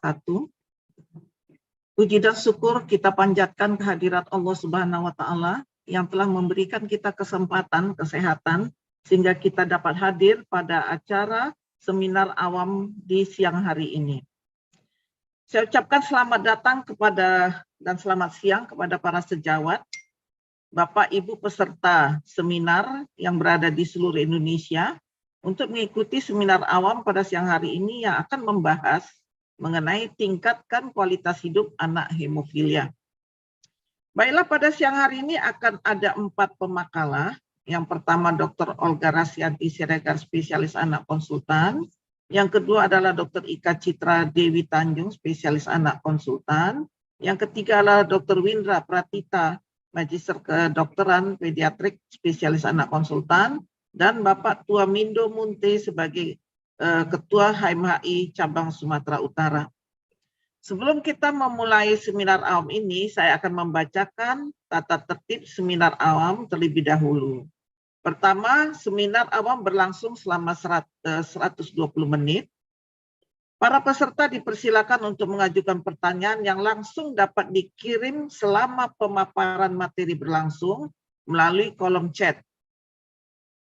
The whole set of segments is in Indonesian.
wabarakatuh. Puji dan syukur kita panjatkan kehadirat Allah Subhanahu wa Ta'ala yang telah memberikan kita kesempatan, kesehatan, sehingga kita dapat hadir pada acara seminar awam di siang hari ini. Saya ucapkan selamat datang dan selamat siang kepada para sejawat, Bapak Ibu peserta seminar yang berada di seluruh Indonesia untuk mengikuti seminar awam pada siang hari ini yang akan membahas mengenai tingkatkan kualitas hidup anak hemofilia. Baiklah, pada siang hari ini akan ada 4 pemakalah. Yang pertama Dr. Olga Rasyanti Siregar, spesialis anak konsultan. Yang kedua adalah Dr. Ika Citra Dewi Tanjung, spesialis anak konsultan. Yang ketiga adalah Dr. Windra Pratita, magister kedokteran pediatrik, spesialis anak konsultan. Dan Bapak Tua Mindo Munte sebagai Ketua HMHI Cabang Sumatera Utara. Sebelum kita memulai seminar awam ini, saya akan membacakan tata tertib seminar awam terlebih dahulu. Pertama, seminar awam berlangsung selama 120 menit. Para peserta dipersilakan untuk mengajukan pertanyaan yang langsung dapat dikirim selama pemaparan materi berlangsung melalui kolom chat.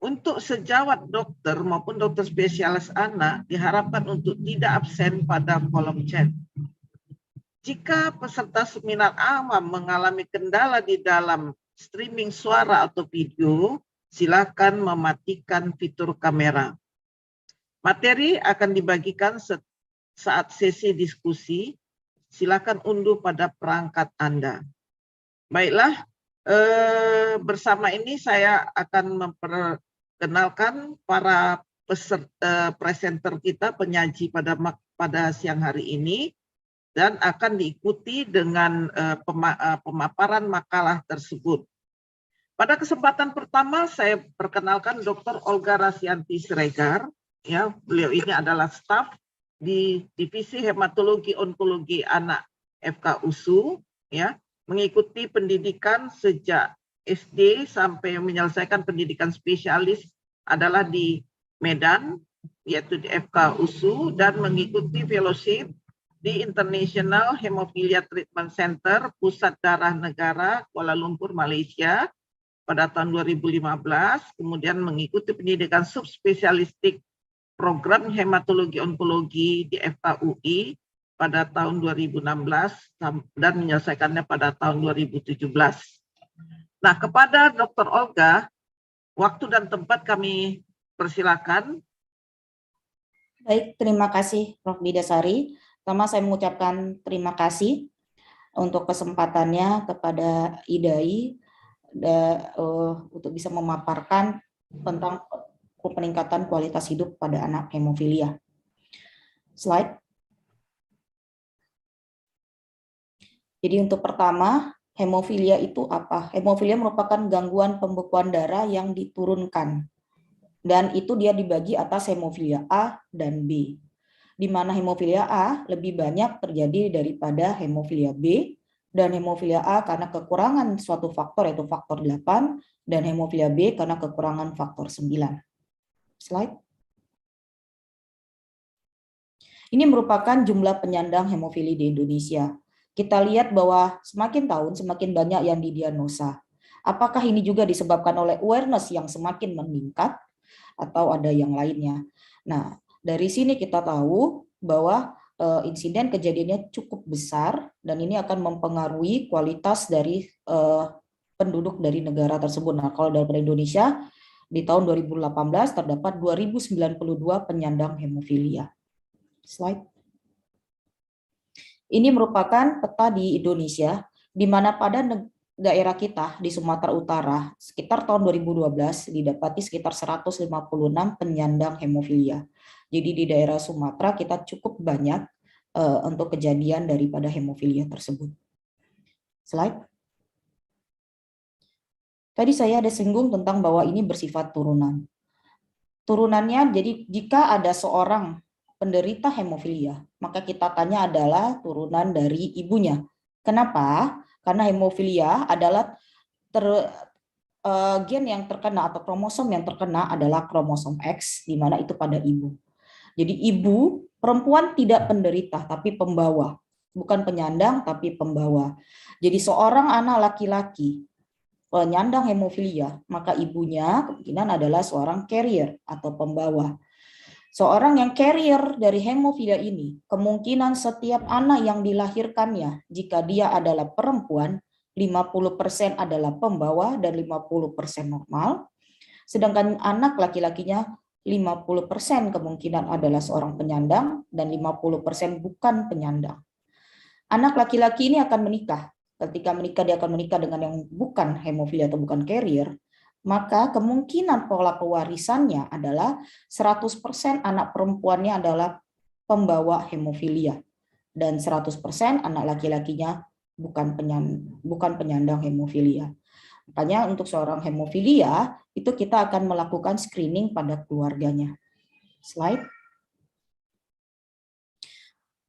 Untuk sejawat dokter maupun dokter spesialis anak diharapkan untuk tidak absen pada kolom chat. Jika peserta seminar awam mengalami kendala di dalam streaming suara atau video, silakan mematikan fitur kamera. Materi akan dibagikan saat sesi diskusi. Silakan unduh pada perangkat Anda. Baiklah, bersama ini saya akan memperkenalkan para presenter kita, penyaji pada siang hari ini, dan akan diikuti dengan pemaparan makalah tersebut. Pada kesempatan pertama saya perkenalkan Dr. Olga Rasyanti Siregar. Ya, beliau ini adalah staf di Divisi Hematologi Onkologi Anak FK USU, ya, mengikuti pendidikan sejak SD sampai menyelesaikan pendidikan spesialis adalah di Medan, yaitu di FK USU, dan mengikuti fellowship di International Hemophilia Treatment Center, Pusat Darah Negara, Kuala Lumpur, Malaysia, pada tahun 2015, kemudian mengikuti pendidikan subspesialistik program hematologi onkologi di FKUI pada tahun 2016 dan menyelesaikannya pada tahun 2017. Nah, kepada Dr. Olga, waktu dan tempat kami persilakan. Baik, terima kasih Prof. Bidasari. Pertama saya mengucapkan terima kasih untuk kesempatannya kepada IDAI untuk bisa memaparkan tentang peningkatan kualitas hidup pada anak hemofilia. Slide. Jadi untuk pertama, hemofilia itu apa? Hemofilia merupakan gangguan pembekuan darah yang diturunkan. Dan itu dia dibagi atas hemofilia A dan B. Di mana hemofilia A lebih banyak terjadi daripada hemofilia B, dan hemofilia A karena kekurangan suatu faktor yaitu faktor 8, dan hemofilia B karena kekurangan faktor 9. Slide. Ini merupakan jumlah penyandang hemofili di Indonesia. Kita lihat bahwa semakin tahun semakin banyak yang didiagnosa. Apakah ini juga disebabkan oleh awareness yang semakin meningkat atau ada yang lainnya? Nah, dari sini kita tahu bahwa insiden kejadiannya cukup besar dan ini akan mempengaruhi kualitas dari penduduk dari negara tersebut. Nah, kalau dari Indonesia di tahun 2018 terdapat 2092 penyandang hemofilia. Slide. Ini merupakan peta di Indonesia di mana pada daerah kita di Sumatera Utara sekitar tahun 2012 didapati sekitar 156 penyandang hemofilia. Jadi di daerah Sumatera kita cukup banyak untuk kejadian daripada hemofilia tersebut. Slide. Tadi saya ada singgung tentang bahwa ini bersifat turunan. Turunannya, jadi jika ada seorang penderita hemofilia, maka kita tanya adalah turunan dari ibunya. Kenapa? Karena hemofilia adalah gen yang terkena atau kromosom yang terkena adalah kromosom X, di mana itu pada ibu. Jadi ibu Perempuan tidak penderita, tapi pembawa. Bukan penyandang, tapi pembawa. Jadi seorang anak laki-laki penyandang hemofilia, maka ibunya kemungkinan adalah seorang carrier atau pembawa. Seorang yang carrier dari hemofilia ini, kemungkinan setiap anak yang dilahirkannya, jika dia adalah perempuan, 50% adalah pembawa dan 50% normal. Sedangkan anak laki-lakinya 50% kemungkinan adalah seorang penyandang dan 50% bukan penyandang. Anak laki-laki ini akan menikah. Ketika menikah, dia akan menikah dengan yang bukan hemofilia atau bukan carrier, maka kemungkinan pola pewarisannya adalah 100% anak perempuannya adalah pembawa hemofilia dan 100% anak laki-lakinya bukan penyandang hemofilia. Makanya untuk seorang hemofilia itu kita akan melakukan screening pada keluarganya. Slide.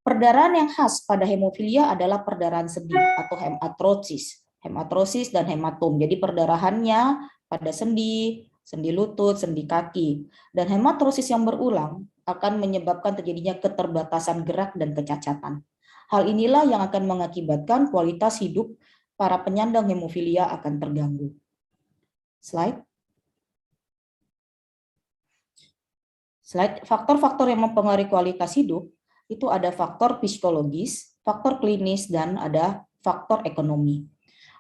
Perdarahan yang khas pada hemofilia adalah perdarahan sendi atau hematrosis. Hematrosis dan hematom. Jadi perdarahannya pada sendi, sendi lutut, sendi kaki. Dan hematrosis yang berulang akan menyebabkan terjadinya keterbatasan gerak dan kecacatan. Hal inilah yang akan mengakibatkan kualitas hidup para penyandang hemofilia akan terganggu. Slide. Slide. Faktor-faktor yang mempengaruhi kualitas hidup itu ada faktor psikologis, faktor klinis, dan ada faktor ekonomi.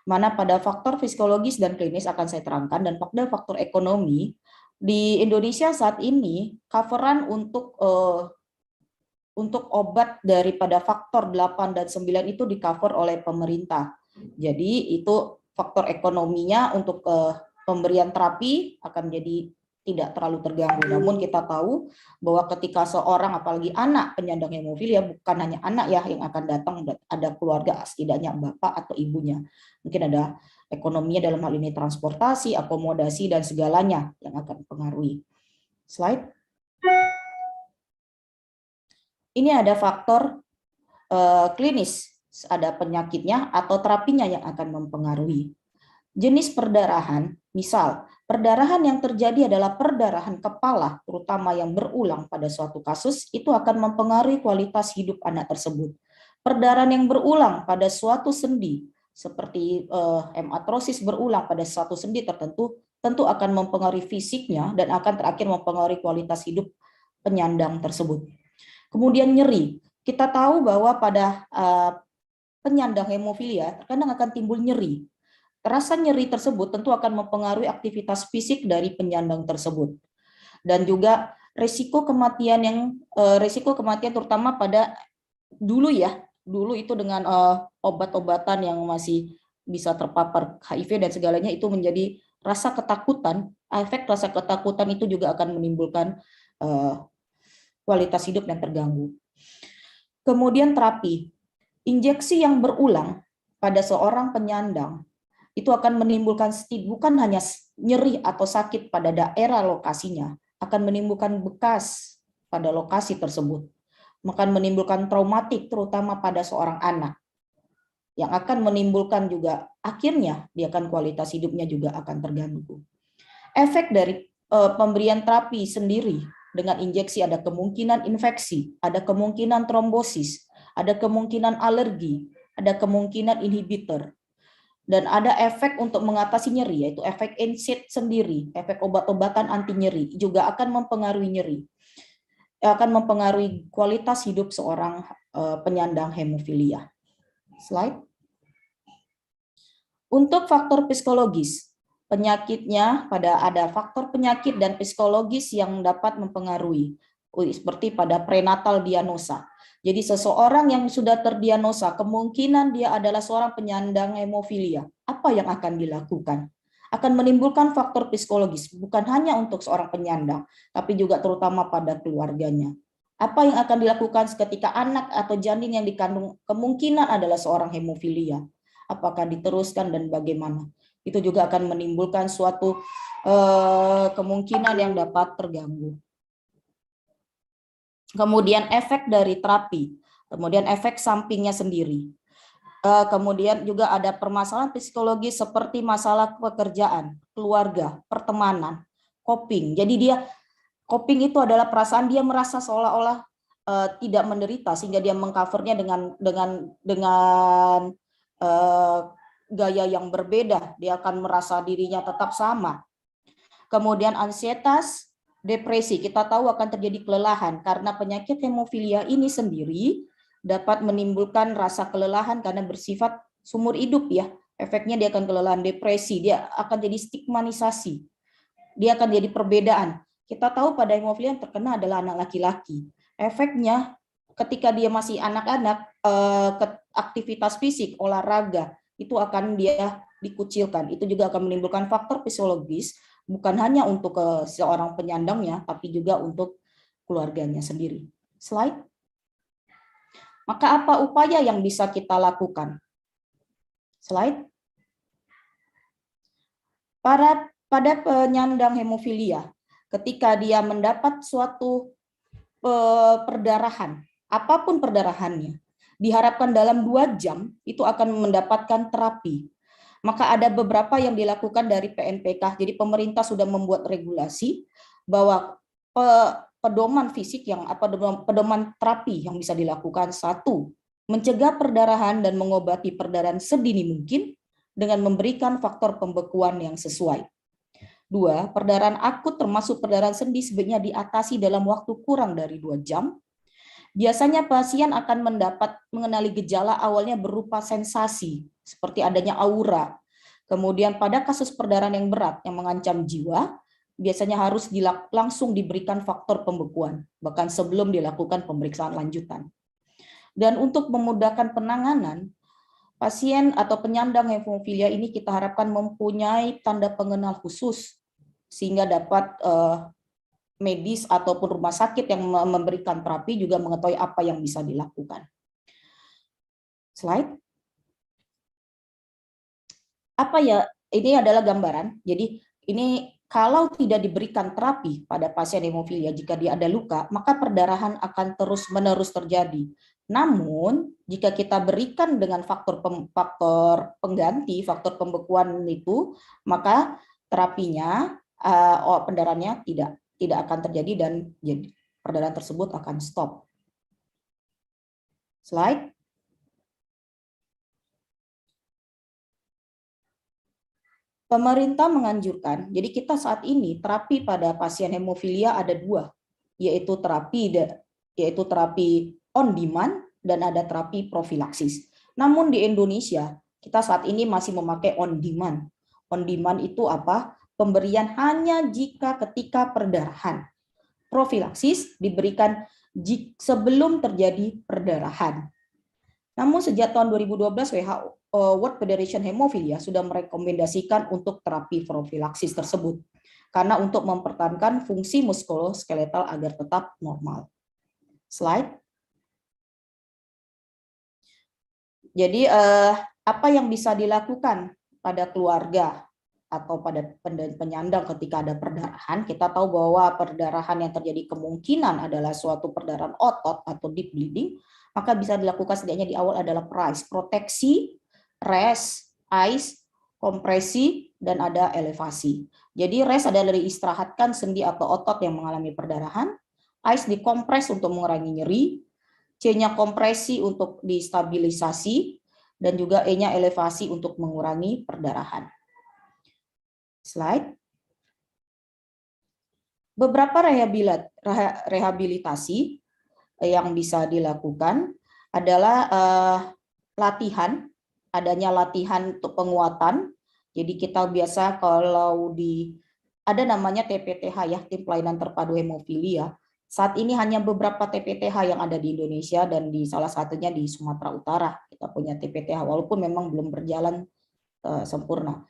Mana pada faktor psikologis dan klinis akan saya terangkan, dan pada faktor ekonomi, di Indonesia saat ini coveran untuk obat daripada faktor 8 dan 9 itu di-cover oleh pemerintah. Jadi itu faktor ekonominya untuk pemberian terapi akan jadi tidak terlalu terganggu. Namun kita tahu bahwa ketika seorang, apalagi anak penyandang hemofilia, bukan hanya anak ya yang akan datang, ada keluarga, setidaknya bapak atau ibunya. Mungkin ada ekonominya, dalam hal ini transportasi, akomodasi, dan segalanya yang akan mempengaruhi. Slide. Ini ada faktor klinis, ada penyakitnya atau terapinya yang akan mempengaruhi. Jenis perdarahan, misal perdarahan yang terjadi adalah perdarahan kepala, terutama yang berulang pada suatu kasus, itu akan mempengaruhi kualitas hidup anak tersebut. Perdarahan yang berulang pada suatu sendi, seperti hematrosis berulang pada suatu sendi tertentu, tentu akan mempengaruhi fisiknya dan akan terakhir mempengaruhi kualitas hidup penyandang tersebut. Kemudian nyeri, kita tahu bahwa pada penyandang hemofilia terkadang akan timbul nyeri. Rasa nyeri tersebut tentu akan mempengaruhi aktivitas fisik dari penyandang tersebut. Dan juga risiko kematian terutama pada dulu itu dengan obat-obatan yang masih bisa terpapar HIV dan segalanya, itu menjadi rasa ketakutan. Efek rasa ketakutan itu juga akan menimbulkan kualitas hidup yang terganggu. Kemudian terapi. Injeksi yang berulang pada seorang penyandang itu akan menimbulkan bukan hanya nyeri atau sakit pada daerah lokasinya, akan menimbulkan bekas pada lokasi tersebut, akan menimbulkan traumatik terutama pada seorang anak, yang akan menimbulkan juga akhirnya dia akan kualitas hidupnya juga akan terganggu. Efek dari pemberian terapi sendiri dengan injeksi ada kemungkinan infeksi, ada kemungkinan trombosis, ada kemungkinan alergi, ada kemungkinan inhibitor. Dan ada efek untuk mengatasi nyeri, yaitu efek NSAID sendiri, efek obat-obatan anti nyeri, juga akan mempengaruhi nyeri. Akan mempengaruhi kualitas hidup seorang penyandang hemofilia. Slide. Untuk faktor psikologis, penyakitnya ada faktor penyakit dan psikologis yang dapat mempengaruhi, seperti pada prenatal diagnosa. Jadi seseorang yang sudah terdiagnosa, kemungkinan dia adalah seorang penyandang hemofilia. Apa yang akan dilakukan? Akan menimbulkan faktor psikologis, bukan hanya untuk seorang penyandang, tapi juga terutama pada keluarganya. Apa yang akan dilakukan ketika anak atau janin yang dikandung kemungkinan adalah seorang hemofilia? Apakah diteruskan dan bagaimana? Itu juga akan menimbulkan suatu kemungkinan yang dapat terganggu. Kemudian efek dari terapi, kemudian efek sampingnya sendiri. Kemudian juga ada permasalahan psikologis seperti masalah pekerjaan, keluarga, pertemanan, coping. Jadi coping itu adalah perasaan dia merasa seolah-olah tidak menderita sehingga dia mengcovernya dengan gaya yang berbeda, dia akan merasa dirinya tetap sama. Kemudian ansietas, depresi, kita tahu akan terjadi kelelahan karena penyakit hemofilia ini sendiri dapat menimbulkan rasa kelelahan karena bersifat seumur hidup ya. Efeknya dia akan kelelahan, depresi, dia akan jadi stigmatisasi, dia akan jadi perbedaan. Kita tahu pada hemofilia yang terkena adalah anak laki-laki. Efeknya ketika dia masih anak-anak, aktivitas fisik, olahraga, itu akan dia dikucilkan. Itu juga akan menimbulkan faktor fisiologis, bukan hanya untuk seorang penyandangnya, tapi juga untuk keluarganya sendiri. Slide. Maka apa upaya yang bisa kita lakukan? Slide. Pada penyandang hemofilia, ketika dia mendapat suatu perdarahan, apapun perdarahannya, diharapkan dalam 2 jam itu akan mendapatkan terapi. Maka ada beberapa yang dilakukan dari PNPK. Jadi pemerintah sudah membuat regulasi bahwa pedoman fisik pedoman terapi yang bisa dilakukan, 1, mencegah perdarahan dan mengobati perdarahan sedini mungkin dengan memberikan faktor pembekuan yang sesuai. 2, perdarahan akut termasuk perdarahan sendi sebaiknya diatasi dalam waktu kurang dari 2 jam. Biasanya pasien akan mengenali gejala awalnya berupa sensasi, seperti adanya aura. Kemudian pada kasus perdarahan yang berat yang mengancam jiwa, biasanya harus langsung diberikan faktor pembekuan, bahkan sebelum dilakukan pemeriksaan lanjutan. Dan untuk memudahkan penanganan, pasien atau penyandang hemofilia ini kita harapkan mempunyai tanda pengenal khusus, sehingga dapat medis ataupun rumah sakit yang memberikan terapi juga mengetahui apa yang bisa dilakukan. Slide. Apa ya, ini adalah gambaran. Jadi ini kalau tidak diberikan terapi pada pasien hemofilia, jika dia ada luka, maka perdarahan akan terus-menerus terjadi. Namun, jika kita berikan dengan faktor pengganti, faktor pembekuan itu, maka terapinya, pendarahannya tidak akan terjadi dan perdarahan tersebut akan stop. Slide. Pemerintah menganjurkan, jadi kita saat ini terapi pada pasien hemofilia ada 2, yaitu terapi on demand dan ada terapi profilaksis. Namun di Indonesia, kita saat ini masih memakai on demand. On demand itu apa? Pemberian hanya jika ketika perdarahan. Profilaksis diberikan sebelum terjadi perdarahan. Namun sejak tahun 2012 WHO World Federation Hemophilia sudah merekomendasikan untuk terapi profilaksis tersebut karena untuk mempertahankan fungsi muskuloskeletal agar tetap normal. Slide. Jadi apa yang bisa dilakukan pada keluarga atau pada penyandang ketika ada perdarahan? Kita tahu bahwa perdarahan yang terjadi kemungkinan adalah suatu perdarahan otot atau deep bleeding, maka bisa dilakukan setidaknya di awal adalah proteksi, rest, ice, kompresi, dan ada elevasi. Jadi rest adalah diistirahatkan sendi atau otot yang mengalami perdarahan, ice dikompres untuk mengurangi nyeri, C-nya kompresi untuk distabilisasi, dan juga E-nya elevasi untuk mengurangi perdarahan. Slide. Beberapa rehabilitasi yang bisa dilakukan adalah latihan, adanya latihan untuk penguatan. Jadi kita biasa kalau ada namanya TPTH ya, Tim Pelayanan Terpadu Hemofilia. Saat ini hanya beberapa TPTH yang ada di Indonesia dan di salah satunya di Sumatera Utara. Kita punya TPTH walaupun memang belum berjalan sempurna.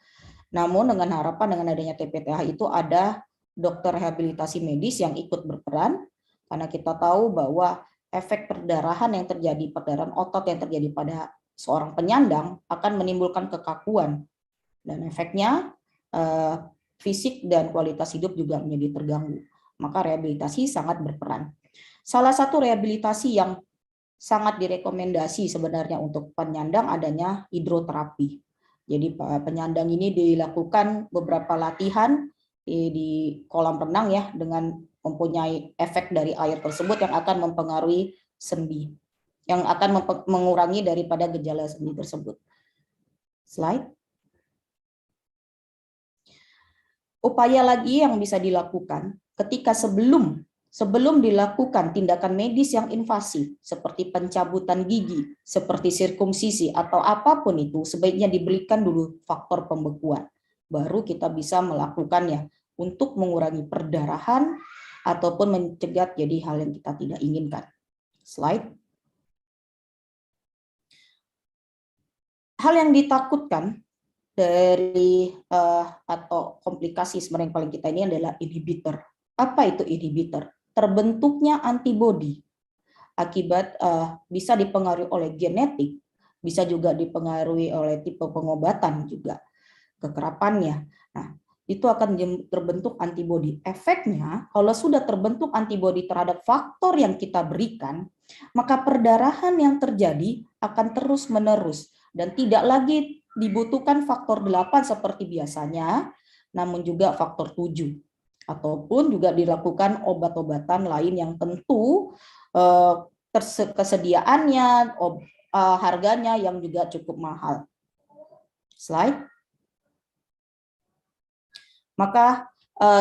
Namun dengan harapan dengan adanya TPTH itu ada dokter rehabilitasi medis yang ikut berperan, karena kita tahu bahwa efek perdarahan yang terjadi, perdarahan otot yang terjadi pada seorang penyandang akan menimbulkan kekakuan, dan efeknya fisik dan kualitas hidup juga menjadi terganggu. Maka rehabilitasi sangat berperan. Salah satu rehabilitasi yang sangat direkomendasi sebenarnya untuk penyandang adanya hidroterapi. Jadi penyandang ini dilakukan beberapa latihan di kolam renang ya, dengan mempunyai efek dari air tersebut yang akan mempengaruhi sendi, yang akan mengurangi daripada gejala sendi tersebut. Slide. Upaya lagi yang bisa dilakukan ketika sebelum dilakukan tindakan medis yang invasif seperti pencabutan gigi, seperti sirkumsisi atau apapun itu, sebaiknya diberikan dulu faktor pembekuan. Baru kita bisa melakukannya untuk mengurangi perdarahan ataupun mencegah jadi hal yang kita tidak inginkan. Slide. Hal yang ditakutkan dari atau komplikasi sebenarnya yang paling kita ini adalah inhibitor. Apa itu inhibitor? Terbentuknya antibodi akibat bisa dipengaruhi oleh genetik, bisa juga dipengaruhi oleh tipe pengobatan juga, kekerapannya. Nah, itu akan terbentuk antibodi. Efeknya, kalau sudah terbentuk antibodi terhadap faktor yang kita berikan, maka perdarahan yang terjadi akan terus-menerus dan tidak lagi dibutuhkan faktor 8 seperti biasanya, namun juga faktor 7. Ataupun juga dilakukan obat-obatan lain yang tentu kesediaannya, harganya yang juga cukup mahal. Slide. Maka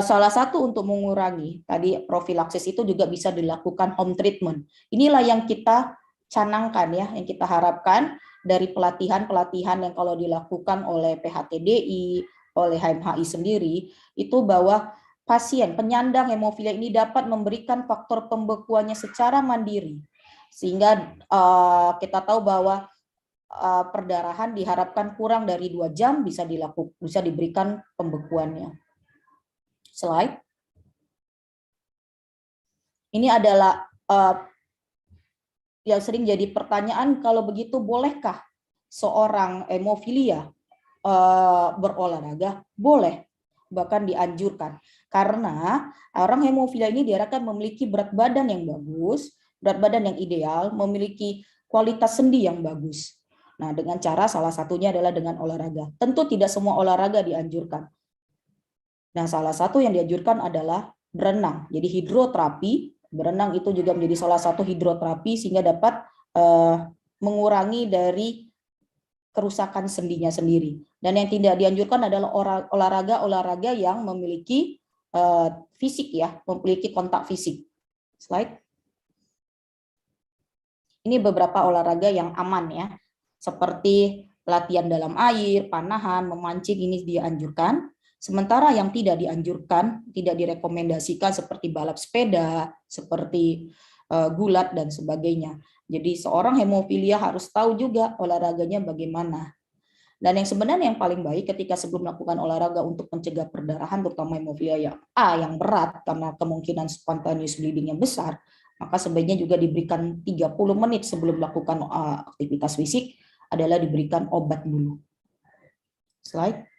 salah satu untuk mengurangi tadi profilaksis itu juga bisa dilakukan home treatment. Inilah yang kita canangkan ya, yang kita harapkan dari pelatihan-pelatihan yang kalau dilakukan oleh PHTDI, oleh HMHI sendiri, itu bahwa pasien penyandang hemofilia ini dapat memberikan faktor pembekuannya secara mandiri. Sehingga kita tahu bahwa perdarahan diharapkan kurang dari 2 jam bisa diberikan pembekuannya. Slide. Ini adalah yang sering jadi pertanyaan, kalau begitu bolehkah seorang hemofilia berolahraga? Boleh, bahkan dianjurkan. Karena orang hemofilia ini diharapkan memiliki berat badan yang bagus, berat badan yang ideal, memiliki kualitas sendi yang bagus. Nah, dengan cara salah satunya adalah dengan olahraga. Tentu tidak semua olahraga dianjurkan. Nah, salah satu yang dianjurkan adalah berenang. Jadi hidroterapi, berenang itu juga menjadi salah satu hidroterapi sehingga dapat mengurangi dari kerusakan sendinya sendiri. Dan yang tidak dianjurkan adalah olahraga yang memiliki fisik ya, memiliki kontak fisik. Slide. Ini beberapa olahraga yang aman ya, seperti latihan dalam air, panahan, memancing, ini dianjurkan. Sementara yang tidak dianjurkan, tidak direkomendasikan seperti balap sepeda, seperti gulat dan sebagainya. Jadi seorang hemofilia harus tahu juga olahraganya bagaimana. Dan yang sebenarnya yang paling baik ketika sebelum melakukan olahraga untuk mencegah perdarahan, terutama hemofilia yang berat karena kemungkinan spontaneous bleeding yang besar, maka sebaiknya juga diberikan 30 menit sebelum melakukan aktivitas fisik adalah diberikan obat dulu. Slide.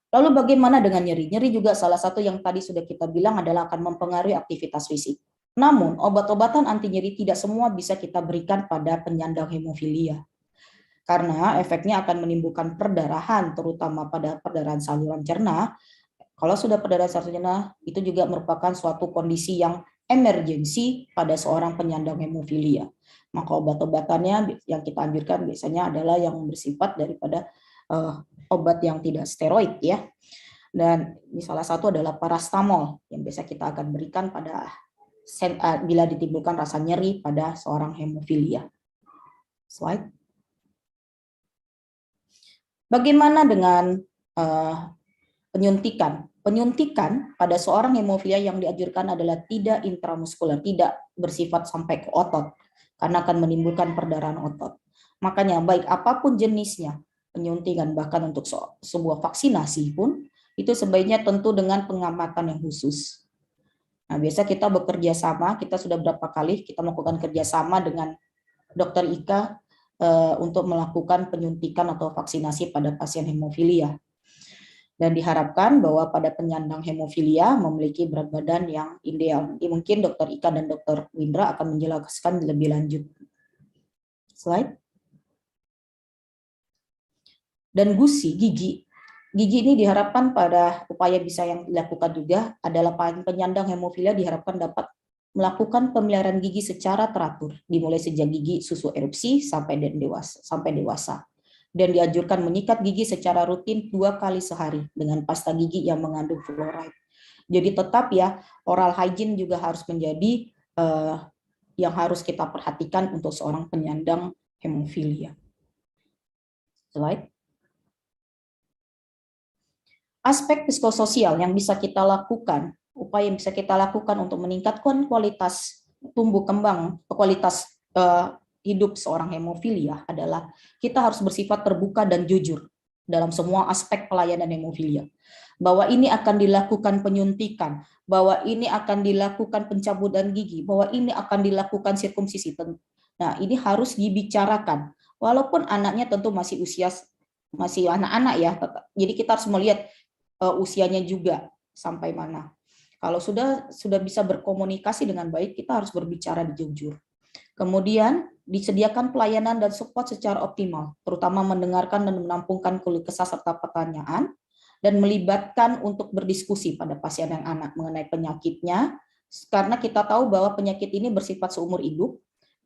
Lalu bagaimana dengan nyeri? Nyeri juga salah satu yang tadi sudah kita bilang adalah akan mempengaruhi aktivitas fisik. Namun, obat-obatan anti nyeri tidak semua bisa kita berikan pada penyandang hemofilia. Karena efeknya akan menimbulkan perdarahan, terutama pada perdarahan saluran cerna. Kalau sudah perdarahan saluran cerna, itu juga merupakan suatu kondisi yang emergensi pada seorang penyandang hemofilia. Maka obat-obatannya yang kita anjurkan biasanya adalah yang bersifat daripada obat yang tidak steroid ya. Dan ini salah satu adalah parastamol yang biasa kita akan berikan pada bila ditimbulkan rasa nyeri pada seorang hemofilia. Slide. Bagaimana dengan penyuntikan? Penyuntikan pada seorang hemofilia yang dianjurkan adalah tidak intramuskuler, tidak bersifat sampai ke otot, karena akan menimbulkan perdarahan otot. Makanya baik apapun jenisnya, penyuntikan bahkan untuk sebuah vaksinasi pun, itu sebaiknya tentu dengan pengamatan yang khusus. Nah, biasa kita bekerja sama, kita sudah berapa kali kita melakukan kerjasama dengan Dokter Ika untuk melakukan penyuntikan atau vaksinasi pada pasien hemofilia. Dan diharapkan bahwa pada penyandang hemofilia memiliki berat badan yang ideal. Mungkin Dokter Ika dan Dokter Windra akan menjelaskan lebih lanjut. Slide. Dan gusi, gigi, Gigi ini diharapkan pada upaya bisa yang dilakukan juga adalah penyandang hemofilia diharapkan dapat melakukan pemeliharaan gigi secara teratur, dimulai sejak gigi susu erupsi sampai dewasa. Dan dianjurkan menyikat gigi secara rutin 2 kali sehari dengan pasta gigi yang mengandung fluoride. Jadi tetap ya, oral hygiene juga harus menjadi yang harus kita perhatikan untuk seorang penyandang hemofilia. Slide. Aspek psikososial yang bisa kita lakukan, upaya yang bisa kita lakukan untuk meningkatkan kualitas tumbuh kembang, kualitas hidup seorang hemofilia adalah kita harus bersifat terbuka dan jujur dalam semua aspek pelayanan hemofilia. Bahwa ini akan dilakukan penyuntikan, bahwa ini akan dilakukan pencabutan gigi, bahwa ini akan dilakukan sirkumsisi. Nah, ini harus dibicarakan. Walaupun anaknya tentu masih anak-anak ya, jadi kita harus melihat usianya juga sampai mana. Kalau sudah bisa berkomunikasi dengan baik, kita harus berbicara jujur. Kemudian disediakan pelayanan dan support secara optimal, terutama mendengarkan dan menampungkan keluh kesah serta pertanyaan, dan melibatkan untuk berdiskusi pada pasien yang anak mengenai penyakitnya, karena kita tahu bahwa penyakit ini bersifat seumur hidup,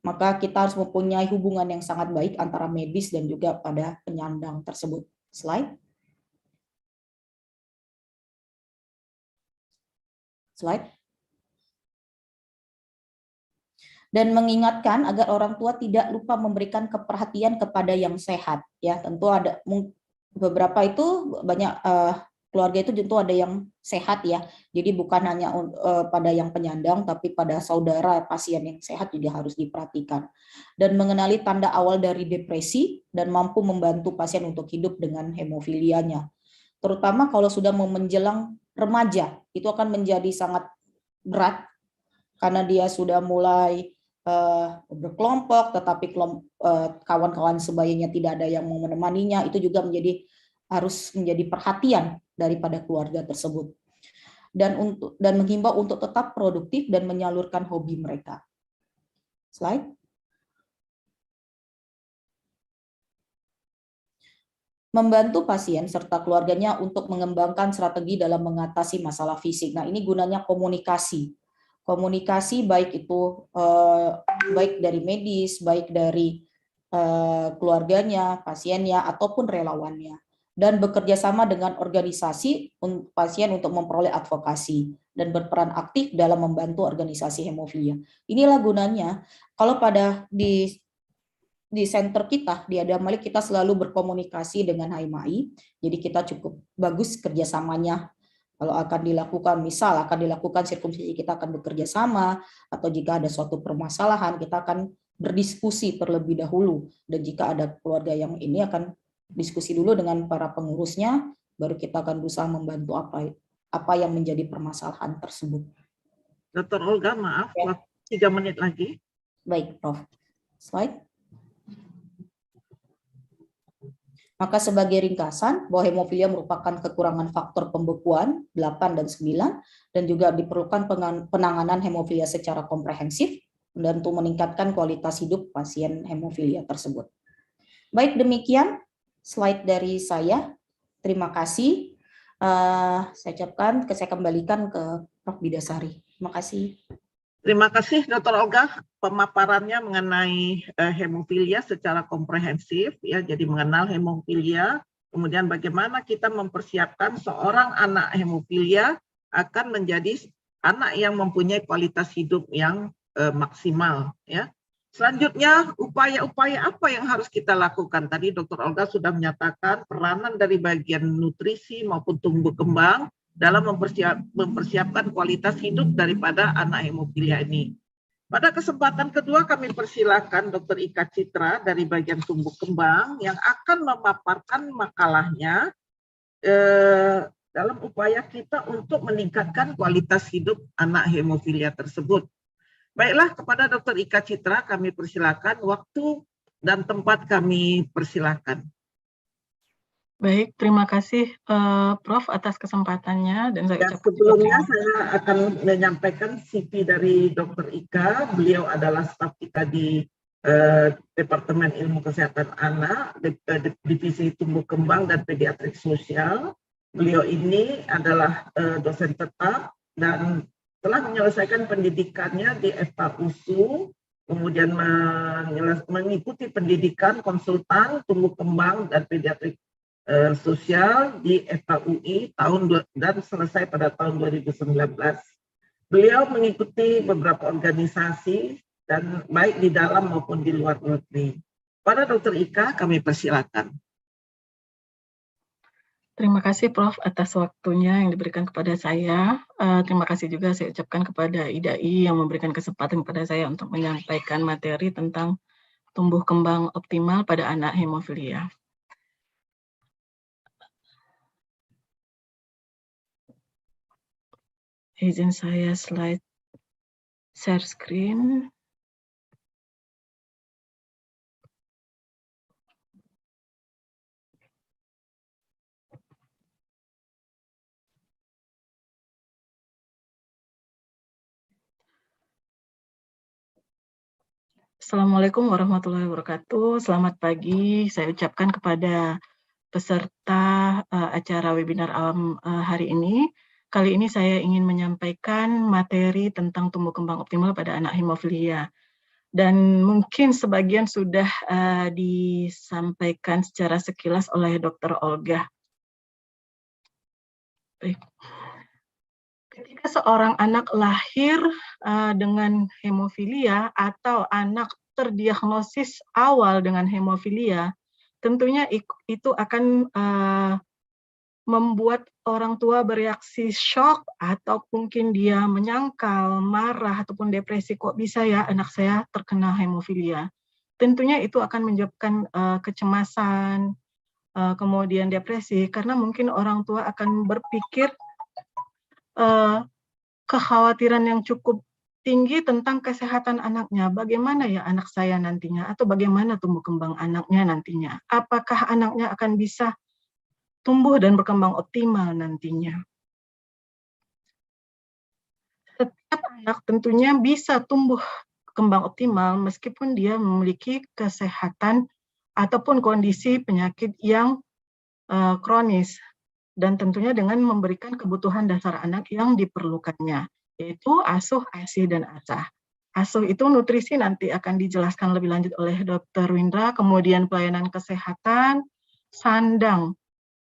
maka kita harus mempunyai hubungan yang sangat baik antara medis dan juga pada penyandang tersebut. Slide. Dan mengingatkan agar orang tua tidak lupa memberikan keperhatian kepada yang sehat. Ya, tentu ada beberapa itu banyak keluarga itu tentu ada yang sehat ya. Jadi bukan hanya pada yang penyandang, tapi pada saudara pasien yang sehat juga harus diperhatikan. Dan mengenali tanda awal dari depresi dan mampu membantu pasien untuk hidup dengan hemofilianya. Terutama kalau sudah mau menjelang remaja, itu akan menjadi sangat berat karena dia sudah mulai berkelompok, tetapi kawan-kawan sebayanya tidak ada yang mau menemaninya, itu juga harus menjadi perhatian daripada keluarga tersebut. Dan menghimbau untuk tetap produktif dan menyalurkan hobi mereka. Slide. Membantu pasien serta keluarganya untuk mengembangkan strategi dalam mengatasi masalah fisik. Nah, ini gunanya komunikasi. Komunikasi baik itu baik dari medis, baik dari keluarganya, pasiennya, ataupun relawannya. Dan bekerja sama dengan organisasi pasien untuk memperoleh advokasi dan berperan aktif dalam membantu organisasi hemofilia. Inilah gunanya. Kalau di center kita, di Adam Malik, kita selalu berkomunikasi dengan HMAI, jadi kita cukup bagus kerjasamanya. Kalau akan dilakukan sirkumsisi, kita akan bekerja sama, atau jika ada suatu permasalahan, kita akan berdiskusi terlebih dahulu. Dan jika ada keluarga yang ini, akan diskusi dulu dengan para pengurusnya, baru kita akan berusaha membantu apa yang menjadi permasalahan tersebut. Dr. Olga, maaf, ya. 3 menit lagi. Baik, Prof. Slide. Maka sebagai ringkasan, bahwa hemofilia merupakan kekurangan faktor pembekuan 8 dan 9, dan juga diperlukan penanganan hemofilia secara komprehensif, dan untuk meningkatkan kualitas hidup pasien hemofilia tersebut. Baik, demikian slide dari saya. Terima kasih. Saya kembalikan ke Prof. Bidasari. Terima kasih. Terima kasih Dr. Olga, pemaparannya mengenai hemofilia secara komprehensif, ya. Jadi mengenal hemofilia, kemudian bagaimana kita mempersiapkan seorang anak hemofilia akan menjadi anak yang mempunyai kualitas hidup yang maksimal, ya. Selanjutnya, upaya-upaya apa yang harus kita lakukan? Tadi Dr. Olga sudah menyatakan peranan dari bagian nutrisi maupun tumbuh kembang dalam mempersiapkan kualitas hidup daripada anak hemofilia ini. Pada kesempatan kedua kami persilakan Dr. Ika Citra dari bagian tumbuh kembang yang akan memaparkan makalahnya dalam upaya kita untuk meningkatkan kualitas hidup anak hemofilia tersebut. Baiklah, kepada Dr. Ika Citra kami persilakan, waktu dan tempat kami persilakan. Baik, terima kasih Prof atas kesempatannya, dan saya ucapkan sebelumnya saya akan menyampaikan CV dari Dr. Ika. Beliau adalah staf kita di Departemen Ilmu Kesehatan Anak, Divisi Tumbuh Kembang dan Pediatrik Sosial. Beliau ini adalah dosen tetap dan telah menyelesaikan pendidikannya di FKUSU, kemudian mengikuti pendidikan konsultan tumbuh kembang dan pediatrik sosial di FKUI dan selesai pada tahun 2019. Beliau mengikuti beberapa organisasi dan baik di dalam maupun di luar negeri. Pada Dr. Ika, kami persilakan. Terima kasih Prof atas waktunya yang diberikan kepada saya. Terima kasih juga saya ucapkan kepada IDAI yang memberikan kesempatan kepada saya untuk menyampaikan materi tentang tumbuh kembang optimal pada anak hemofilia. Izin saya slide share screen. Assalamualaikum warahmatullahi wabarakatuh. Selamat pagi. Saya ucapkan kepada peserta acara webinar hari ini. Kali ini saya ingin menyampaikan materi tentang tumbuh kembang optimal pada anak hemofilia. Dan mungkin sebagian sudah disampaikan secara sekilas oleh Dr. Olga. Baik. Ketika seorang anak lahir dengan hemofilia atau anak terdiagnosis awal dengan hemofilia, tentunya itu akan membuat orang tua bereaksi shock atau mungkin dia menyangkal, marah, ataupun depresi, kok bisa ya anak saya terkena hemofilia. Tentunya itu akan menyebabkan kecemasan, kemudian depresi, karena mungkin orang tua akan berpikir kekhawatiran yang cukup tinggi tentang kesehatan anaknya. Bagaimana ya anak saya nantinya, atau bagaimana tumbuh kembang anaknya nantinya? Apakah anaknya akan bisa tumbuh dan berkembang optimal nantinya? Setiap anak tentunya bisa tumbuh kembang optimal meskipun dia memiliki kesehatan ataupun kondisi penyakit yang kronis, dan tentunya dengan memberikan kebutuhan dasar anak yang diperlukannya, yaitu asuh, ASI, dan ASAH. Asuh itu nutrisi, nanti akan dijelaskan lebih lanjut oleh Dr. Windra, kemudian pelayanan kesehatan, sandang,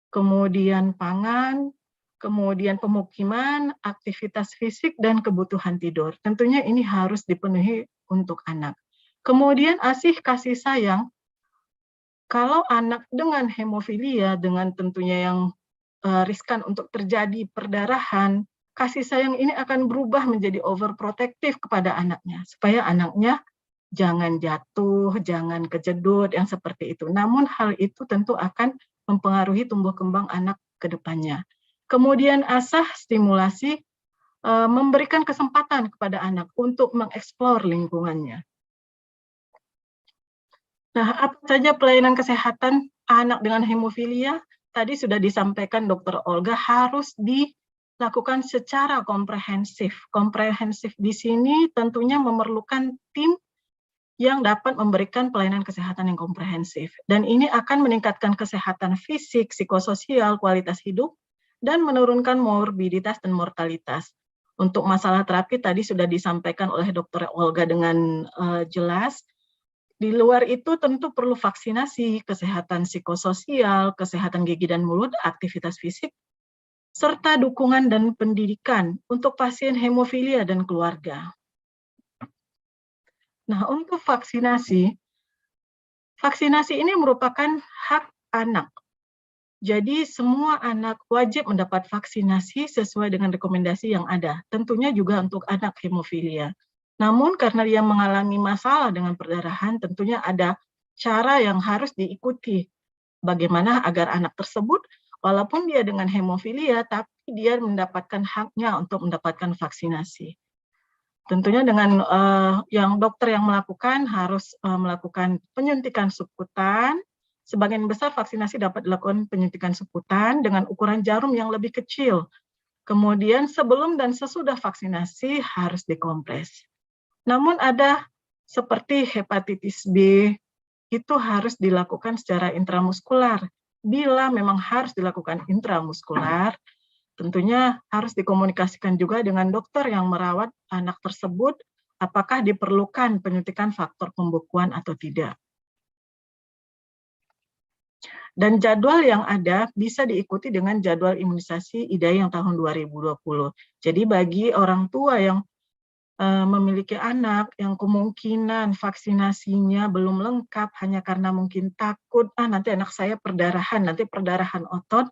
kemudian pangan, kemudian pemukiman, aktivitas fisik, dan kebutuhan tidur. Tentunya ini harus dipenuhi untuk anak. Kemudian ASIH, kasih sayang. Kalau anak dengan hemofilia, dengan tentunya yang riskan untuk terjadi perdarahan, kasih sayang ini akan berubah menjadi overprotective kepada anaknya, supaya anaknya jangan jatuh, jangan kejedut, yang seperti itu. Namun hal itu tentu akan mempengaruhi tumbuh kembang anak ke depannya. Kemudian ASAH, stimulasi, memberikan kesempatan kepada anak untuk mengeksplor lingkungannya. Nah, apa saja pelayanan kesehatan anak dengan hemofilia? Tadi sudah disampaikan Dr. Olga, harus dilakukan secara komprehensif. Komprehensif di sini tentunya memerlukan tim yang dapat memberikan pelayanan kesehatan yang komprehensif. Dan ini akan meningkatkan kesehatan fisik, psikososial, kualitas hidup, dan menurunkan morbiditas dan mortalitas. Untuk masalah terapi tadi sudah disampaikan oleh Dr. Olga dengan jelas. Di luar itu tentu perlu vaksinasi, kesehatan psikososial, kesehatan gigi dan mulut, aktivitas fisik, serta dukungan dan pendidikan untuk pasien hemofilia dan keluarga. Nah, untuk vaksinasi ini merupakan hak anak. Jadi semua anak wajib mendapat vaksinasi sesuai dengan rekomendasi yang ada. Tentunya juga untuk anak hemofilia. Namun karena dia mengalami masalah dengan perdarahan, tentunya ada cara yang harus diikuti. Bagaimana agar anak tersebut, walaupun dia dengan hemofilia, tapi dia mendapatkan haknya untuk mendapatkan vaksinasi. Tentunya dengan yang dokter yang melakukan harus melakukan penyuntikan subkutan. Sebagian besar vaksinasi dapat dilakukan penyuntikan subkutan dengan ukuran jarum yang lebih kecil. Kemudian sebelum dan sesudah vaksinasi harus dikompres. Namun ada seperti hepatitis B, itu harus dilakukan secara intramuskular. Bila memang harus dilakukan intramuskular, tentunya harus dikomunikasikan juga dengan dokter yang merawat anak tersebut, apakah diperlukan penyuntikan faktor pembekuan atau tidak. Dan jadwal yang ada bisa diikuti dengan jadwal imunisasi IDAI yang tahun 2020. Jadi bagi orang tua yang memiliki anak yang kemungkinan vaksinasinya belum lengkap hanya karena mungkin takut, nanti anak saya perdarahan, nanti perdarahan otot,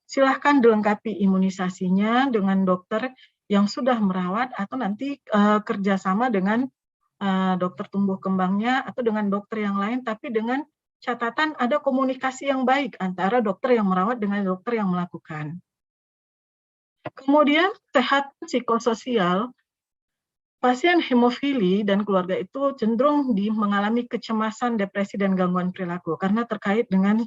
silahkan dilengkapi imunisasinya dengan dokter yang sudah merawat atau nanti kerjasama dengan dokter tumbuh kembangnya atau dengan dokter yang lain, tapi dengan catatan ada komunikasi yang baik antara dokter yang merawat dengan dokter yang melakukan. Kemudian kesehatan psikososial, pasien hemofili dan keluarga itu cenderung mengalami kecemasan, depresi, dan gangguan perilaku karena terkait dengan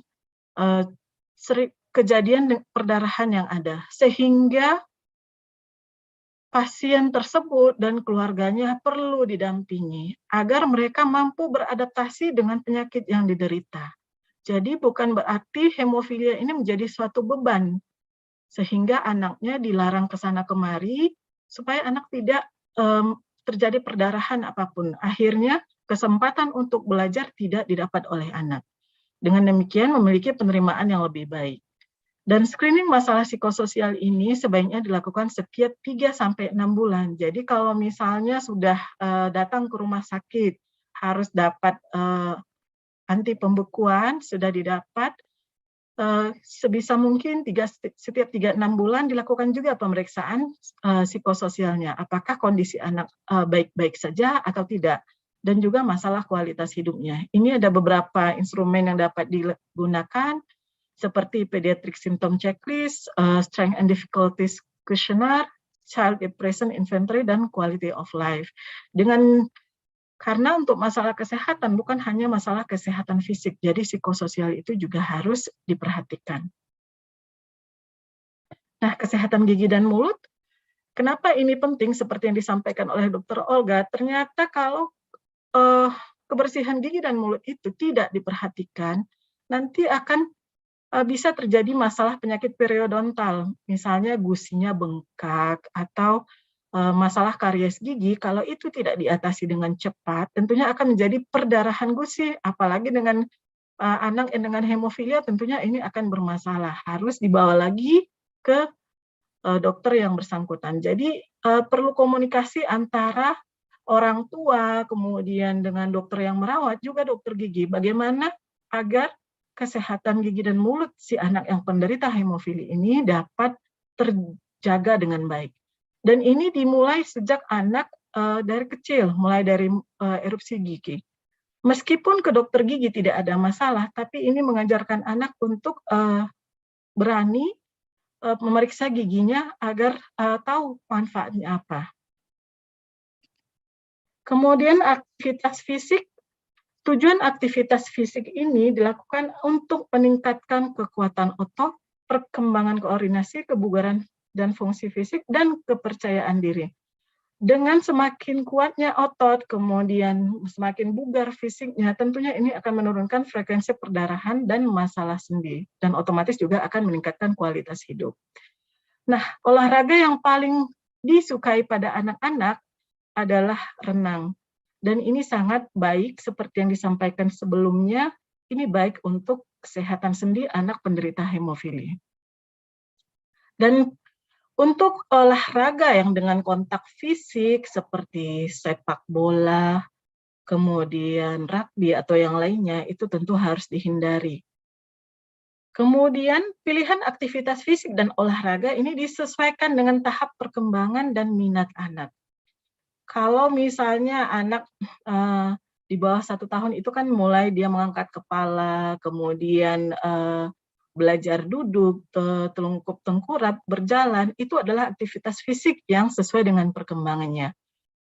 kejadian perdarahan yang ada. Sehingga pasien tersebut dan keluarganya perlu didampingi agar mereka mampu beradaptasi dengan penyakit yang diderita. Jadi bukan berarti hemofilia ini menjadi suatu beban, sehingga anaknya dilarang ke sana kemari, supaya anak tidak terjadi perdarahan apapun. Akhirnya kesempatan untuk belajar tidak didapat oleh anak. Dengan demikian memiliki penerimaan yang lebih baik. Dan screening masalah psikososial ini sebaiknya dilakukan setiap 3-6 bulan. Jadi kalau misalnya sudah datang ke rumah sakit, harus dapat anti pembekuan, sudah didapat, sebisa mungkin setiap 3-6 bulan dilakukan juga pemeriksaan psikososialnya. Apakah kondisi anak baik-baik saja atau tidak. Dan juga masalah kualitas hidupnya. Ini ada beberapa instrumen yang dapat digunakan, seperti Pediatric Symptom Checklist, Strength and Difficulties Questionnaire, Child Depression Inventory, dan Quality of Life. Karena untuk masalah kesehatan bukan hanya masalah kesehatan fisik, jadi psikososial itu juga harus diperhatikan. Nah, kesehatan gigi dan mulut, kenapa ini penting seperti yang disampaikan oleh Dr. Olga, ternyata kalau kebersihan gigi dan mulut itu tidak diperhatikan, nanti akan bisa terjadi masalah penyakit periodontal, misalnya gusinya bengkak atau masalah karies gigi. Kalau itu tidak diatasi dengan cepat, tentunya akan menjadi perdarahan gusi, apalagi dengan anak yang dengan hemofilia, tentunya ini akan bermasalah, harus dibawa lagi ke dokter yang bersangkutan. Jadi perlu komunikasi antara orang tua, kemudian dengan dokter yang merawat, juga dokter gigi, bagaimana agar kesehatan gigi dan mulut si anak yang penderita hemofili ini dapat terjaga dengan baik. Dan ini dimulai sejak anak dari kecil, mulai dari erupsi gigi. Meskipun ke dokter gigi tidak ada masalah, tapi ini mengajarkan anak untuk berani memeriksa giginya agar tahu manfaatnya apa. Kemudian aktivitas fisik. Tujuan aktivitas fisik ini dilakukan untuk meningkatkan kekuatan otot, perkembangan koordinasi, kebugaran dan fungsi fisik, dan kepercayaan diri. Dengan semakin kuatnya otot, kemudian semakin bugar fisiknya, tentunya ini akan menurunkan frekuensi perdarahan dan masalah sendi, dan otomatis juga akan meningkatkan kualitas hidup. Nah, olahraga yang paling disukai pada anak-anak adalah renang. Dan ini sangat baik, seperti yang disampaikan sebelumnya, ini baik untuk kesehatan sendi anak penderita hemofili. Dan untuk olahraga yang dengan kontak fisik, seperti sepak bola, kemudian rugby atau yang lainnya, itu tentu harus dihindari. Kemudian pilihan aktivitas fisik dan olahraga ini disesuaikan dengan tahap perkembangan dan minat anak. Kalau misalnya anak di bawah 1 tahun itu kan mulai dia mengangkat kepala, kemudian belajar duduk, telungkup tengkurap, berjalan, itu adalah aktivitas fisik yang sesuai dengan perkembangannya.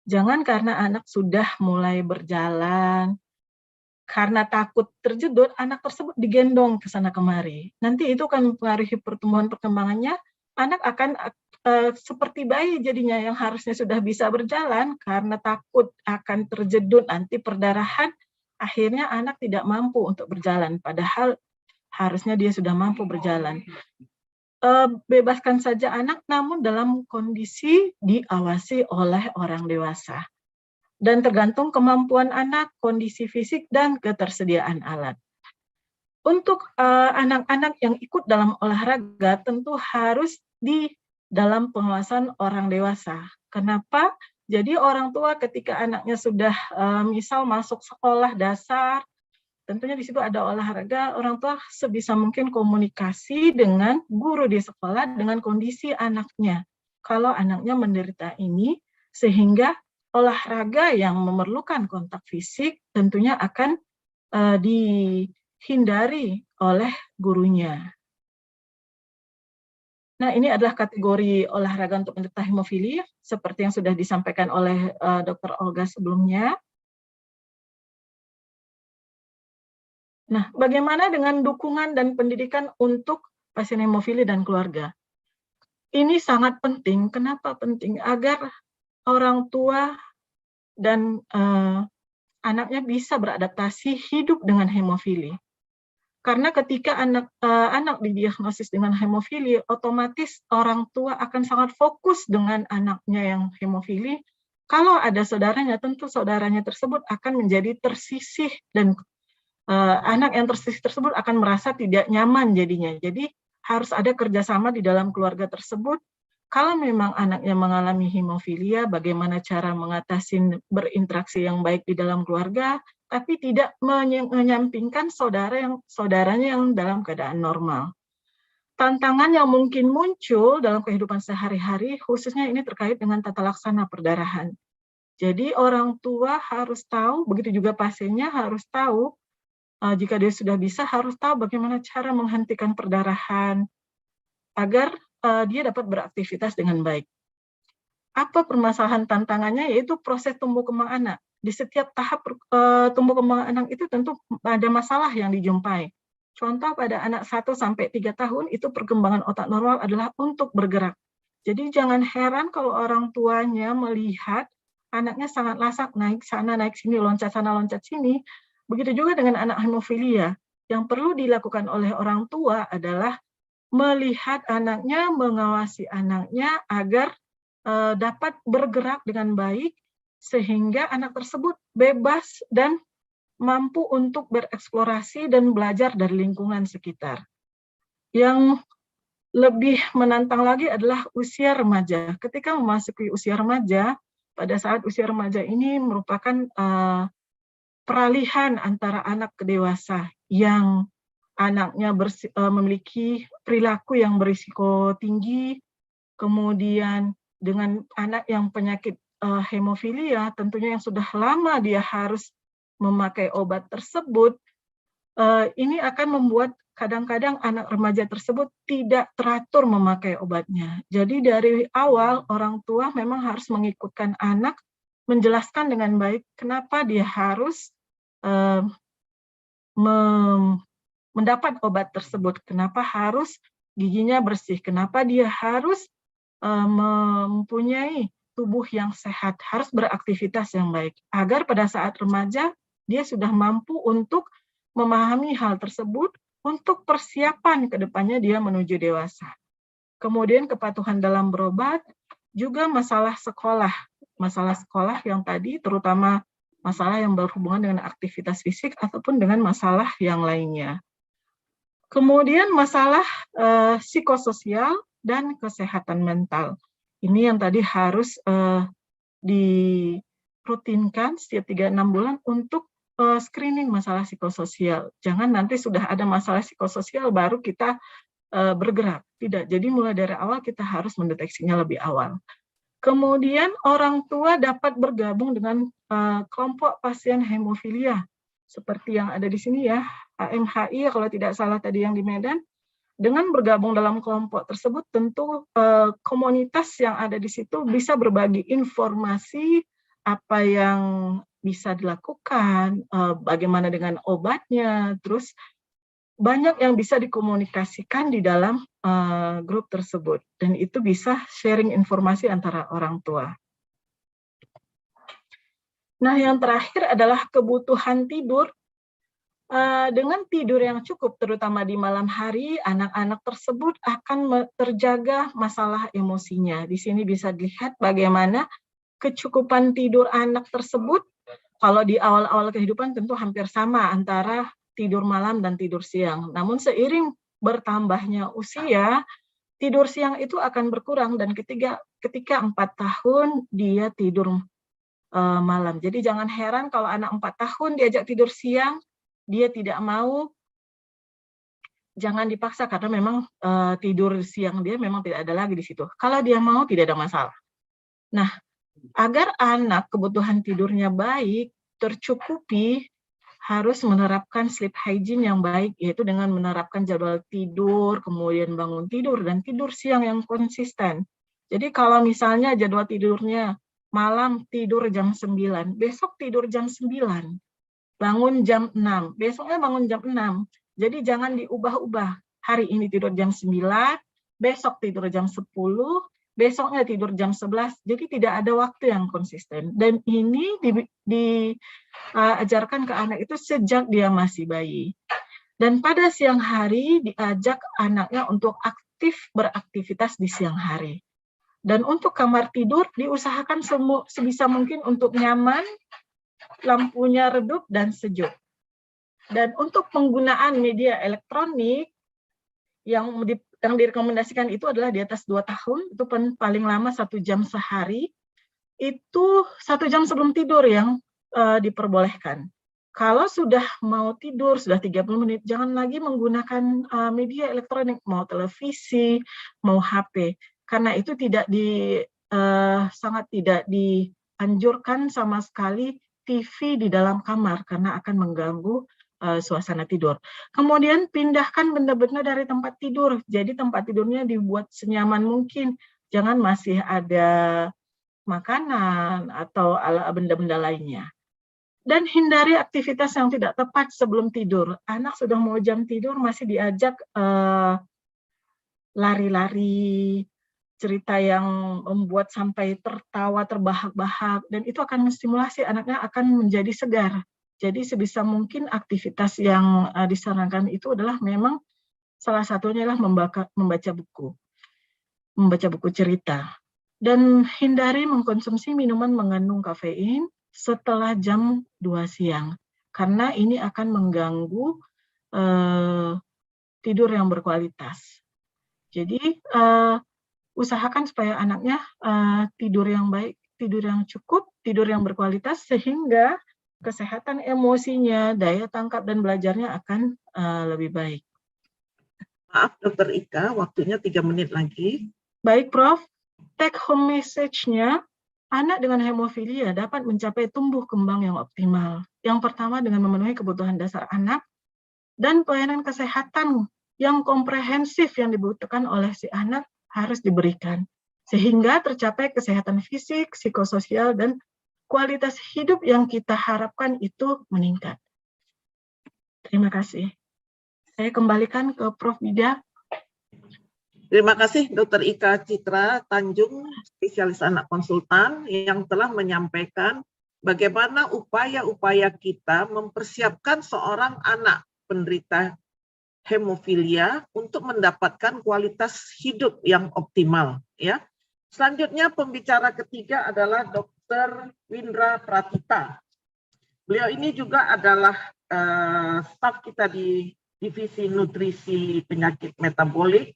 Jangan karena anak sudah mulai berjalan, karena takut terjedot, anak tersebut digendong ke sana kemari. Nanti itu akan mempengaruhi pertumbuhan perkembangannya, anak akan seperti bayi jadinya yang harusnya sudah bisa berjalan karena takut akan terjedut nanti perdarahan, akhirnya anak tidak mampu untuk berjalan, padahal harusnya dia sudah mampu berjalan. Bebaskan saja anak, namun dalam kondisi diawasi oleh orang dewasa. Dan tergantung kemampuan anak, kondisi fisik, dan ketersediaan alat. Untuk anak-anak yang ikut dalam olahraga tentu harus di dalam pengawasan orang dewasa. Kenapa? Jadi orang tua ketika anaknya sudah misal masuk sekolah dasar, tentunya di situ ada olahraga, orang tua sebisa mungkin komunikasi dengan guru di sekolah dengan kondisi anaknya. Kalau anaknya menderita ini, sehingga olahraga yang memerlukan kontak fisik tentunya akan dihindari oleh gurunya. Nah, ini adalah kategori olahraga untuk penderita hemofilia, seperti yang sudah disampaikan oleh Dr. Olga sebelumnya. Nah, bagaimana dengan dukungan dan pendidikan untuk pasien hemofili dan keluarga? Ini sangat penting. Kenapa penting? Agar orang tua dan anaknya bisa beradaptasi hidup dengan hemofili. Karena ketika anak didiagnosis dengan hemofili, otomatis orang tua akan sangat fokus dengan anaknya yang hemofili. Kalau ada saudaranya, tentu saudaranya tersebut akan menjadi tersisih dan anak yang tersisih tersebut akan merasa tidak nyaman jadinya. Jadi harus ada kerjasama di dalam keluarga tersebut. Kalau memang anaknya mengalami hemofilia, bagaimana cara mengatasi berinteraksi yang baik di dalam keluarga, tapi tidak menyampingkan saudaranya yang dalam keadaan normal. Tantangan yang mungkin muncul dalam kehidupan sehari-hari, khususnya ini terkait dengan tata laksana perdarahan. Jadi orang tua harus tahu, begitu juga pasiennya harus tahu, jika dia sudah bisa, harus tahu bagaimana cara menghentikan perdarahan agar dia dapat beraktivitas dengan baik. Apa permasalahan tantangannya? Yaitu proses tumbuh kembang anak. Di setiap tahap tumbuh kembang anak itu tentu ada masalah yang dijumpai. Contoh pada anak 1-3 tahun itu perkembangan otak normal adalah untuk bergerak. Jadi jangan heran kalau orang tuanya melihat anaknya sangat lasak, naik sana, naik sini, loncat sana, loncat sini. Begitu juga dengan anak hemofilia. Yang perlu dilakukan oleh orang tua adalah melihat anaknya, mengawasi anaknya agar dapat bergerak dengan baik, sehingga anak tersebut bebas dan mampu untuk bereksplorasi dan belajar dari lingkungan sekitar. Yang lebih menantang lagi adalah usia remaja. Ketika memasuki usia remaja, pada saat usia remaja ini merupakan peralihan antara anak ke dewasa yang anaknya memiliki perilaku yang berisiko tinggi, kemudian dengan anak yang penyakit hemofilia, tentunya yang sudah lama dia harus memakai obat tersebut, ini akan membuat kadang-kadang anak remaja tersebut tidak teratur memakai obatnya. Jadi dari awal orang tua memang harus mengikutkan anak, menjelaskan dengan baik kenapa dia harus mendapat obat tersebut, kenapa harus giginya bersih, kenapa dia harus mempunyai tubuh yang sehat, harus beraktivitas yang baik, agar pada saat remaja dia sudah mampu untuk memahami hal tersebut untuk persiapan ke depannya dia menuju dewasa. Kemudian kepatuhan dalam berobat, juga masalah sekolah yang tadi terutama masalah yang berhubungan dengan aktivitas fisik ataupun dengan masalah yang lainnya. Kemudian masalah psikososial dan kesehatan mental. Ini yang tadi harus dirutinkan setiap 3-6 bulan untuk screening masalah psikososial. Jangan nanti sudah ada masalah psikososial baru kita bergerak. Tidak, jadi mulai dari awal kita harus mendeteksinya lebih awal. Kemudian orang tua dapat bergabung dengan kelompok pasien hemofilia, seperti yang ada di sini ya, AMHI kalau tidak salah tadi yang di Medan. Dengan bergabung dalam kelompok tersebut, tentu komunitas yang ada di situ bisa berbagi informasi apa yang bisa dilakukan, bagaimana dengan obatnya, terus banyak yang bisa dikomunikasikan di dalam grup tersebut, dan itu bisa sharing informasi antara orang tua. Nah, yang terakhir adalah kebutuhan tidur. Dengan tidur yang cukup, terutama di malam hari, anak-anak tersebut akan terjaga masalah emosinya. Di sini bisa dilihat bagaimana kecukupan tidur anak tersebut. Kalau di awal-awal kehidupan tentu hampir sama antara tidur malam dan tidur siang. Namun seiring bertambahnya usia, tidur siang itu akan berkurang, dan ketika 4 tahun dia tidur malam. Jadi jangan heran kalau anak 4 tahun diajak tidur siang, dia tidak mau, jangan dipaksa, karena memang tidur siang dia memang tidak ada lagi di situ. Kalau dia mau, tidak ada masalah. Nah, agar anak kebutuhan tidurnya baik, tercukupi, harus menerapkan sleep hygiene yang baik, yaitu dengan menerapkan jadwal tidur, kemudian bangun tidur, dan tidur siang yang konsisten. Jadi kalau misalnya jadwal tidurnya malam tidur jam 9, besok tidur jam 9. Bangun jam 6, besoknya bangun jam 6. Jadi jangan diubah-ubah. Hari ini tidur jam 9, besok tidur jam 10, besoknya tidur jam 11. Jadi tidak ada waktu yang konsisten. Dan ini diajarkan ke anak itu sejak dia masih bayi. Dan pada siang hari diajak anaknya untuk aktif beraktivitas di siang hari. Dan untuk kamar tidur diusahakan sebisa mungkin untuk nyaman, lampunya redup dan sejuk. Dan untuk penggunaan media elektronik yang direkomendasikan itu adalah di atas 2 tahun, itu paling lama 1 jam sehari, itu 1 jam sebelum tidur yang diperbolehkan. Kalau sudah mau tidur, sudah 30 menit, jangan lagi menggunakan media elektronik, mau televisi, mau HP, karena itu sangat tidak dianjurkan sama sekali TV di dalam kamar, karena akan mengganggu suasana tidur. Kemudian pindahkan benda-benda dari tempat tidur, jadi tempat tidurnya dibuat senyaman mungkin, jangan masih ada makanan atau benda-benda lainnya. Dan hindari aktivitas yang tidak tepat sebelum tidur. Anak sudah mau jam tidur masih diajak lari-lari, cerita yang membuat sampai tertawa terbahak-bahak, dan itu akan menstimulasi anaknya akan menjadi segar. Jadi sebisa mungkin aktivitas yang disarankan itu adalah memang salah satunya adalah membaca buku cerita. Dan hindari mengkonsumsi minuman mengandung kafein setelah jam 2 siang, karena ini akan mengganggu tidur yang berkualitas. Jadi usahakan supaya anaknya tidur yang baik, tidur yang cukup, tidur yang berkualitas, sehingga kesehatan emosinya, daya tangkap dan belajarnya akan lebih baik. Maaf, Dr. Ika, waktunya 3 menit lagi. Baik, Prof. Take home message-nya, anak dengan hemofilia dapat mencapai tumbuh kembang yang optimal. Yang pertama dengan memenuhi kebutuhan dasar anak dan pelayanan kesehatan yang komprehensif yang dibutuhkan oleh si anak harus diberikan, sehingga tercapai kesehatan fisik, psikososial, dan kualitas hidup yang kita harapkan itu meningkat. Terima kasih. Saya kembalikan ke Prof. Bida. Terima kasih Dr. Ika Citra Tanjung, spesialis anak konsultan, yang telah menyampaikan bagaimana upaya-upaya kita mempersiapkan seorang anak penderita hemofilia untuk mendapatkan kualitas hidup yang optimal. Ya. Selanjutnya pembicara ketiga adalah Dr. Windra Pratita. Beliau ini juga adalah staf kita di Divisi Nutrisi Penyakit Metabolik,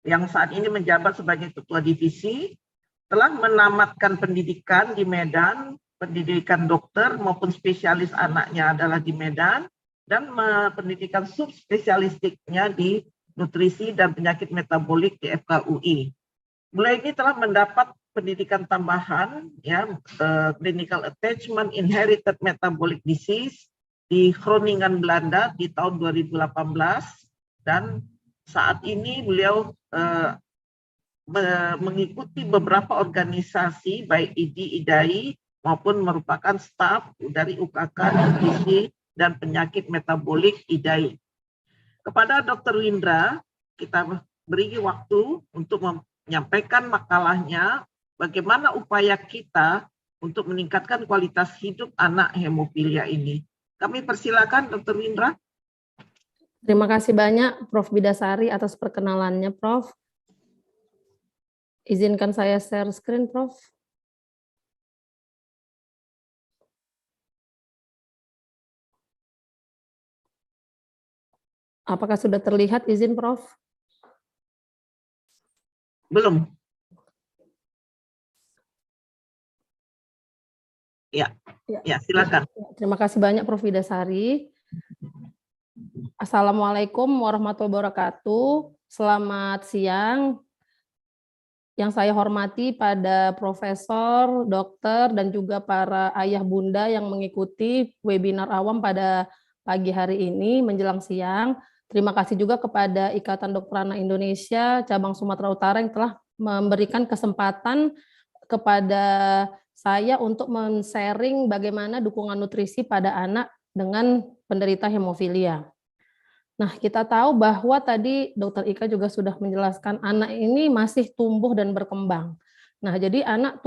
yang saat ini menjabat sebagai Ketua Divisi, telah menamatkan pendidikan di Medan, pendidikan dokter maupun spesialis anaknya adalah di Medan, dan pendidikan subspesialistiknya di nutrisi dan penyakit metabolik di FKUI. Beliau ini telah mendapat pendidikan tambahan, ya, Clinical Attachment Inherited Metabolic Disease di Groningen, Belanda di tahun 2018, dan saat ini beliau mengikuti beberapa organisasi baik IDI, IDAI maupun merupakan staf dari UKK Nutrisi dan Penyakit Metabolik IDAI. Kepada Dr. Windra, kita beri waktu untuk menyampaikan makalahnya, bagaimana upaya kita untuk meningkatkan kualitas hidup anak hemofilia ini. Kami persilakan Dr. Windra. Terima kasih banyak Prof. Bidasari atas perkenalannya, Prof. Izinkan saya share screen, Prof. Apakah sudah terlihat izin, Prof? Belum. Ya, silakan. Terima kasih banyak Prof. Bidasari. Assalamualaikum warahmatullahi wabarakatuh. Selamat siang. Yang saya hormati pada profesor, dokter, dan juga para ayah bunda yang mengikuti webinar awam pada pagi hari ini menjelang siang. Terima kasih juga kepada Ikatan Dokter Anak Indonesia Cabang Sumatera Utara yang telah memberikan kesempatan kepada saya untuk men-sharing bagaimana dukungan nutrisi pada anak dengan penderita hemofilia. Nah, kita tahu bahwa tadi Dr. Ika juga sudah menjelaskan anak ini masih tumbuh dan berkembang. Nah, jadi anak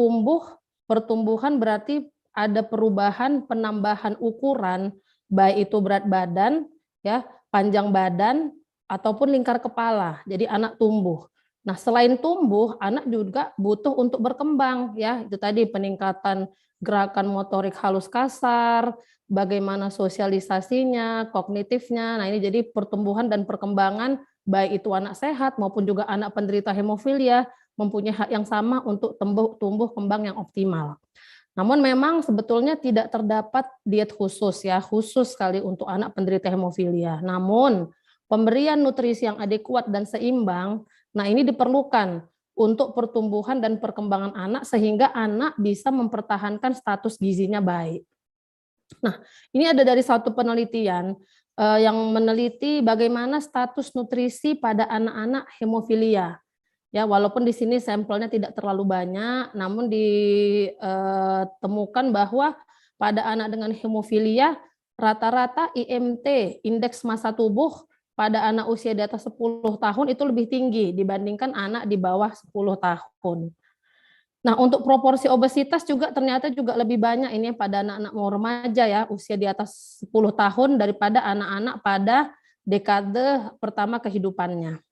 pertumbuhan berarti ada perubahan penambahan ukuran, baik itu berat badan, ya, panjang badan, ataupun lingkar kepala. Jadi anak tumbuh. Nah, selain tumbuh, anak juga butuh untuk berkembang, ya. Itu tadi peningkatan gerakan motorik halus kasar, bagaimana sosialisasinya, kognitifnya. Nah, ini jadi pertumbuhan dan perkembangan baik itu anak sehat maupun juga anak penderita hemofilia mempunyai hak yang sama untuk tumbuh kembang yang optimal. Namun memang sebetulnya tidak terdapat diet khusus, ya, khusus sekali untuk anak penderita hemofilia. Namun pemberian nutrisi yang adekuat dan seimbang, nah ini diperlukan untuk pertumbuhan dan perkembangan anak sehingga anak bisa mempertahankan status gizinya baik. Nah, ini ada dari satu penelitian yang meneliti bagaimana status nutrisi pada anak-anak hemofilia. Ya, walaupun di sini sampelnya tidak terlalu banyak, namun ditemukan bahwa pada anak dengan hemofilia rata-rata IMT, indeks massa tubuh pada anak usia di atas 10 tahun itu lebih tinggi dibandingkan anak di bawah 10 tahun. Nah, untuk proporsi obesitas juga ternyata juga lebih banyak ini pada anak-anak remaja, ya, usia di atas 10 tahun daripada anak-anak pada dekade pertama kehidupannya.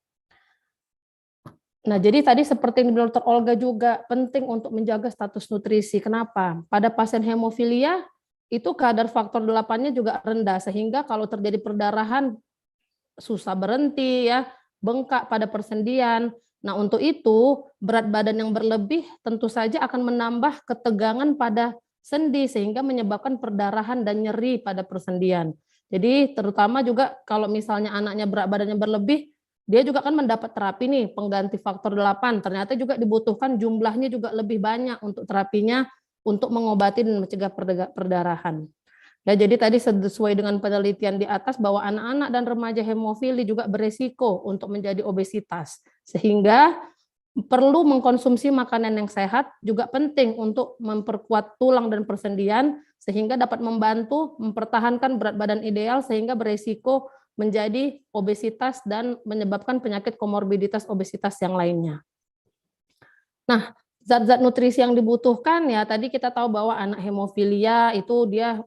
Nah, jadi tadi seperti yang Dr. Olga juga penting untuk menjaga status nutrisi. Kenapa? Pada pasien hemofilia itu kadar faktor 8-nya juga rendah sehingga kalau terjadi perdarahan susah berhenti, ya, bengkak pada persendian. Nah, untuk itu berat badan yang berlebih tentu saja akan menambah ketegangan pada sendi sehingga menyebabkan perdarahan dan nyeri pada persendian. Jadi terutama juga kalau misalnya anaknya berat badannya berlebih, dia juga kan mendapat terapi nih pengganti faktor 8. Ternyata juga dibutuhkan jumlahnya juga lebih banyak untuk terapinya untuk mengobati dan mencegah perdarahan. Ya, jadi tadi sesuai dengan penelitian di atas bahwa anak-anak dan remaja hemofili juga beresiko untuk menjadi obesitas. Sehingga perlu mengkonsumsi makanan yang sehat juga penting untuk memperkuat tulang dan persendian sehingga dapat membantu mempertahankan berat badan ideal sehingga beresiko menjadi obesitas dan menyebabkan penyakit komorbiditas obesitas yang lainnya. Nah, zat-zat nutrisi yang dibutuhkan, ya tadi kita tahu bahwa anak hemofilia itu dia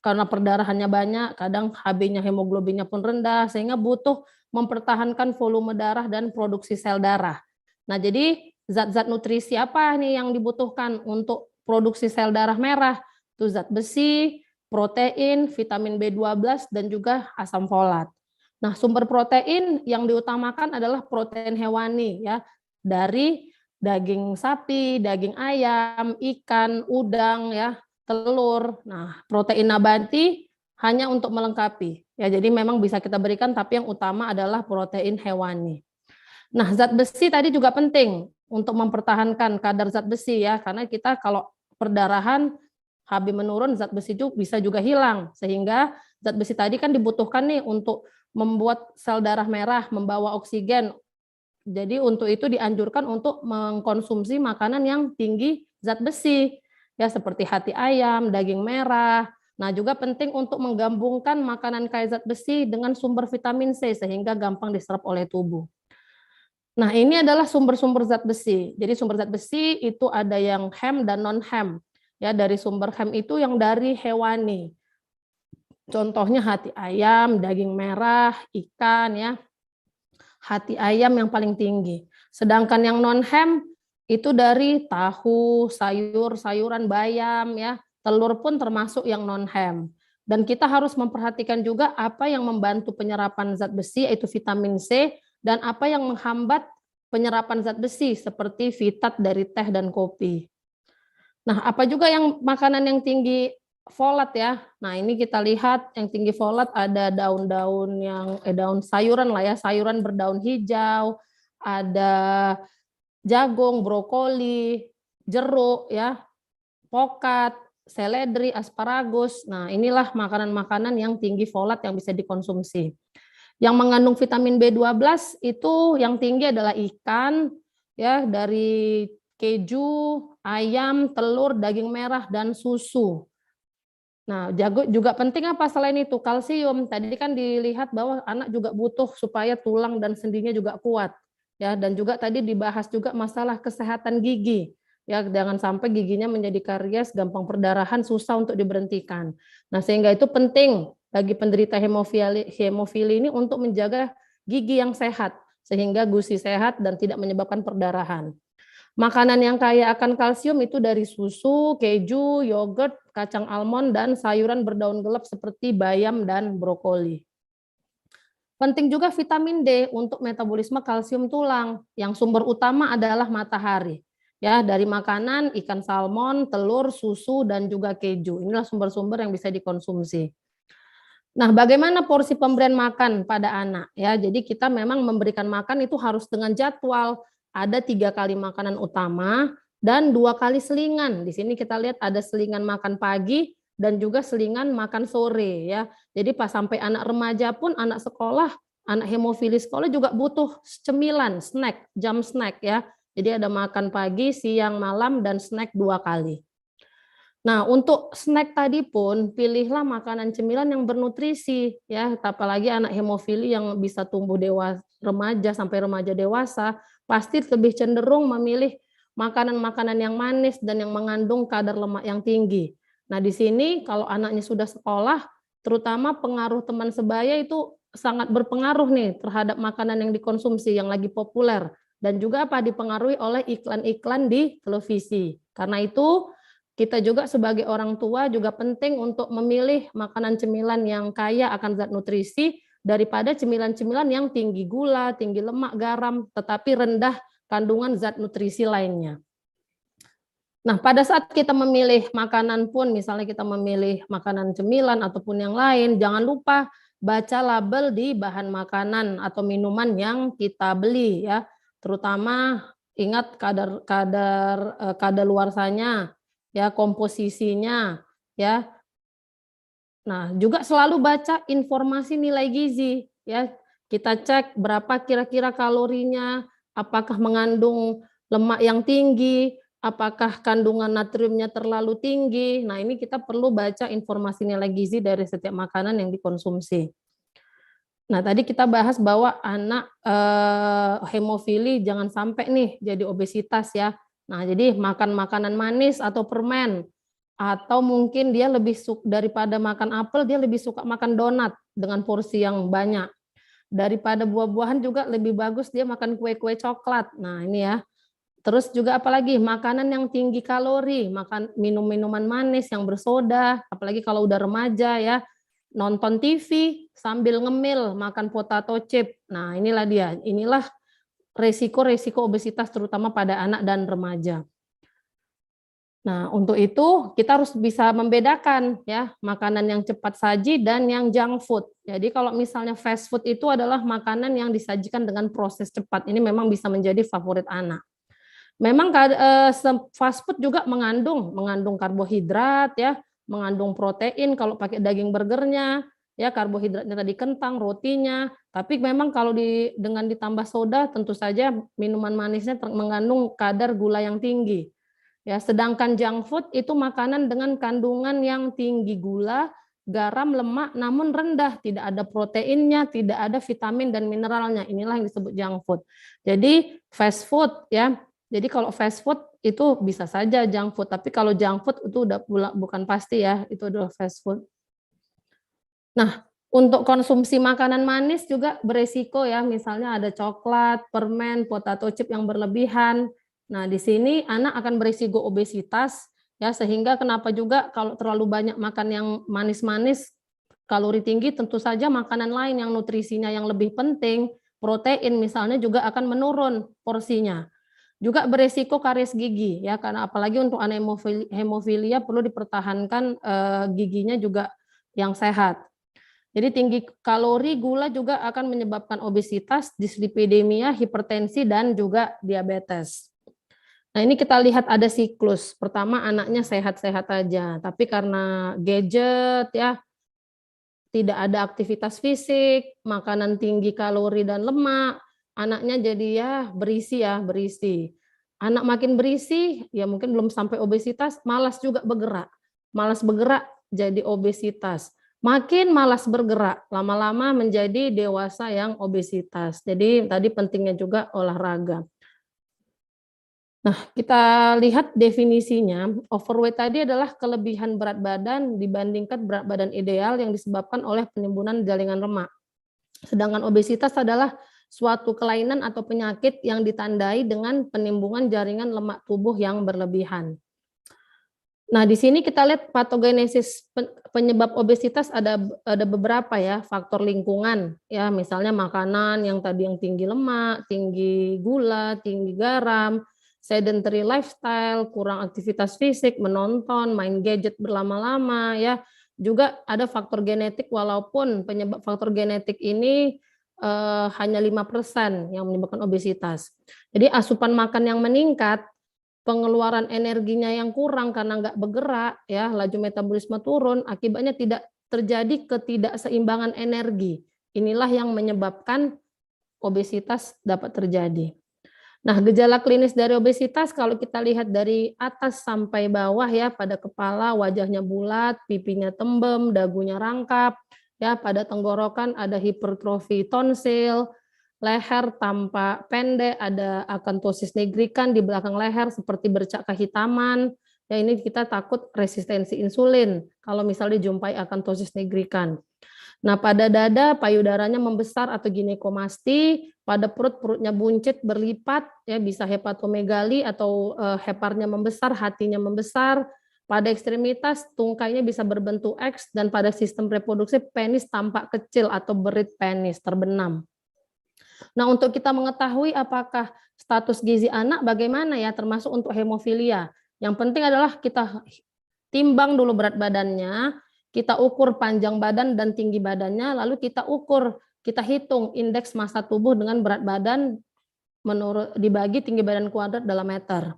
karena perdarahannya banyak, kadang HB-nya hemoglobinnya pun rendah sehingga butuh mempertahankan volume darah dan produksi sel darah. Nah, jadi zat-zat nutrisi apa nih yang dibutuhkan untuk produksi sel darah merah? Itu zat besi, protein, vitamin B12 dan juga asam folat. Nah, sumber protein yang diutamakan adalah protein hewani, ya, dari daging sapi, daging ayam, ikan, udang, ya, telur. Nah, protein nabati hanya untuk melengkapi. Ya, jadi memang bisa kita berikan tapi yang utama adalah protein hewani. Nah, zat besi tadi juga penting untuk mempertahankan kadar zat besi, ya, karena kita kalau perdarahan HB menurun, zat besi juga bisa juga hilang, sehingga zat besi tadi kan dibutuhkan nih untuk membuat sel darah merah membawa oksigen. Jadi untuk itu dianjurkan untuk mengkonsumsi makanan yang tinggi zat besi, ya, seperti hati ayam, daging merah, Nah, juga penting untuk menggabungkan makanan kaya zat besi dengan sumber vitamin C sehingga gampang diserap oleh tubuh. Nah, ini adalah sumber-sumber zat besi. Jadi sumber zat besi itu ada yang hem dan non-hem. Ya, dari sumber hem itu yang dari hewani. Contohnya hati ayam, daging merah, ikan ya. Hati ayam yang paling tinggi. Sedangkan yang non-hem itu dari tahu, sayur-sayuran, bayam ya. Telur pun termasuk yang non-hem. Dan kita harus memperhatikan juga apa yang membantu penyerapan zat besi yaitu vitamin C dan apa yang menghambat penyerapan zat besi seperti vitat dari teh dan kopi. Nah, apa juga yang makanan yang tinggi folat ya. Nah, ini kita lihat yang tinggi folat ada daun-daun yang daun sayuran lah ya, sayuran berdaun hijau, ada jagung, brokoli, jeruk ya, pokat, seledri, asparagus. Nah, inilah makanan-makanan yang tinggi folat yang bisa dikonsumsi. Yang mengandung vitamin B12 itu yang tinggi adalah ikan ya, dari keju, ayam, telur, daging merah dan susu. Nah, jago juga penting apa selain itu? Kalsium. Tadi kan dilihat bahwa anak juga butuh supaya tulang dan sendinya juga kuat. Ya, dan juga tadi dibahas juga masalah kesehatan gigi. Ya, jangan sampai giginya menjadi karies, gampang perdarahan, susah untuk diberhentikan. Nah, sehingga itu penting bagi penderita hemofili ini untuk menjaga gigi yang sehat sehingga gusi sehat dan tidak menyebabkan perdarahan. Makanan yang kaya akan kalsium itu dari susu, keju, yogurt, kacang almond, dan sayuran berdaun gelap seperti bayam dan brokoli. Penting juga vitamin D untuk metabolisme kalsium tulang, yang sumber utama adalah matahari. Ya, dari makanan, ikan salmon, telur, susu, dan juga keju. Inilah sumber-sumber yang bisa dikonsumsi. Nah, bagaimana porsi pemberian makan pada anak? Ya, jadi kita memang memberikan makan itu harus dengan jadwal. Ada 3 kali makanan utama dan 2 kali selingan. Di sini kita lihat ada selingan makan pagi dan juga selingan makan sore ya. Jadi pas sampai anak remaja pun, anak sekolah, anak hemofili sekolah juga butuh cemilan, snack, jam snack ya. Jadi ada makan pagi, siang, malam dan snack 2 kali. Nah, untuk snack tadi pun pilihlah makanan cemilan yang bernutrisi ya, apalagi anak hemofili yang bisa tumbuh dewasa, remaja sampai remaja dewasa, pasti lebih cenderung memilih makanan-makanan yang manis dan yang mengandung kadar lemak yang tinggi. Nah, di sini kalau anaknya sudah sekolah, terutama pengaruh teman sebaya itu sangat berpengaruh nih terhadap makanan yang dikonsumsi yang lagi populer dan juga apa dipengaruhi oleh iklan-iklan di televisi. Karena itu kita juga sebagai orang tua juga penting untuk memilih makanan cemilan yang kaya akan zat nutrisi daripada cemilan-cemilan yang tinggi gula, tinggi lemak, garam, tetapi rendah kandungan zat nutrisi lainnya. Nah, pada saat kita memilih makanan pun, misalnya kita memilih makanan cemilan ataupun yang lain, jangan lupa baca label di bahan makanan atau minuman yang kita beli ya. Terutama ingat kadaluarsanya, ya, komposisinya, ya. Nah, juga selalu baca informasi nilai gizi, ya. Kita cek berapa kira-kira kalorinya, apakah mengandung lemak yang tinggi, apakah kandungan natriumnya terlalu tinggi. Nah, ini kita perlu baca informasi nilai gizi dari setiap makanan yang dikonsumsi. Nah, tadi kita bahas bahwa anak hemofili jangan sampai nih jadi obesitas ya. Nah, jadi makan makanan manis atau permen, atau mungkin dia lebih suka daripada makan apel, dia lebih suka makan donat dengan porsi yang banyak. Daripada buah-buahan juga lebih bagus dia makan kue-kue coklat. Nah, ini ya. Terus juga apalagi makanan yang tinggi kalori, makan minum-minuman manis yang bersoda, apalagi kalau udah remaja ya, nonton TV sambil ngemil, makan potato chip. Nah, inilah dia. Inilah resiko-resiko obesitas terutama pada anak dan remaja. Nah, untuk itu kita harus bisa membedakan ya makanan yang cepat saji dan yang junk food. Jadi kalau misalnya fast food itu adalah makanan yang disajikan dengan proses cepat. Ini memang bisa menjadi favorit anak. Memang fast food juga mengandung karbohidrat ya, mengandung protein kalau pakai daging burgernya. Ya, karbohidratnya tadi kentang, rotinya, tapi memang kalau dengan ditambah soda tentu saja minuman manisnya mengandung kadar gula yang tinggi. Ya, sedangkan junk food itu makanan dengan kandungan yang tinggi gula, garam, lemak, namun rendah, tidak ada proteinnya, tidak ada vitamin dan mineralnya. Inilah yang disebut junk food. Jadi fast food ya. Jadi kalau fast food itu bisa saja junk food, tapi kalau junk food itu udah bukan pasti ya, itu adalah fast food. Nah, untuk konsumsi makanan manis juga beresiko ya, misalnya ada coklat, permen, potato chip yang berlebihan. Nah, di sini anak akan berisiko obesitas ya, sehingga kenapa juga kalau terlalu banyak makan yang manis-manis, kalori tinggi, tentu saja makanan lain yang nutrisinya yang lebih penting, protein misalnya juga akan menurun porsinya. Juga beresiko karies gigi ya, karena apalagi untuk anak hemofilia perlu dipertahankan giginya juga yang sehat. Jadi tinggi kalori, gula juga akan menyebabkan obesitas, dislipidemia, hipertensi, dan juga diabetes. Nah, ini kita lihat ada siklus. Pertama anaknya sehat-sehat aja, tapi karena gadget ya, tidak ada aktivitas fisik, makanan tinggi kalori dan lemak, anaknya jadi berisi. Anak makin berisi, ya mungkin belum sampai obesitas, malas juga bergerak. Malas bergerak jadi obesitas. Makin malas bergerak, lama-lama menjadi dewasa yang obesitas. Jadi tadi pentingnya juga olahraga. Nah, kita lihat definisinya. Overweight tadi adalah kelebihan berat badan dibandingkan berat badan ideal yang disebabkan oleh penimbunan jaringan lemak. Sedangkan obesitas adalah suatu kelainan atau penyakit yang ditandai dengan penimbunan jaringan lemak tubuh yang berlebihan. Nah, di sini kita lihat patogenesis penyebab obesitas ada beberapa ya, faktor lingkungan ya, misalnya makanan yang tadi yang tinggi lemak, tinggi gula, tinggi garam, sedentary lifestyle, kurang aktivitas fisik, menonton, main gadget berlama-lama ya. Juga ada faktor genetik, walaupun penyebab faktor genetik ini hanya 5% yang menyebabkan obesitas. Jadi asupan makan yang meningkat, pengeluaran energinya yang kurang karena nggak bergerak ya, laju metabolisme turun, akibatnya tidak terjadi ketidakseimbangan energi. Inilah yang menyebabkan obesitas dapat terjadi. Nah, gejala klinis dari obesitas kalau kita lihat dari atas sampai bawah ya, pada kepala wajahnya bulat, pipinya tembem, dagunya rangkap, ya pada tenggorokan ada hipertrofi tonsil, leher tampak pendek, ada akantosis nigricans di belakang leher seperti bercak kehitaman. Ya, ini kita takut resistensi insulin kalau misalnya dijumpai akantosis nigricans. Nah, pada dada payudaranya membesar atau ginekomasti, pada perutnya buncit berlipat, ya bisa hepatomegali atau heparnya membesar, hatinya membesar. Pada ekstremitas tungkainya bisa berbentuk X, dan pada sistem reproduksi penis tampak kecil atau berit penis terbenam. Nah, untuk kita mengetahui apakah status gizi anak bagaimana ya, termasuk untuk hemofilia. Yang penting adalah kita timbang dulu berat badannya, kita ukur panjang badan dan tinggi badannya, lalu kita hitung indeks massa tubuh dengan berat badan menurut dibagi tinggi badan kuadrat dalam meter.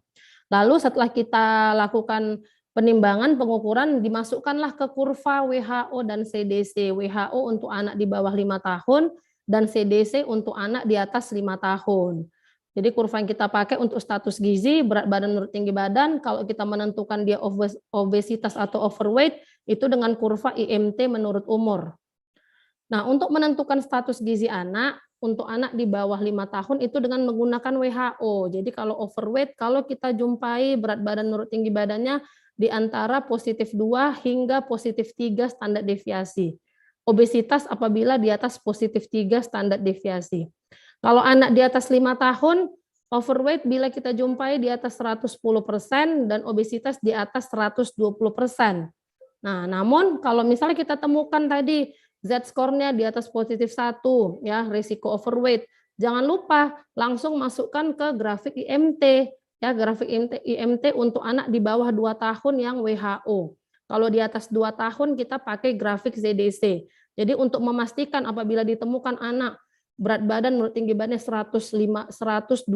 Lalu setelah kita lakukan penimbangan, pengukuran, dimasukkanlah ke kurva WHO dan CDC. WHO untuk anak di bawah 5 tahun, dan CDC untuk anak di atas 5 tahun. Jadi kurva yang kita pakai untuk status gizi, berat badan menurut tinggi badan, kalau kita menentukan dia obesitas atau overweight, itu dengan kurva IMT menurut umur. Nah, untuk menentukan status gizi anak, untuk anak di bawah 5 tahun itu dengan menggunakan WHO. Jadi kalau overweight, kalau kita jumpai berat badan menurut tinggi badannya di antara +2 hingga +3 standar deviasi. Obesitas apabila di atas +3 standar deviasi. Kalau anak di atas 5 tahun, overweight bila kita jumpai di atas 110% dan obesitas di atas 120%. Nah, namun kalau misalnya kita temukan tadi Z-score-nya di atas +1 ya, risiko overweight, jangan lupa langsung masukkan ke grafik IMT ya, grafik IMT untuk anak di bawah 2 tahun yang WHO. Kalau di atas 2 tahun kita pakai grafik ZDC. Jadi untuk memastikan apabila ditemukan anak berat badan menurut tinggi badannya 125%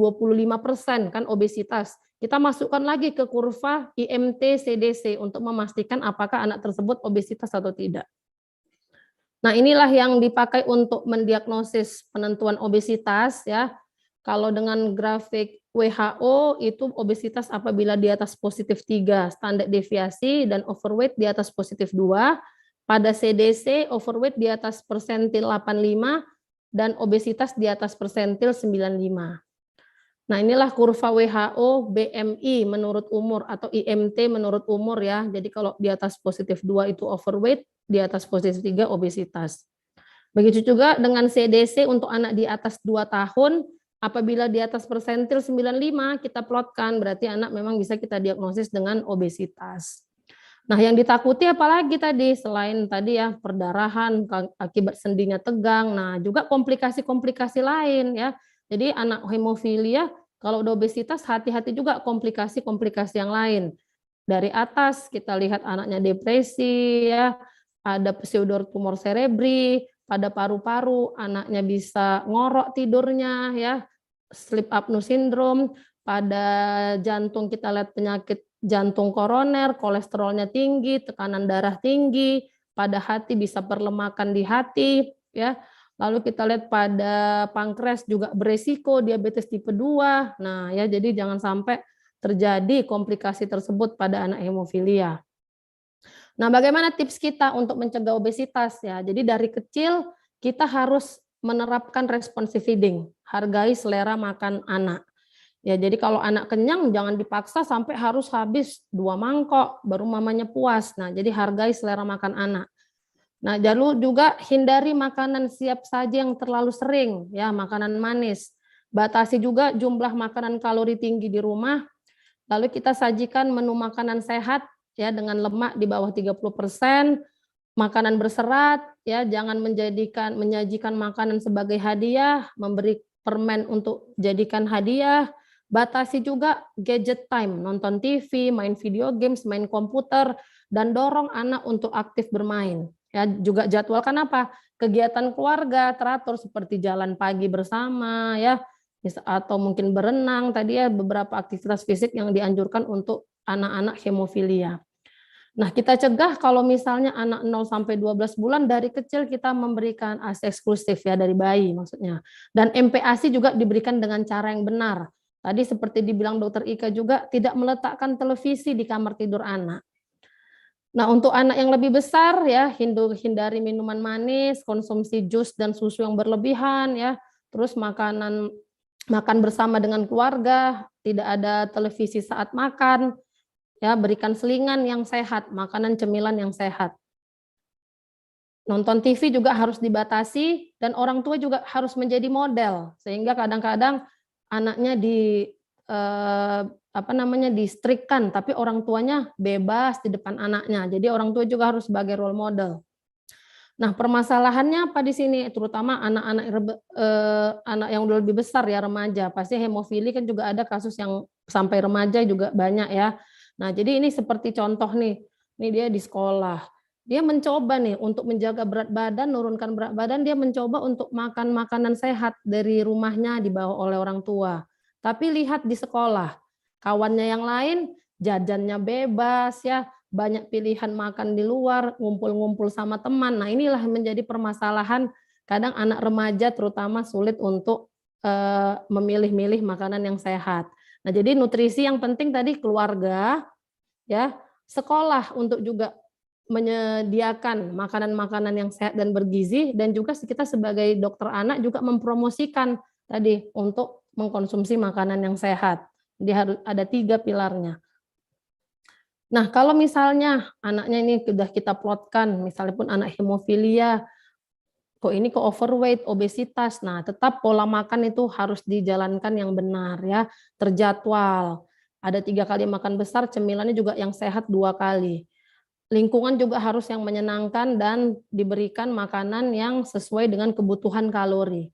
kan obesitas, kita masukkan lagi ke kurva IMT CDC untuk memastikan apakah anak tersebut obesitas atau tidak. Nah, inilah yang dipakai untuk mendiagnosis penentuan obesitas ya. Kalau dengan grafik WHO itu obesitas apabila di atas positif 3 standar deviasi dan overweight di atas positif 2. Pada CDC overweight di atas persentil 85 dan obesitas di atas persentil 95. Nah, inilah kurva WHO BMI menurut umur atau IMT menurut umur ya. Jadi kalau di atas positif 2 itu overweight, di atas positif 3 obesitas. Begitu juga dengan CDC untuk anak di atas 2 tahun, apabila di atas persentil 95 kita plotkan, berarti anak memang bisa kita diagnosis dengan obesitas. Nah, yang ditakuti apalagi tadi, selain tadi ya perdarahan akibat sendinya tegang, nah juga komplikasi-komplikasi lain ya. Jadi anak hemofilia kalau udah obesitas hati-hati juga komplikasi-komplikasi yang lain. Dari atas kita lihat anaknya depresi ya, ada pseudotumor cerebri, pada paru-paru anaknya bisa ngorok tidurnya ya, sleep apnea syndrome, pada jantung kita lihat penyakit jantung koroner, kolesterolnya tinggi, tekanan darah tinggi, pada hati bisa perlemakan di hati ya. Lalu kita lihat pada pankreas juga beresiko diabetes tipe 2. Nah, ya jadi jangan sampai terjadi komplikasi tersebut pada anak hemofilia. Nah, bagaimana tips kita untuk mencegah obesitas ya? Jadi dari kecil kita harus menerapkan responsive feeding, hargai selera makan anak. Ya, jadi kalau anak kenyang jangan dipaksa sampai harus habis 2 mangkok baru mamanya puas. Nah, jadi hargai selera makan anak. Nah, lalu juga hindari makanan siap saji yang terlalu sering, ya, makanan manis. Batasi juga jumlah makanan kalori tinggi di rumah. Lalu kita sajikan menu makanan sehat, ya, dengan lemak di bawah 30%, makanan berserat, ya, jangan menyajikan makanan sebagai hadiah, memberi permen untuk jadikan hadiah. Batasi juga gadget time, nonton TV, main video games, main komputer, dan dorong anak untuk aktif bermain. Ya, juga jadwalkan apa? Kegiatan keluarga teratur seperti jalan pagi bersama ya, atau mungkin berenang tadi ya, beberapa aktivitas fisik yang dianjurkan untuk anak-anak hemofilia. Nah, kita cegah kalau misalnya anak 0 sampai 12 bulan dari kecil kita memberikan ASI eksklusif ya dari bayi maksudnya. Dan MPASI juga diberikan dengan cara yang benar. Tadi seperti dibilang Dokter Ika juga tidak meletakkan televisi di kamar tidur anak. Nah, untuk anak yang lebih besar ya, hindari minuman manis, konsumsi jus dan susu yang berlebihan ya, terus makan bersama dengan keluarga, tidak ada televisi saat makan, ya, berikan selingan yang sehat, makanan cemilan yang sehat. Nonton TV juga harus dibatasi dan orang tua juga harus menjadi model, sehingga kadang-kadang anaknya distrikkan, tapi orang tuanya bebas di depan anaknya. Jadi orang tua juga harus sebagai role model. Nah, permasalahannya apa di sini? Terutama anak yang udah lebih besar ya, remaja. Pasti hemofili kan juga ada kasus yang sampai remaja juga banyak ya. Nah, jadi ini seperti contoh nih. Ini dia di sekolah. Dia mencoba nih untuk menjaga berat badan, menurunkan berat badan, dia mencoba untuk makan makanan sehat dari rumahnya dibawa oleh orang tua. Tapi lihat di sekolah, kawannya yang lain jajannya bebas ya, banyak pilihan makan di luar, ngumpul-ngumpul sama teman. Nah, inilah menjadi permasalahan kadang anak remaja terutama sulit untuk memilih-milih makanan yang sehat. Nah, jadi nutrisi yang penting tadi keluarga ya, sekolah untuk juga menyediakan makanan-makanan yang sehat dan bergizi, dan juga kita sebagai dokter anak juga mempromosikan tadi untuk mengkonsumsi makanan yang sehat. Jadi harus ada 3 pilarnya. Nah, kalau misalnya anaknya ini sudah kita plotkan, misalnya pun anak hemofilia, kok ini kok overweight, obesitas, nah tetap pola makan itu harus dijalankan yang benar ya, terjadwal. Ada 3 kali makan besar, cemilannya juga yang sehat 2 kali. Lingkungan juga harus yang menyenangkan dan diberikan makanan yang sesuai dengan kebutuhan kalori.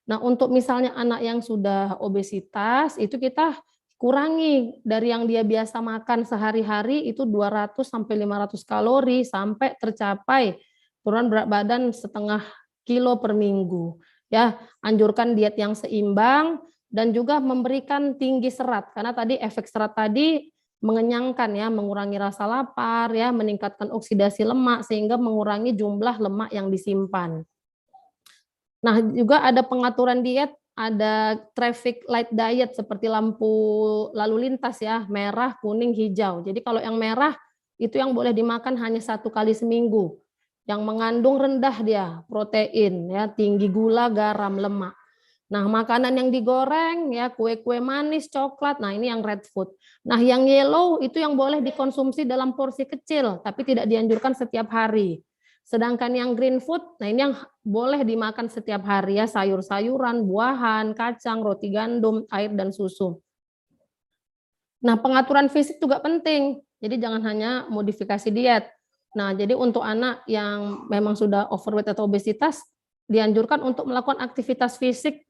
Nah, untuk misalnya anak yang sudah obesitas, itu kita kurangi dari yang dia biasa makan sehari-hari itu 200 sampai 500 kalori sampai tercapai turunan berat badan setengah kilo per minggu. Ya, anjurkan diet yang seimbang dan juga memberikan tinggi serat karena tadi efek serat tadi mengenyangkan ya, mengurangi rasa lapar ya, meningkatkan oksidasi lemak sehingga mengurangi jumlah lemak yang disimpan. Nah, juga ada pengaturan diet ada traffic light diet seperti lampu lalu lintas ya, merah, kuning, hijau. Jadi kalau yang merah itu yang boleh dimakan hanya 1 kali seminggu. Yang mengandung rendah dia protein ya, tinggi gula, garam, lemak. Nah, makanan yang digoreng ya, kue-kue manis, coklat, nah ini yang red food. Nah, yang yellow itu yang boleh dikonsumsi dalam porsi kecil, tapi tidak dianjurkan setiap hari. Sedangkan yang green food, nah ini yang boleh dimakan setiap hari ya, sayur-sayuran, buahan, kacang, roti gandum, air, dan susu. Nah, pengaturan fisik juga penting, jadi jangan hanya modifikasi diet. Nah, jadi untuk anak yang memang sudah overweight atau obesitas, dianjurkan untuk melakukan aktivitas fisik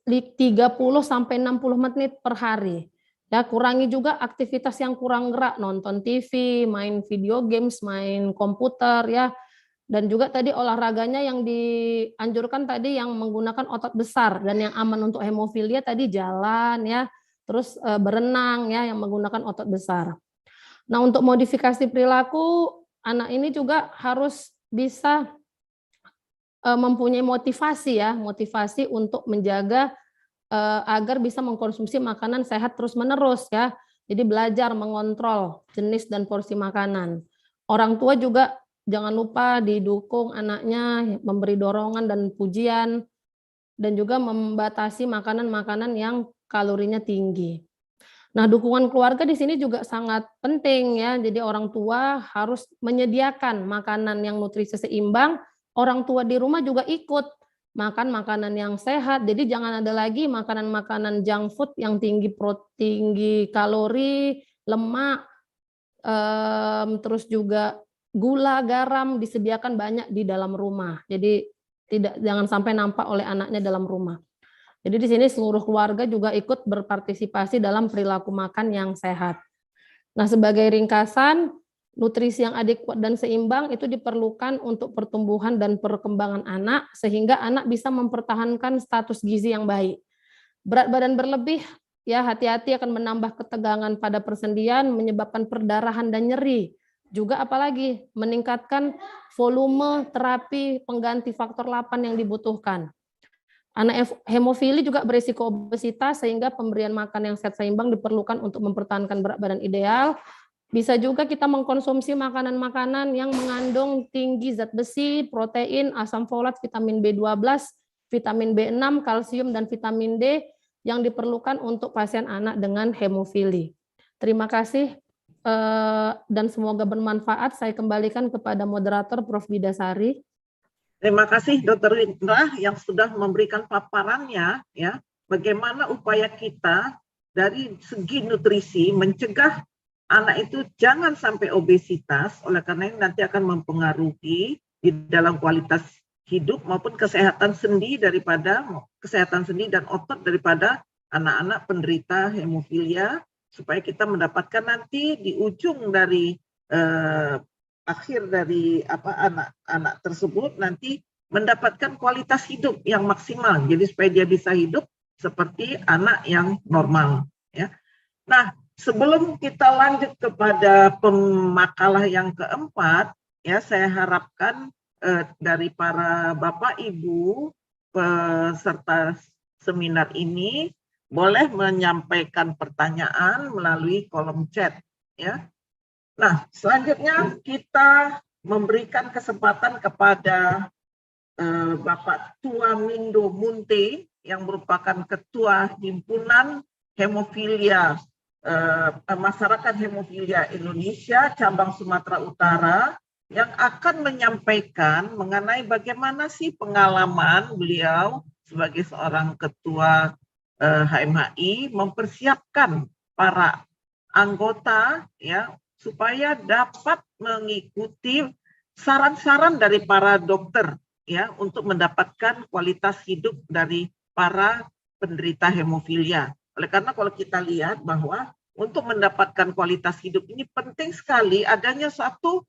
30 sampai 60 menit per hari. Ya, kurangi juga aktivitas yang kurang gerak, nonton TV, main video games, main komputer ya. Dan juga tadi olahraganya yang dianjurkan tadi yang menggunakan otot besar dan yang aman untuk hemofilia tadi jalan ya, terus berenang ya yang menggunakan otot besar. Nah, untuk modifikasi perilaku anak ini juga harus bisa mempunyai motivasi ya, motivasi untuk menjaga agar bisa mengkonsumsi makanan sehat terus-menerus ya. Jadi belajar mengontrol jenis dan porsi makanan. Orang tua juga jangan lupa didukung anaknya, memberi dorongan dan pujian, dan juga membatasi makanan-makanan yang kalorinya tinggi. Nah, dukungan keluarga di sini juga sangat penting ya. Jadi orang tua harus menyediakan makanan yang nutrisi seimbang. Orang tua di rumah juga ikut makan makanan yang sehat. Jadi jangan ada lagi makanan-makanan junk food yang tinggi kalori, lemak, terus juga gula, garam disediakan banyak di dalam rumah. Jadi jangan sampai nampak oleh anaknya dalam rumah. Jadi di sini seluruh keluarga juga ikut berpartisipasi dalam perilaku makan yang sehat. Nah, sebagai ringkasan, nutrisi yang adekuat dan seimbang itu diperlukan untuk pertumbuhan dan perkembangan anak sehingga anak bisa mempertahankan status gizi yang baik. Berat badan berlebih ya hati-hati akan menambah ketegangan pada persendian, menyebabkan perdarahan dan nyeri. Juga apalagi meningkatkan volume terapi pengganti faktor 8 yang dibutuhkan. Anak hemofili juga berisiko obesitas sehingga pemberian makan yang sehat seimbang diperlukan untuk mempertahankan berat badan ideal. Bisa juga kita mengkonsumsi makanan-makanan yang mengandung tinggi zat besi, protein, asam folat, vitamin B12, vitamin B6, kalsium, dan vitamin D yang diperlukan untuk pasien anak dengan hemofili. Terima kasih. Dan semoga bermanfaat. Saya kembalikan kepada moderator Prof. Bidasari. Terima kasih Dr. Indra yang sudah memberikan paparannya ya, bagaimana upaya kita dari segi nutrisi mencegah anak itu jangan sampai obesitas, oleh karena ini nanti akan mempengaruhi di dalam kualitas hidup maupun kesehatan sendi dan otot daripada anak-anak penderita hemofilia, supaya kita mendapatkan nanti di ujung dari akhir dari anak-anak tersebut nanti mendapatkan kualitas hidup yang maksimal. Jadi supaya dia bisa hidup seperti anak yang normal ya. Nah, sebelum kita lanjut kepada pemakalah yang keempat ya, saya harapkan dari para Bapak Ibu peserta seminar ini boleh menyampaikan pertanyaan melalui kolom chat ya. Nah, selanjutnya kita memberikan kesempatan kepada Bapak Tuamindo Munte yang merupakan Ketua Himpunan Hemofilia Masyarakat Hemofilia Indonesia cabang Sumatera Utara yang akan menyampaikan mengenai bagaimana sih pengalaman beliau sebagai seorang ketua HMHI mempersiapkan para anggota ya supaya dapat mengikuti saran-saran dari para dokter ya untuk mendapatkan kualitas hidup dari para penderita hemofilia. Oleh karena kalau kita lihat bahwa untuk mendapatkan kualitas hidup ini penting sekali adanya satu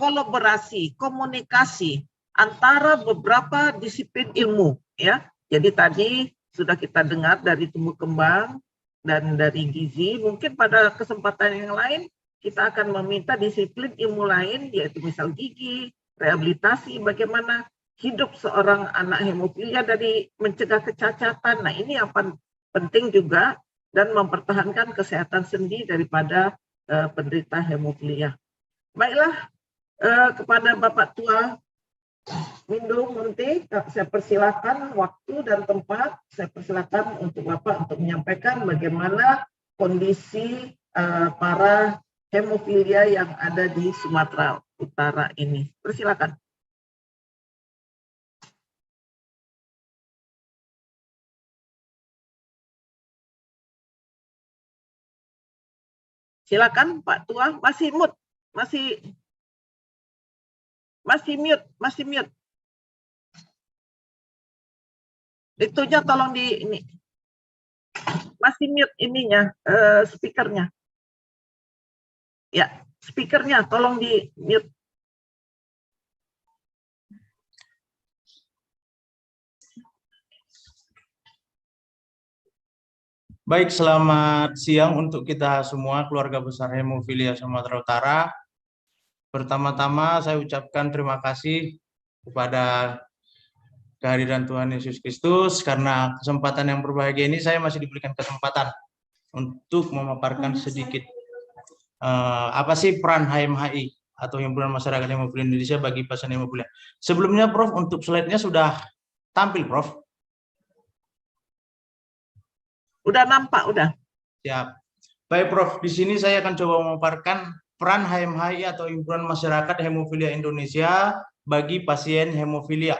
kolaborasi, komunikasi antara beberapa disiplin ilmu ya. Jadi tadi sudah kita dengar dari tumbuh kembang dan dari gizi. Mungkin pada kesempatan yang lain kita akan meminta disiplin ilmu lain, yaitu misal gigi, rehabilitasi, bagaimana hidup seorang anak hemofilia dari mencegah kecacatan. Nah, ini yang penting juga, dan mempertahankan kesehatan sendi daripada penderita hemofilia. Baiklah, kepada Bapak Tua Windu Munti, saya persilakan waktu dan tempat. Saya persilakan untuk Bapak untuk menyampaikan bagaimana kondisi para hemofilia yang ada di Sumatera Utara ini. Persilakan. Silakan Pak Tua, masih mute, masih mute. Itunya tolong di ini. Masih mute ininya, speakernya. Ya, speakernya tolong di mute. Baik, selamat siang untuk kita semua keluarga besar hemofilia Sumatera Utara. Pertama-tama saya ucapkan terima kasih kepada kehadiran Tuhan Yesus Kristus, karena kesempatan yang berbahagia ini saya masih diberikan kesempatan untuk memaparkan sedikit apa sih peran HMHI atau Himpunan Masyarakat Hemofilia Indonesia bagi pasien hemofilia. Sebelumnya Prof, untuk slide-nya sudah tampil Prof. Udah nampak, udah. Siap. Baik Prof, di sini saya akan coba memaparkan peran HMHI atau Himpunan Masyarakat Hemofilia Indonesia bagi pasien hemofilia.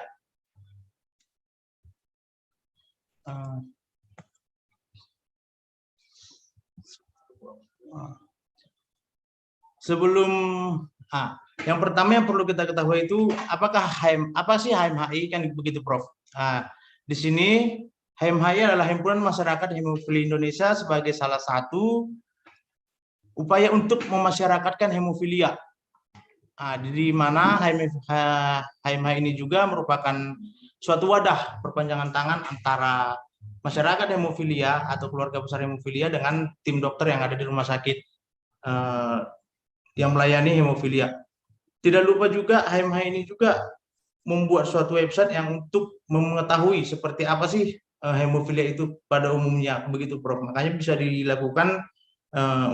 Sebelum yang pertama yang perlu kita ketahui itu apa sih HMHI, kan begitu Prof. Di sini HMHI adalah Himpunan Masyarakat Hemofilia Indonesia sebagai salah satu upaya untuk memasyarakatkan hemofilia. Di mana HMHI ini juga merupakan suatu wadah perpanjangan tangan antara masyarakat hemofilia atau keluarga besar hemofilia dengan tim dokter yang ada di rumah sakit yang melayani hemofilia. Tidak lupa juga HMHI ini juga membuat suatu website yang untuk mengetahui seperti apa sih hemofilia itu pada umumnya, begitu Prof. Makanya bisa dilakukan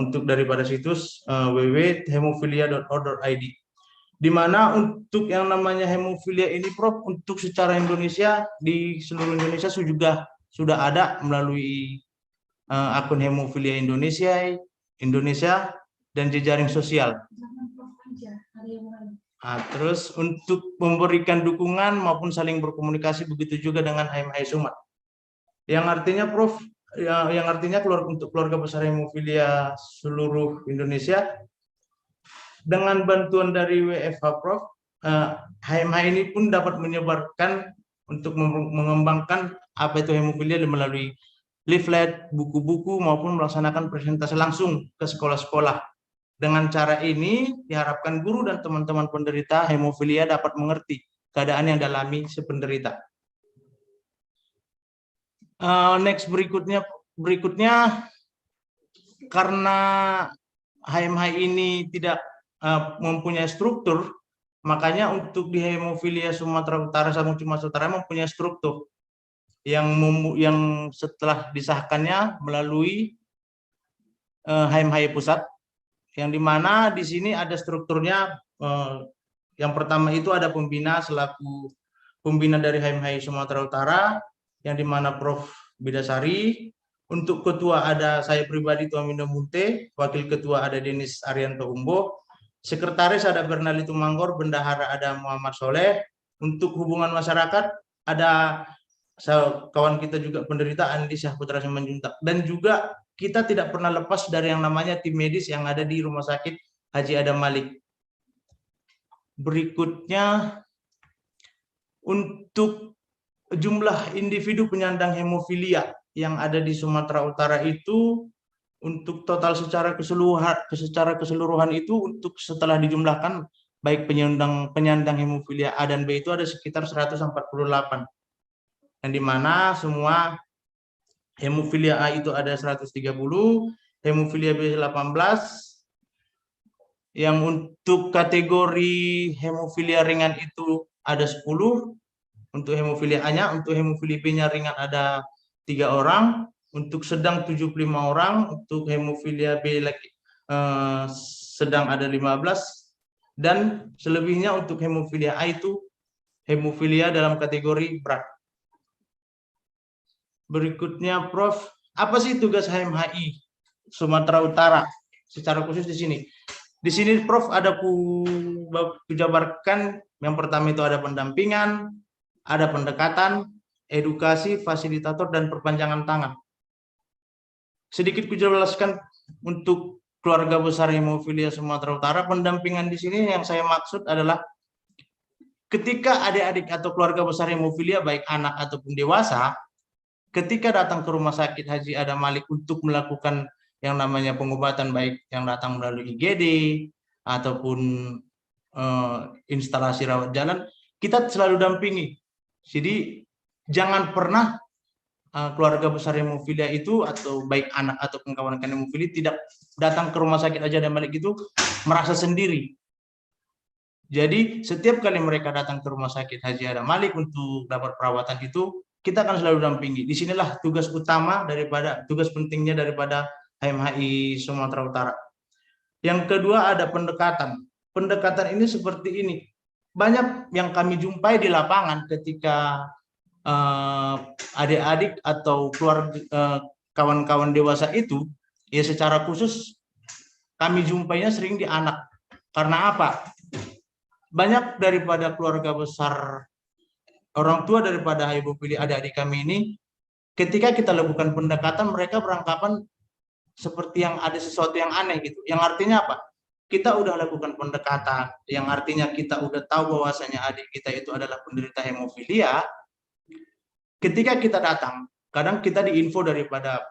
untuk daripada situs www.hemofilia.org.id, di mana untuk yang namanya hemofilia ini Prof, untuk secara Indonesia, di seluruh Indonesia juga sudah ada melalui akun Hemofilia Indonesia dan jejaring sosial. Terus untuk memberikan dukungan maupun saling berkomunikasi, begitu juga dengan HMHI Sumat. Yang artinya Prof, yang artinya untuk keluarga besar hemofilia seluruh Indonesia, dengan bantuan dari WFH Prof, HMHI ini pun dapat menyebarkan untuk mengembangkan apa itu hemofilia melalui leaflet, buku-buku, maupun melaksanakan presentasi langsung ke sekolah-sekolah. Dengan cara ini diharapkan guru dan teman-teman penderita hemofilia dapat mengerti keadaan yang dialami si penderita. Next berikutnya, karena HMHI ini tidak mempunyai struktur, makanya untuk di hemofilia Sumatera Utara sama Sumatera Utara mempunyai struktur yang setelah disahkannya melalui HMHI pusat, yang dimana di sini ada strukturnya. Yang pertama itu ada pembina selaku pembina dari HMHI Sumatera Utara, yang dimana Prof Bidasari. Untuk ketua ada saya pribadi Tua Windu Munti, wakil ketua ada Denis Arianto Umbo, sekretaris ada Bernali Tumanggor, bendahara ada Muhammad Soleh. Untuk hubungan masyarakat ada kawan kita juga penderita Andi Syahputra Simanjuntak, dan juga kita tidak pernah lepas dari yang namanya tim medis yang ada di Rumah Sakit Haji Adam Malik. Berikutnya, untuk jumlah individu penyandang hemofilia yang ada di Sumatera Utara itu, untuk total secara keseluruhan itu, untuk setelah dijumlahkan baik penyandang hemofilia A dan B itu ada sekitar 148, yang dimana semua hemofilia A itu ada 130, hemofilia B 18, yang untuk kategori hemofilia ringan itu ada 10, untuk hemofilia A-nya, untuk hemofilia B-nya ringan ada 3 orang, untuk sedang 75 orang, untuk hemofilia B lagi sedang ada 15, dan selebihnya untuk hemofilia A itu hemofilia dalam kategori berat. Berikutnya, Prof, apa sih tugas HMHI Sumatera Utara secara khusus di sini? Di sini, Prof, ada kujabarkan. Yang pertama itu ada pendampingan, ada pendekatan, edukasi, fasilitator, dan perpanjangan tangan. Sedikit kujelaskan untuk keluarga besar hemofilia Sumatera Utara. Pendampingan di sini yang saya maksud adalah ketika adik-adik atau keluarga besar hemofilia, baik anak ataupun dewasa, ketika datang ke Rumah Sakit Haji Adam Malik untuk melakukan yang namanya pengobatan, baik yang datang melalui IGD ataupun instalasi rawat jalan, kita selalu dampingi. Jadi jangan pernah keluarga besar hemofilia itu, atau baik anak ataupun kawan-kawan hemofilia, tidak datang ke Rumah Sakit Haji Adam Malik itu merasa sendiri. Jadi setiap kali mereka datang ke Rumah Sakit Haji Adam Malik untuk dapat perawatan itu, kita akan selalu dampingi. Disinilah tugas utama daripada, tugas pentingnya daripada HMHI Sumatera Utara. Yang kedua ada pendekatan. Pendekatan ini seperti ini. Banyak yang kami jumpai di lapangan ketika adik-adik atau keluarga kawan-kawan dewasa itu, ya secara khusus kami jumpainya sering di anak. Karena apa? Banyak daripada keluarga besar, orang tua daripada hemofilia adik-adik kami ini, ketika kita lakukan pendekatan, mereka beranggapan seperti yang ada sesuatu yang aneh gitu. Yang artinya apa? Kita udah lakukan pendekatan, yang artinya kita udah tahu bahwasanya adik kita itu adalah penderita hemofilia. Ketika kita datang, kadang kita diinfo daripada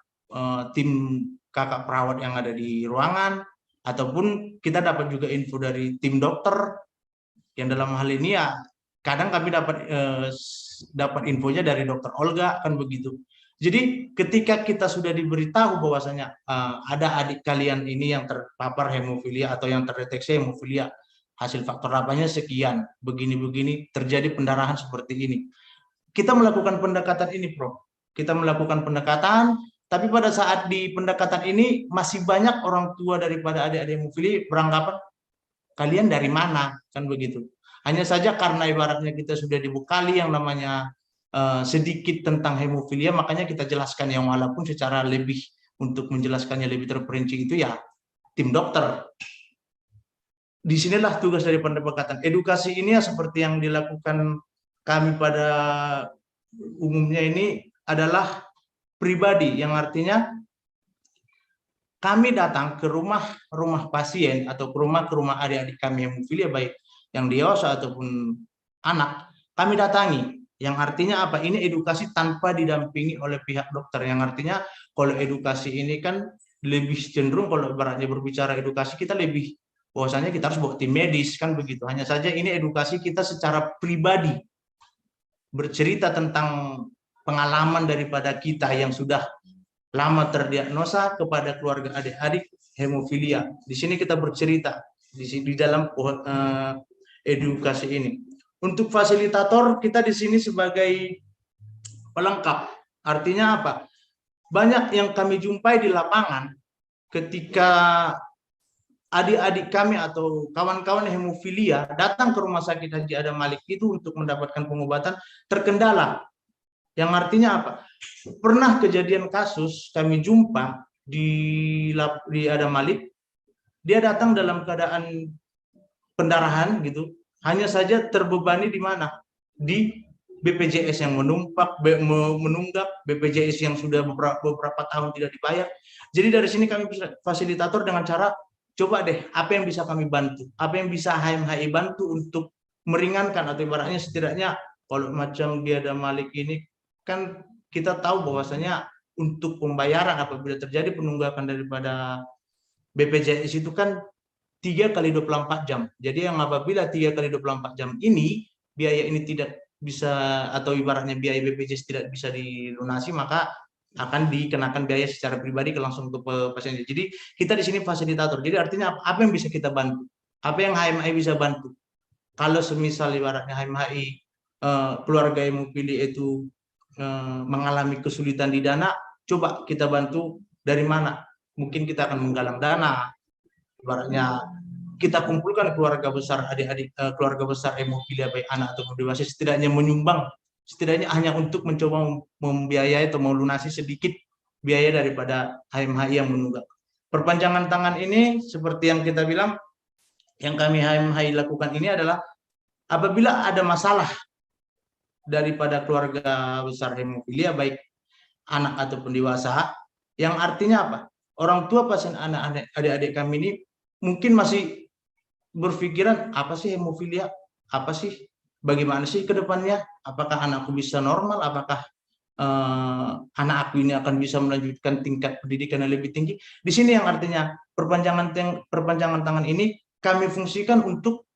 tim kakak perawat yang ada di ruangan, ataupun kita dapat juga info dari tim dokter, yang dalam hal ini ya kadang kami dapat infonya dari dokter Olga, kan begitu. Jadi ketika kita sudah diberitahu bahwasanya ada adik kalian ini yang terpapar hemofilia atau yang terdeteksi hemofilia, hasil faktor labanya sekian, begini-begini, terjadi pendarahan seperti ini. Kita melakukan pendekatan ini, Prof. Kita melakukan pendekatan, tapi pada saat di pendekatan ini masih banyak orang tua daripada adik-adik hemofilia beranggapan kalian dari mana, kan begitu. Hanya saja karena ibaratnya kita sudah dibekali yang namanya sedikit tentang hemofilia, makanya kita jelaskan, yang walaupun secara lebih, untuk menjelaskannya lebih terperinci itu ya tim dokter. Disinilah tugas dari pendekatan. Edukasi ini ya seperti yang dilakukan kami pada umumnya ini adalah pribadi, yang artinya kami datang ke rumah pasien atau ke rumah adik-adik kami hemofilia, baik yang dewasa ataupun anak, kami datangi. Yang artinya apa? Ini edukasi tanpa didampingi oleh pihak dokter. Yang artinya kalau edukasi ini kan lebih cenderung, kalau ibaratnya berbicara edukasi, kita lebih bahwasanya kita harus bawa tim medis, kan begitu. Hanya saja ini edukasi kita secara pribadi, bercerita tentang pengalaman daripada kita yang sudah lama terdiagnosa kepada keluarga adik-adik hemofilia. Di sini kita bercerita di dalam edukasi ini. Untuk fasilitator, kita di sini sebagai pelengkap. Artinya apa? Banyak yang kami jumpai di lapangan ketika adik-adik kami atau kawan-kawan hemofilia datang ke Rumah Sakit Haji Adam Malik itu untuk mendapatkan pengobatan, terkendala. Yang artinya apa? Pernah kejadian kasus kami jumpa di Adam Malik, dia datang dalam keadaan pendarahan gitu, hanya saja terbebani di mana? Di BPJS yang menunggak, BPJS yang sudah beberapa tahun tidak dibayar. Jadi dari sini kami bisa fasilitator dengan cara, coba deh, apa yang bisa kami bantu? Apa yang bisa HMHI bantu untuk meringankan, atau ibaratnya setidaknya kalau macam di Adam Malik ini, kan kita tahu bahwasanya untuk pembayaran apabila terjadi penunggakan daripada BPJS itu kan 3 kali 24 jam. Jadi yang apabila 3 kali 24 jam ini, biaya ini tidak bisa, atau ibaratnya biaya BPJS tidak bisa dilunasi, maka akan dikenakan biaya secara pribadi langsung ke pasien. Jadi kita di sini fasilitator. Jadi artinya apa yang bisa kita bantu? Apa yang HMHI bisa bantu? Kalau semisal ibaratnya HMHI keluarga hemofilia itu mengalami kesulitan di dana, coba kita bantu dari mana? Mungkin kita akan menggalang dana, ibaratnya kita kumpulkan keluarga besar adik-adik, keluarga besar hemofilia baik anak atau dewasa, setidaknya menyumbang, setidaknya hanya untuk mencoba membiayai atau melunasi sedikit biaya daripada HMHI yang menunggak. Perpanjangan tangan ini seperti yang kita bilang, yang kami HMHI lakukan ini adalah apabila ada masalah daripada keluarga besar hemofilia baik anak ataupun dewasa, yang artinya apa? Orang tua pasien anak adik-adik kami ini mungkin masih berpikiran, apa sih hemofilia? Apa sih? Bagaimana sih ke depannya? Apakah anakku bisa normal? Apakah anak aku ini akan bisa melanjutkan tingkat pendidikan yang lebih tinggi? Di sini yang artinya perpanjangan tangan ini kami fungsikan untuk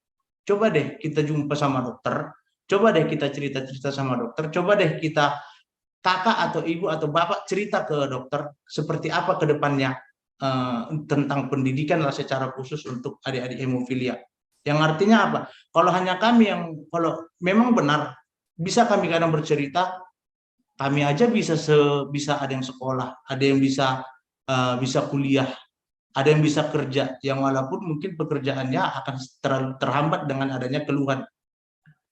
coba deh kita jumpa sama dokter, coba deh kita cerita-cerita sama dokter, coba deh kita kakak atau ibu atau bapak cerita ke dokter seperti apa ke depannya tentang pendidikan lah secara khusus untuk adik-adik hemofilia. Yang artinya apa? Kalau hanya kami yang, kalau memang benar bisa kami kadang bercerita, kami aja bisa ada yang sekolah, ada yang bisa kuliah, ada yang bisa kerja, yang walaupun mungkin pekerjaannya akan terhambat dengan adanya keluhan.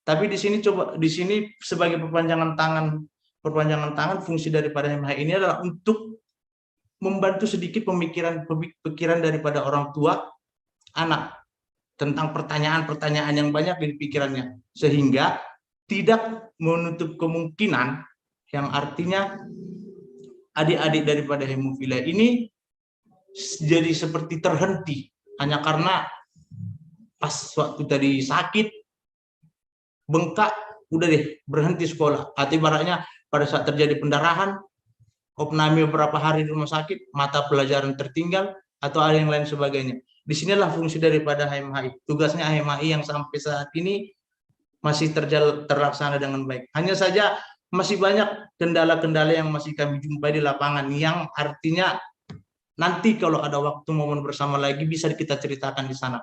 Tapi di sini sebagai perpanjangan tangan fungsi daripada HMHI ini adalah untuk membantu sedikit pemikiran daripada orang tua anak tentang pertanyaan-pertanyaan yang banyak di pikirannya, sehingga tidak menutup kemungkinan yang artinya adik-adik daripada hemofilia ini jadi seperti terhenti hanya karena pas waktu tadi sakit bengkak udah deh berhenti sekolah, atau ibaratnya pada saat terjadi pendarahan opname beberapa hari di rumah sakit, mata pelajaran tertinggal atau ada yang lain sebagainya. Disinilah fungsi daripada HMHI. Tugasnya HMHI yang sampai saat ini masih terlaksana dengan baik. Hanya saja masih banyak kendala-kendala yang masih kami jumpai di lapangan, yang artinya nanti kalau ada waktu momen bersama lagi bisa kita ceritakan di sana.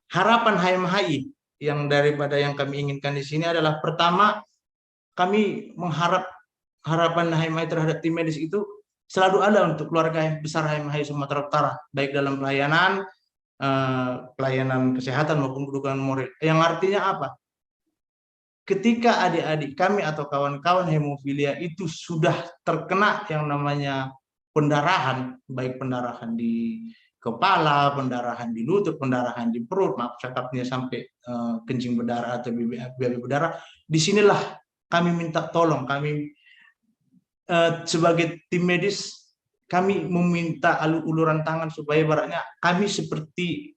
Harapan HMHI yang daripada yang kami inginkan di sini adalah, pertama, kami harapan HMHI terhadap tim medis itu selalu ada untuk keluarga besar HMHI Sumatera Utara, baik dalam pelayanan kesehatan maupun dukungan moral. Yang artinya apa? Ketika adik-adik kami atau kawan-kawan hemofilia itu sudah terkena yang namanya pendarahan, baik pendarahan di kepala, pendarahan di lutut, pendarahan di perut, maaf cakapnya sampai kencing berdarah atau BAB berdarah, disinilah kami minta tolong, kami sebagai tim medis, kami meminta uluran tangan supaya ibaratnya kami seperti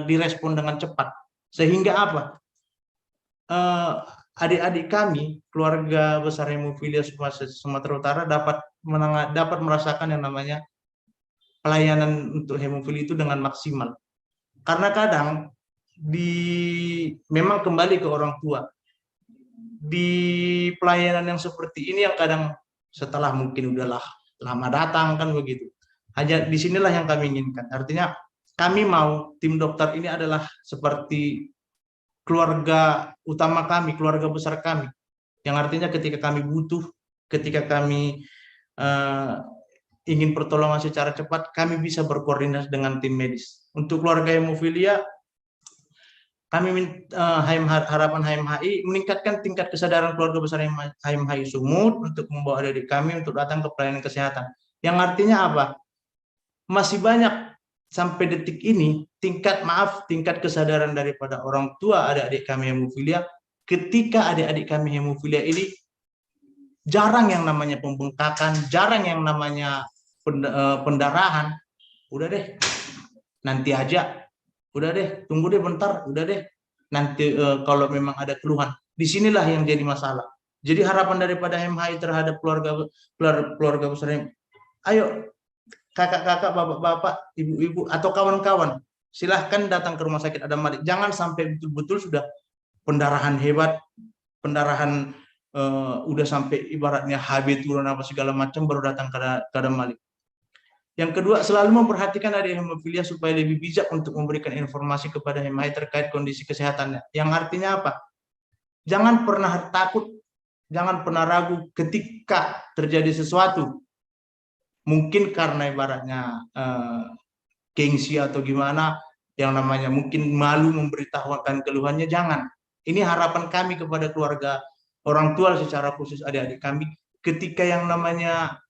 direspon dengan cepat. Sehingga apa? Adik-adik kami, keluarga besar hemofilia Sumatera Utara dapat merasakan yang namanya pelayanan untuk hemofilia itu dengan maksimal. Karena kadang memang kembali ke orang tua. Di pelayanan yang seperti ini yang kadang setelah mungkin udahlah lama datang kan begitu. Hanya disinilah yang kami inginkan. Artinya kami mau tim dokter ini adalah seperti keluarga utama kami, keluarga besar kami. Yang artinya ketika kami butuh, ketika kami ingin pertolongan secara cepat, kami bisa berkoordinasi dengan tim medis. Untuk keluarga hemofilia, kami harapan HMHI meningkatkan tingkat kesadaran keluarga besar HMHI Sumut untuk membawa adik kami untuk datang ke pelayanan kesehatan. Yang artinya apa? Masih banyak sampai detik ini tingkat kesadaran daripada orang tua adik-adik kami hemofilia, ketika adik-adik kami hemofilia ini jarang yang namanya pembengkakan, jarang yang namanya pendarahan. Udah deh, nanti aja. Udah deh, tunggu deh bentar, udah deh. Nanti kalau memang ada keluhan, disinilah yang jadi masalah. Jadi harapan daripada HMHI terhadap keluarga besar, ayo kakak-kakak, bapak-bapak, ibu-ibu atau kawan-kawan, silahkan datang ke rumah sakit Adam Malik. Jangan sampai betul-betul sudah pendarahan hebat, pendarahan udah sampai ibaratnya HB turun apa segala macam baru datang ke Adam Malik. Yang kedua, selalu memperhatikan adik hemofilia supaya lebih bijak untuk memberikan informasi kepada HMHI terkait kondisi kesehatannya. Yang artinya apa? Jangan pernah takut, jangan pernah ragu ketika terjadi sesuatu. Mungkin karena ibaratnya gengsi atau gimana, yang namanya mungkin malu memberitahukan keluhannya, jangan. Ini harapan kami kepada keluarga, orang tua secara khusus adik-adik kami, ketika yang namanya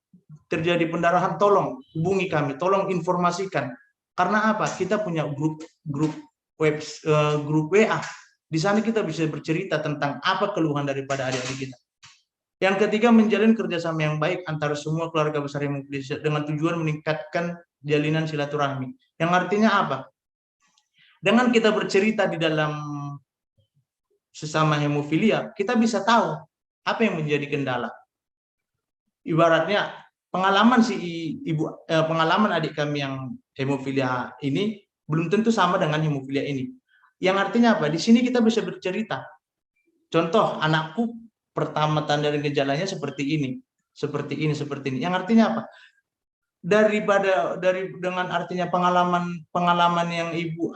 terjadi pendarahan, tolong hubungi kami, tolong informasikan. Karena apa? Kita punya grup WA. Di sana kita bisa bercerita tentang apa keluhan daripada adik-adik kita. Yang ketiga, menjalin kerjasama yang baik antara semua keluarga besar hemofilia dengan tujuan meningkatkan jalinan silaturahmi. Yang artinya apa? Dengan kita bercerita di dalam sesama hemofilia, kita bisa tahu apa yang menjadi kendala. Ibaratnya pengalaman pengalaman adik kami yang hemofilia ini belum tentu sama dengan hemofilia ini. Yang artinya apa? Di sini kita bisa bercerita. Contoh, anakku pertama tanda dan gejalanya seperti ini, seperti ini, seperti ini. Yang artinya apa? Dengan artinya pengalaman yang ibu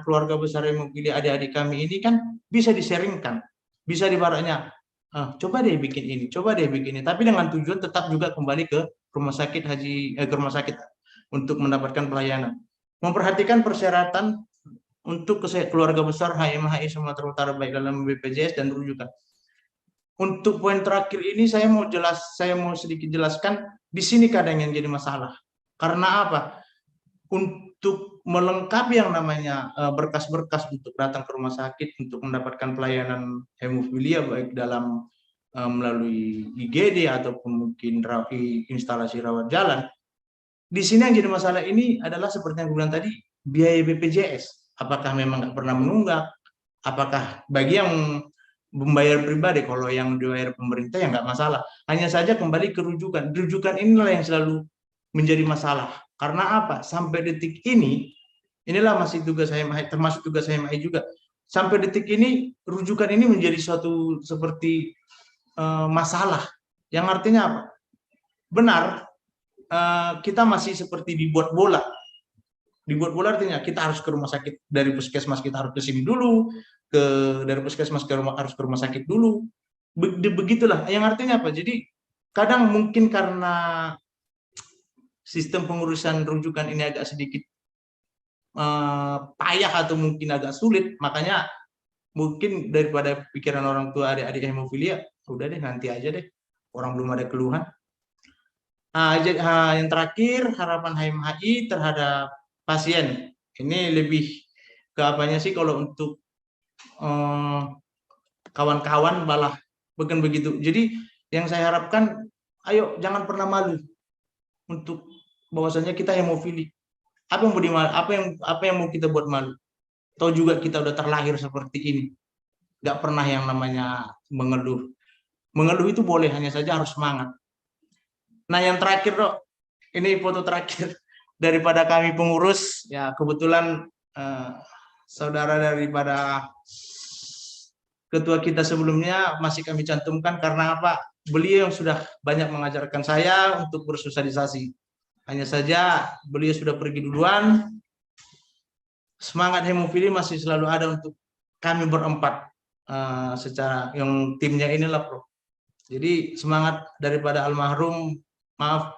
keluarga besar hemofilia adik-adik kami ini kan bisa diseringkan, bisa dibaraknya. Coba deh bikin ini, coba deh bikin ini. Tapi dengan tujuan tetap juga kembali ke rumah sakit ke rumah sakit untuk mendapatkan pelayanan. Memperhatikan persyaratan untuk keluarga besar HMHI Sumatera Utara baik dalam BPJS dan rujukan. Untuk poin terakhir ini saya mau sedikit jelaskan di sini kadang yang jadi masalah. Karena apa? Untuk melengkapi yang namanya berkas-berkas untuk datang ke rumah sakit untuk mendapatkan pelayanan hemofilia baik dalam melalui IGD ataupun mungkin instalasi rawat jalan. Di sini yang jadi masalah ini adalah seperti yang saya bilang tadi, biaya BPJS. Apakah memang nggak pernah menunggak? Apakah bagi yang membayar pribadi, kalau yang dibayar pemerintah ya nggak masalah. Hanya saja kembali ke rujukan. Rujukan inilah yang selalu menjadi masalah. Karena apa? Sampai detik ini, inilah masih tugas HMHI, termasuk tugas HMHI juga. Sampai detik ini, rujukan ini menjadi suatu seperti masalah. Yang artinya apa? Benar, kita masih seperti dibuat bola. Dibuat bola artinya kita harus ke rumah sakit, dari puskesmas kita harus ke sini dulu, dari puskesmas harus ke rumah sakit dulu. Begitulah. Yang artinya apa? Jadi kadang mungkin karena sistem pengurusan rujukan ini agak sedikit payah atau mungkin agak sulit, makanya mungkin daripada pikiran orang tua adik-adik hemofilia, udah deh nanti aja deh, orang belum ada keluhan. Yang terakhir, harapan HMHI terhadap pasien. Ini lebih ke apanya sih, kalau untuk kawan-kawan malah bukan begitu. Jadi yang saya harapkan, ayo jangan pernah malu untuk bahwasanya kita hemofili. Apa yang mau kita buat malu? Atau juga kita udah terlahir seperti ini, nggak pernah yang namanya mengeluh. Mengeluh itu boleh, hanya saja harus semangat. Nah, yang terakhir, Dok, ini foto terakhir daripada kami pengurus. Ya, kebetulan saudara daripada ketua kita sebelumnya masih kami cantumkan, karena apa? Beliau yang sudah banyak mengajarkan saya untuk bersosialisasi. Hanya saja beliau sudah pergi duluan. Semangat hemofili masih selalu ada untuk kami berempat, secara yang timnya inilah, Prof. Jadi semangat daripada almarhum, maaf,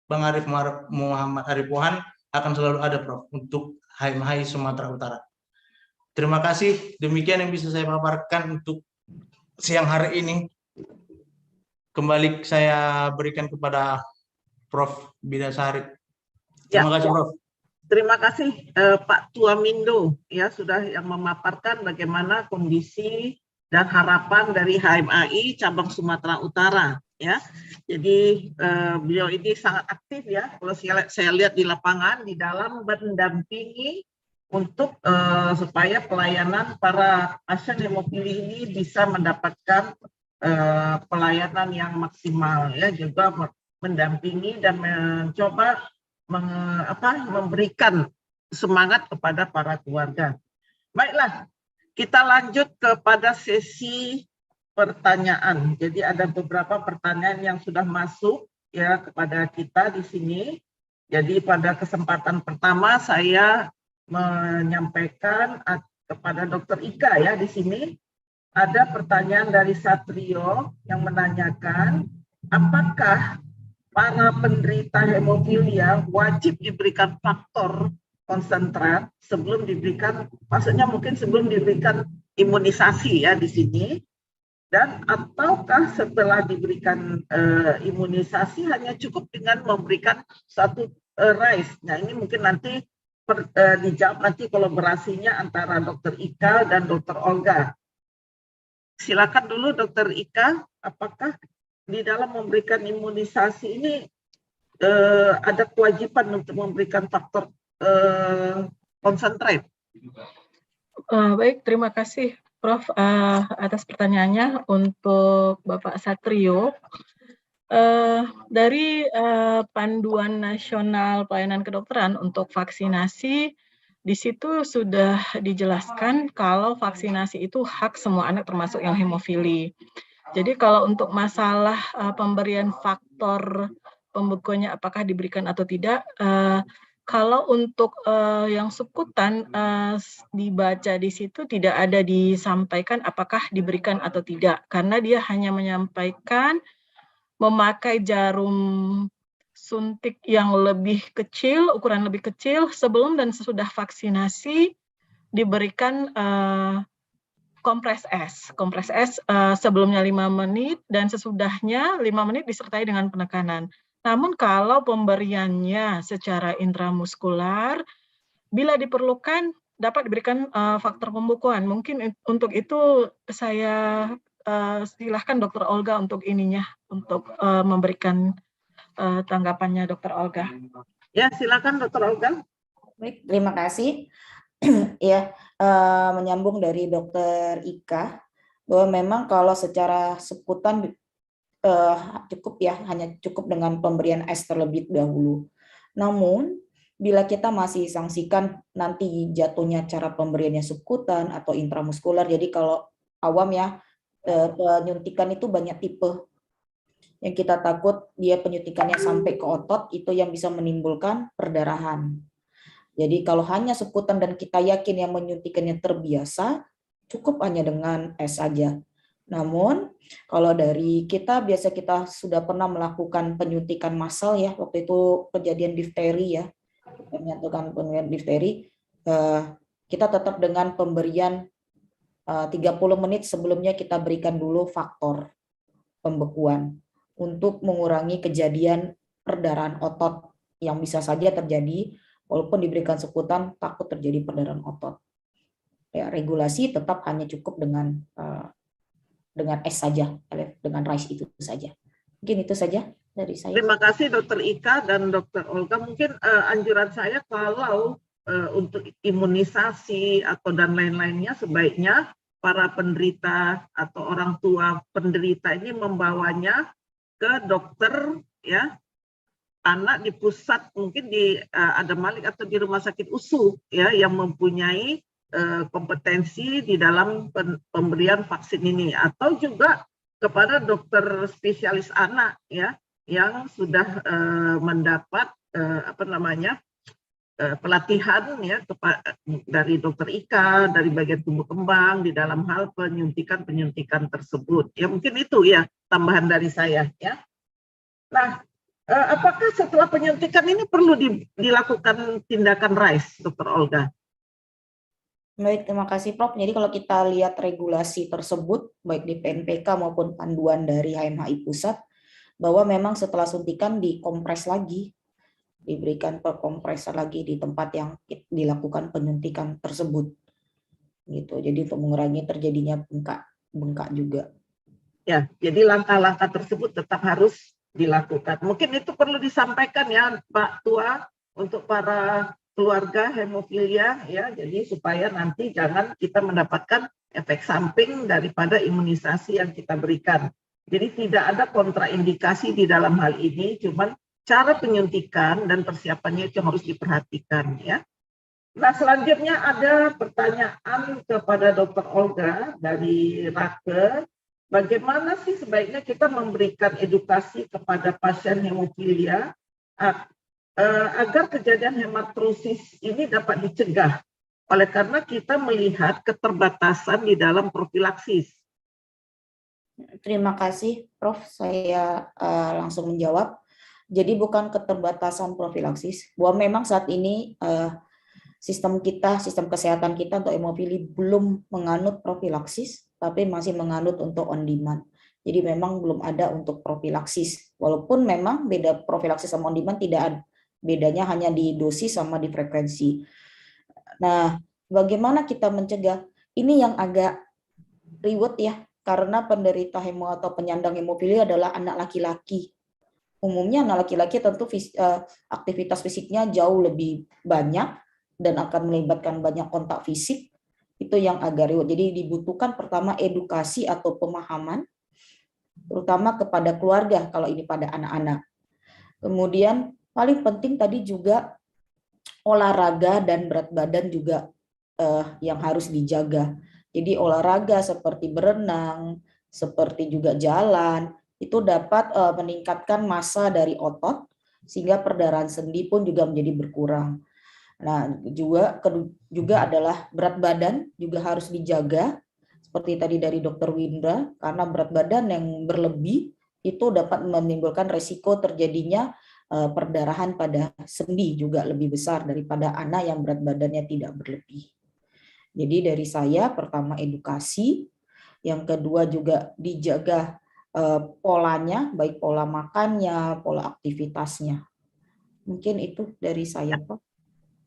Bang Arif Muhammad Arif Pohan akan selalu ada, Prof, untuk HMHI Sumatera Utara. Terima kasih. Demikian yang bisa saya paparkan untuk siang hari ini. Kembali saya berikan kepada Prof Bidasari. Terima kasih, Prof. Terima kasih Pak Tuamindo ya, sudah yang memaparkan bagaimana kondisi dan harapan dari HMAI cabang Sumatera Utara ya. Jadi beliau ini sangat aktif ya, kalau saya lihat di lapangan, di dalam mendampingi untuk supaya pelayanan para pasien hemofili ini bisa mendapatkan pelayanan yang maksimal ya, juga mendampingi dan mencoba memberikan semangat kepada para keluarga. Baiklah, kita lanjut kepada sesi pertanyaan. Jadi ada beberapa pertanyaan yang sudah masuk ya kepada kita di sini. Jadi pada kesempatan pertama saya menyampaikan kepada Dr. Ika ya di sini ada pertanyaan dari Satrio yang menanyakan apakah para penderita hemofilia wajib diberikan faktor konsentrat sebelum diberikan, maksudnya mungkin sebelum diberikan imunisasi ya di sini. Dan ataukah setelah diberikan imunisasi hanya cukup dengan memberikan satu RICE. Nah ini mungkin nanti dijawab nanti kolaborasinya antara Dr. Ika dan Dr. Olga. Silakan dulu Dr. Ika, apakah di dalam memberikan imunisasi ini ada kewajiban untuk memberikan faktor konsentrat? Baik, terima kasih Prof. Atas pertanyaannya untuk Bapak Satrio. Dari Panduan Nasional Pelayanan Kedokteran untuk vaksinasi, di situ sudah dijelaskan kalau vaksinasi itu hak semua anak termasuk yang hemofili. Jadi kalau untuk masalah pemberian faktor pembekuannya apakah diberikan atau tidak, kalau untuk yang subkutan dibaca di situ tidak ada disampaikan apakah diberikan atau tidak, karena dia hanya menyampaikan memakai jarum suntik yang lebih kecil, ukuran lebih kecil sebelum dan sesudah vaksinasi diberikan kompres es. Kompres es sebelumnya 5 menit dan sesudahnya 5 menit disertai dengan penekanan. Namun kalau pemberiannya secara intramuskular, bila diperlukan dapat diberikan faktor pembekuan. Mungkin untuk itu saya silahkan Dr. Olga untuk untuk memberikan tanggapannya Dr. Olga. Ya, silakan Dr. Olga. Baik, terima kasih. Ya, menyambung dari Dr. Ika, bahwa memang kalau secara sebutan cukup ya, hanya cukup dengan pemberian es terlebih dahulu. Namun, bila kita masih sanksikan nanti jatuhnya cara pemberiannya subkutan atau intramuskular, jadi kalau awam ya, penyuntikan itu banyak tipe. Yang kita takut dia penyuntikannya sampai ke otot, itu yang bisa menimbulkan perdarahan. Jadi kalau hanya subkutan dan kita yakin yang menyuntikannya terbiasa, cukup hanya dengan es saja. Namun, kalau dari kita sudah pernah melakukan penyuntikan massal ya, waktu itu kejadian difteri ya, menyatukan pemberian difteri, kita tetap dengan pemberian 30 menit sebelumnya kita berikan dulu faktor pembekuan untuk mengurangi kejadian perdarahan otot yang bisa saja terjadi, walaupun diberikan subkutan takut terjadi perdarahan otot. Ya, regulasi tetap hanya cukup dengan es saja, dengan rice itu saja. Mungkin itu saja dari saya. Terima kasih Dr. Ika dan Dr. Olga. Mungkin anjuran saya kalau untuk imunisasi atau dan lain-lainnya sebaiknya para penderita atau orang tua penderita ini membawanya ke dokter ya anak di pusat, mungkin di Adam Malik atau di rumah sakit USU ya yang mempunyai kompetensi di dalam pemberian vaksin ini, atau juga kepada dokter spesialis anak ya yang sudah mendapat pelatihan ya dari Dokter Ika dari bagian tumbuh kembang di dalam hal penyuntikan tersebut. Ya mungkin itu ya tambahan dari saya ya. Nah, apakah setelah penyuntikan ini perlu dilakukan tindakan RICE, Dr. Olga? Baik, terima kasih Prof. Jadi kalau kita lihat regulasi tersebut, baik di PNPK maupun panduan dari HMHI Pusat, bahwa memang setelah suntikan dikompres lagi, diberikan kompresor lagi di tempat yang dilakukan penyuntikan tersebut. Gitu. Jadi untuk mengurangi terjadinya bengkak juga. Ya, jadi langkah-langkah tersebut tetap harus dilakukan. Mungkin itu perlu disampaikan ya Pak Tua untuk para keluarga hemofilia ya, jadi supaya nanti jangan kita mendapatkan efek samping daripada imunisasi yang kita berikan. Jadi tidak ada kontraindikasi di dalam hal ini, cuman cara penyuntikan dan persiapannya itu harus diperhatikan ya. Nah, selanjutnya ada pertanyaan kepada Dr. Olga dari Rake. bagaimana sih sebaiknya kita memberikan edukasi kepada pasien hemofilia agar kejadian hematrosis ini dapat dicegah, oleh karena kita melihat keterbatasan di dalam profilaksis. Terima kasih, Prof. Saya langsung menjawab. Jadi bukan keterbatasan profilaksis, bahwa memang saat ini sistem kesehatan kita untuk hemofili belum menganut profilaksis, tapi masih menganut untuk on demand. Jadi memang belum ada untuk profilaksis. Walaupun memang beda profilaksis sama on demand tidak ada. Bedanya hanya di dosis sama di frekuensi. Nah, bagaimana kita mencegah? Ini yang agak ribet ya, karena penderita hemo atau penyandang hemofilia adalah anak laki-laki. Umumnya anak laki-laki tentu aktivitas fisiknya jauh lebih banyak dan akan melibatkan banyak kontak fisik. Itu yang agak ribet. Jadi dibutuhkan pertama edukasi atau pemahaman, terutama kepada keluarga kalau ini pada anak-anak. Kemudian paling penting tadi juga olahraga dan berat badan juga yang harus dijaga. Jadi olahraga seperti berenang, seperti juga jalan, itu dapat meningkatkan massa dari otot, sehingga perdarahan sendi pun juga menjadi berkurang. Nah, juga adalah berat badan juga harus dijaga, seperti tadi dari Dr. Windra, karena berat badan yang berlebih itu dapat menimbulkan resiko terjadinya perdarahan pada sendi juga lebih besar daripada anak yang berat badannya tidak berlebih. Jadi dari saya pertama edukasi, yang kedua juga dijaga polanya, baik pola makannya, pola aktivitasnya. Mungkin itu dari saya, Pak.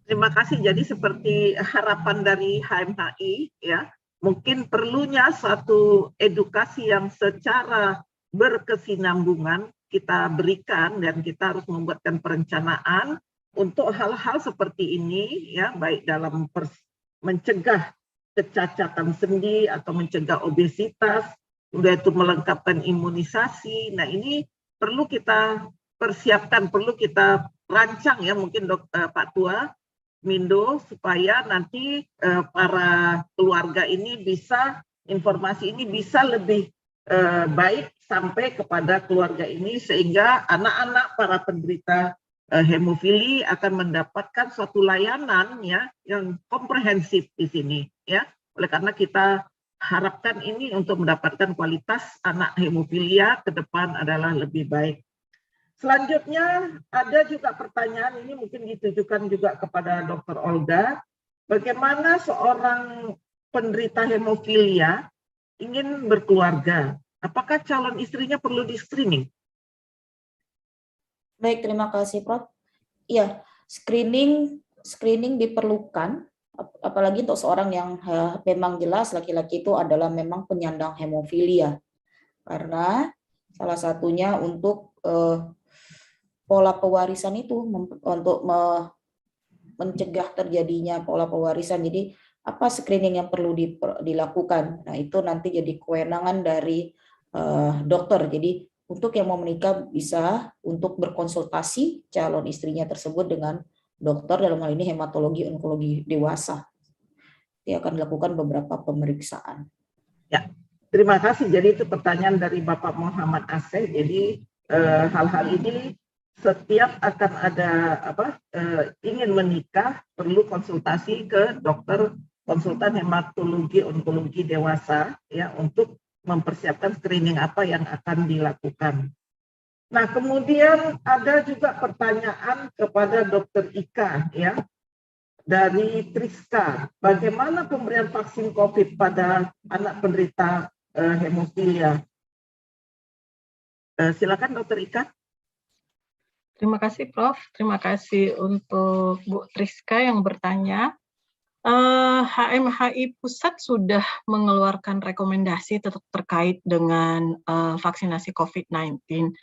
Terima kasih. Jadi seperti harapan dari HMHI, ya, mungkin perlunya satu edukasi yang secara berkesinambungan kita berikan, dan kita harus membuatkan perencanaan untuk hal-hal seperti ini, ya, baik dalam mencegah kecacatan sendi atau mencegah obesitas, udah itu melengkapkan imunisasi. Nah, ini perlu kita persiapkan, perlu kita rancang ya, mungkin Pak Tua Mindo, supaya nanti para keluarga ini bisa, informasi ini bisa lebih baik sampai kepada keluarga ini, sehingga anak-anak para penderita hemofili akan mendapatkan suatu layanan ya yang komprehensif di sini ya. Oleh karena kita harapkan ini untuk mendapatkan kualitas anak hemofilia ke depan adalah lebih baik. Selanjutnya ada juga pertanyaan, ini mungkin ditujukan juga kepada Dr. Olga. Bagaimana seorang penderita hemofilia ingin berkeluarga? Apakah calon istrinya perlu di-screening? Baik, terima kasih, Prof. Iya, screening diperlukan, apalagi untuk seorang yang memang jelas laki-laki itu adalah memang penyandang hemofilia. Karena salah satunya untuk pola pewarisan itu, untuk mencegah terjadinya pola pewarisan. Jadi apa screening yang perlu dilakukan? Nah, itu nanti jadi kewenangan dari dokter. Jadi untuk yang mau menikah bisa untuk berkonsultasi calon istrinya tersebut dengan dokter, dalam hal ini hematologi onkologi dewasa. Dia akan dilakukan beberapa pemeriksaan. Ya, terima kasih. Jadi itu pertanyaan dari Bapak Muhammad Aceh. Jadi hal-hal ini setiap akan ada ingin menikah perlu konsultasi ke dokter konsultan hematologi onkologi dewasa ya, untuk mempersiapkan screening apa yang akan dilakukan. Nah, kemudian ada juga pertanyaan kepada Dr. Ika ya, dari Triska. Bagaimana pemberian vaksin COVID pada anak penderita hemofilia? Silakan Dr. Ika. Terima kasih Prof. Terima kasih untuk Bu Triska yang bertanya. HMHI Pusat sudah mengeluarkan rekomendasi terkait dengan vaksinasi COVID-19.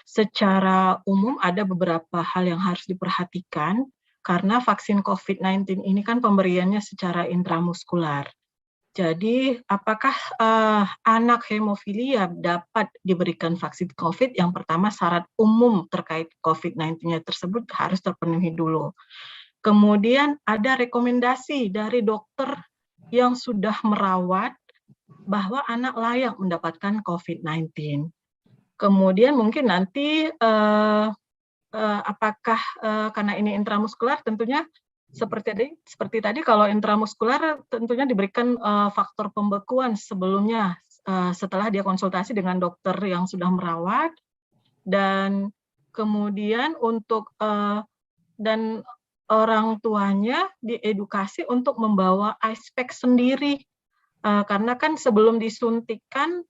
Secara umum ada beberapa hal yang harus diperhatikan karena vaksin COVID-19 ini kan pemberiannya secara intramuskular. Jadi apakah anak hemofilia dapat diberikan vaksin COVID? Yang pertama, syarat umum terkait COVID-19-nya tersebut harus terpenuhi dulu. Kemudian ada rekomendasi dari dokter yang sudah merawat bahwa anak layak mendapatkan COVID-19. Kemudian mungkin nanti apakah karena ini intramuskular, tentunya seperti tadi kalau intramuskular tentunya diberikan faktor pembekuan sebelumnya setelah dia konsultasi dengan dokter yang sudah merawat, dan kemudian untuk dan orang tuanya diedukasi untuk membawa ice pack sendiri. Karena kan sebelum disuntikan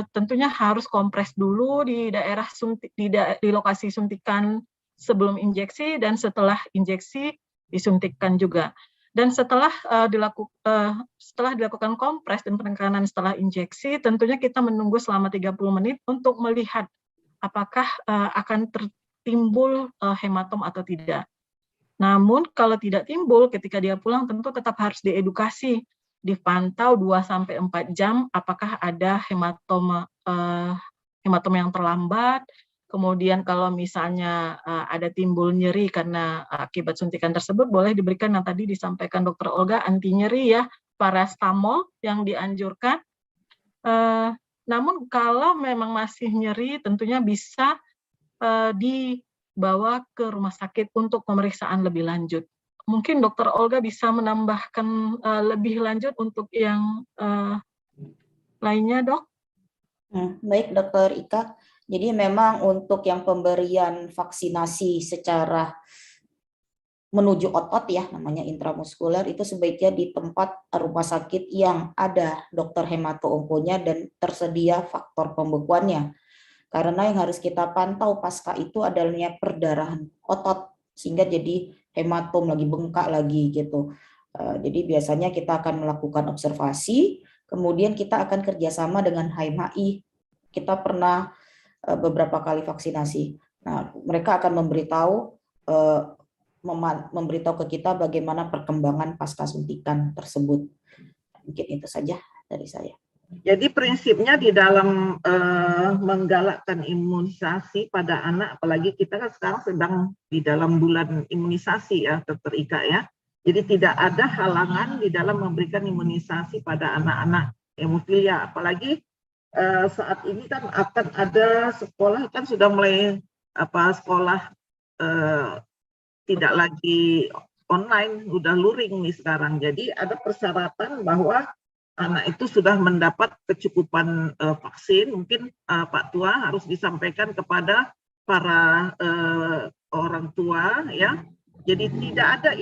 tentunya harus kompres dulu di daerah di lokasi suntikan sebelum injeksi dan setelah injeksi disuntikkan juga. Dan setelah dilakukan kompres dan penekanan setelah injeksi, tentunya kita menunggu selama 30 menit untuk melihat apakah akan tertimbul hematom atau tidak. Namun kalau tidak timbul ketika dia pulang, tentu tetap harus diedukasi, dipantau 2-4 jam apakah ada hematom yang terlambat. Kemudian kalau misalnya ada timbul nyeri karena akibat suntikan tersebut, boleh diberikan yang tadi disampaikan Dr. Olga, anti nyeri ya, paracetamol yang dianjurkan. Namun kalau memang masih nyeri, tentunya bisa dibawa ke rumah sakit untuk pemeriksaan lebih lanjut. Mungkin Dr. Olga bisa menambahkan lebih lanjut untuk yang lainnya, Dok? Baik, Dr. Ika. Jadi memang untuk yang pemberian vaksinasi secara menuju otot ya, namanya intramuskuler, itu sebaiknya di tempat rumah sakit yang ada dokter hemato-onkonya dan tersedia faktor pembekuannya. Karena yang harus kita pantau pasca itu adalah perdarahan otot, sehingga jadi hematom lagi, bengkak lagi gitu. Jadi biasanya kita akan melakukan observasi, kemudian kita akan kerjasama dengan HMHI. Kita pernah beberapa kali vaksinasi. Nah, mereka akan memberitahu ke kita bagaimana perkembangan pasca suntikan tersebut. Mungkin itu saja dari saya. Jadi prinsipnya di dalam menggalakkan imunisasi pada anak, apalagi kita kan sekarang sedang di dalam bulan imunisasi ya, Dr. Ika ya. Jadi tidak ada halangan di dalam memberikan imunisasi pada anak-anak hemofilia. Apalagi saat ini kan akan ada sekolah, kan sudah mulai sekolah tidak lagi online, udah luring nih sekarang. Jadi ada persyaratan bahwa anak itu sudah mendapat kecukupan vaksin. Mungkin Pak Tua harus disampaikan kepada para orang tua ya. Jadi tidak ada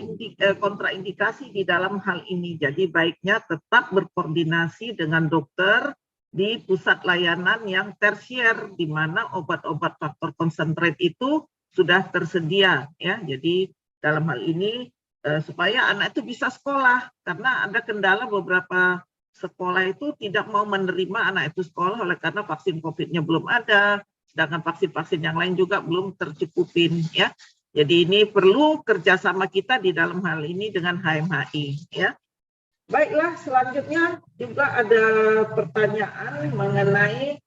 kontraindikasi di dalam hal ini. Jadi baiknya tetap berkoordinasi dengan dokter di pusat layanan yang tersier, di mana obat-obat faktor konsentrat itu sudah tersedia ya. Jadi dalam hal ini supaya anak itu bisa sekolah, karena ada kendala beberapa sekolah itu tidak mau menerima anak itu sekolah oleh karena vaksin COVID-nya belum ada, sedangkan vaksin-vaksin yang lain juga belum tercukupin ya. Jadi ini perlu kerjasama kita di dalam hal ini dengan HMHI ya. Baiklah, selanjutnya juga ada pertanyaan mengenai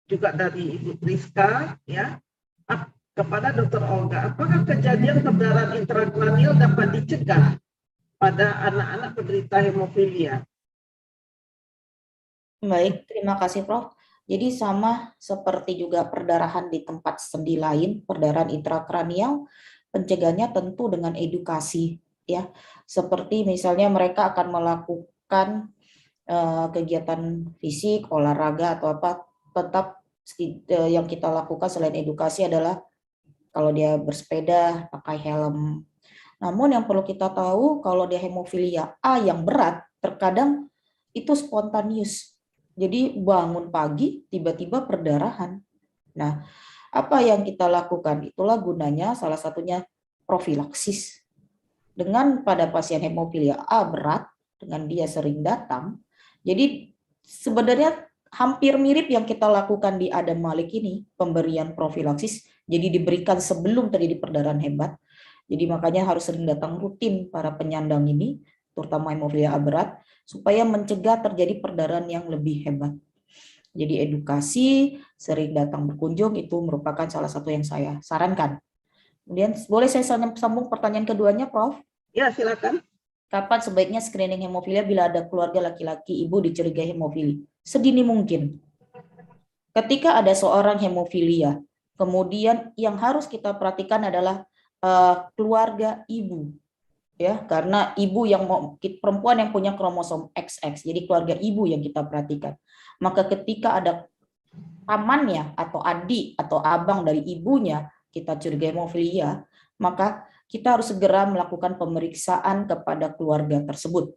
juga dari Ibu Priska ya, kepada Dr. Olga, apakah kejadian perdarahan intrakranial dapat dicegah pada anak-anak penderita hemofilia? Baik, terima kasih Prof. Jadi sama seperti juga perdarahan di tempat sendi lain, perdarahan intrakranial, pencegahannya tentu dengan edukasi ya. Seperti misalnya mereka akan melakukan kegiatan fisik, olahraga atau apa, tetap yang kita lakukan selain edukasi adalah kalau dia bersepeda pakai helm. Namun yang perlu kita tahu, kalau dia hemofilia A yang berat, terkadang itu spontanius. Jadi bangun pagi tiba-tiba perdarahan. Nah, apa yang kita lakukan? Itulah gunanya salah satunya profilaksis. Dengan pada pasien hemofilia A berat, dengan dia sering datang, jadi sebenarnya hampir mirip yang kita lakukan di Adam Malik ini, pemberian profilaksis, jadi diberikan sebelum terjadi perdarahan hebat. Jadi makanya harus sering datang rutin para penyandang ini, terutama hemofilia A berat, supaya mencegah terjadi perdarahan yang lebih hebat. Jadi edukasi, sering datang berkunjung, itu merupakan salah satu yang saya sarankan. Kemudian boleh saya sambung pertanyaan keduanya, Prof? Ya, silakan. Kapan sebaiknya screening hemofilia bila ada keluarga laki-laki ibu dicurigai hemofili? Sedini mungkin. Ketika ada seorang hemofilia, kemudian yang harus kita perhatikan adalah keluarga ibu, ya, karena ibu yang perempuan yang punya kromosom XX, jadi keluarga ibu yang kita perhatikan. Maka ketika ada pamannya atau adik atau abang dari ibunya kita curiga hemofilia, maka kita harus segera melakukan pemeriksaan kepada keluarga tersebut.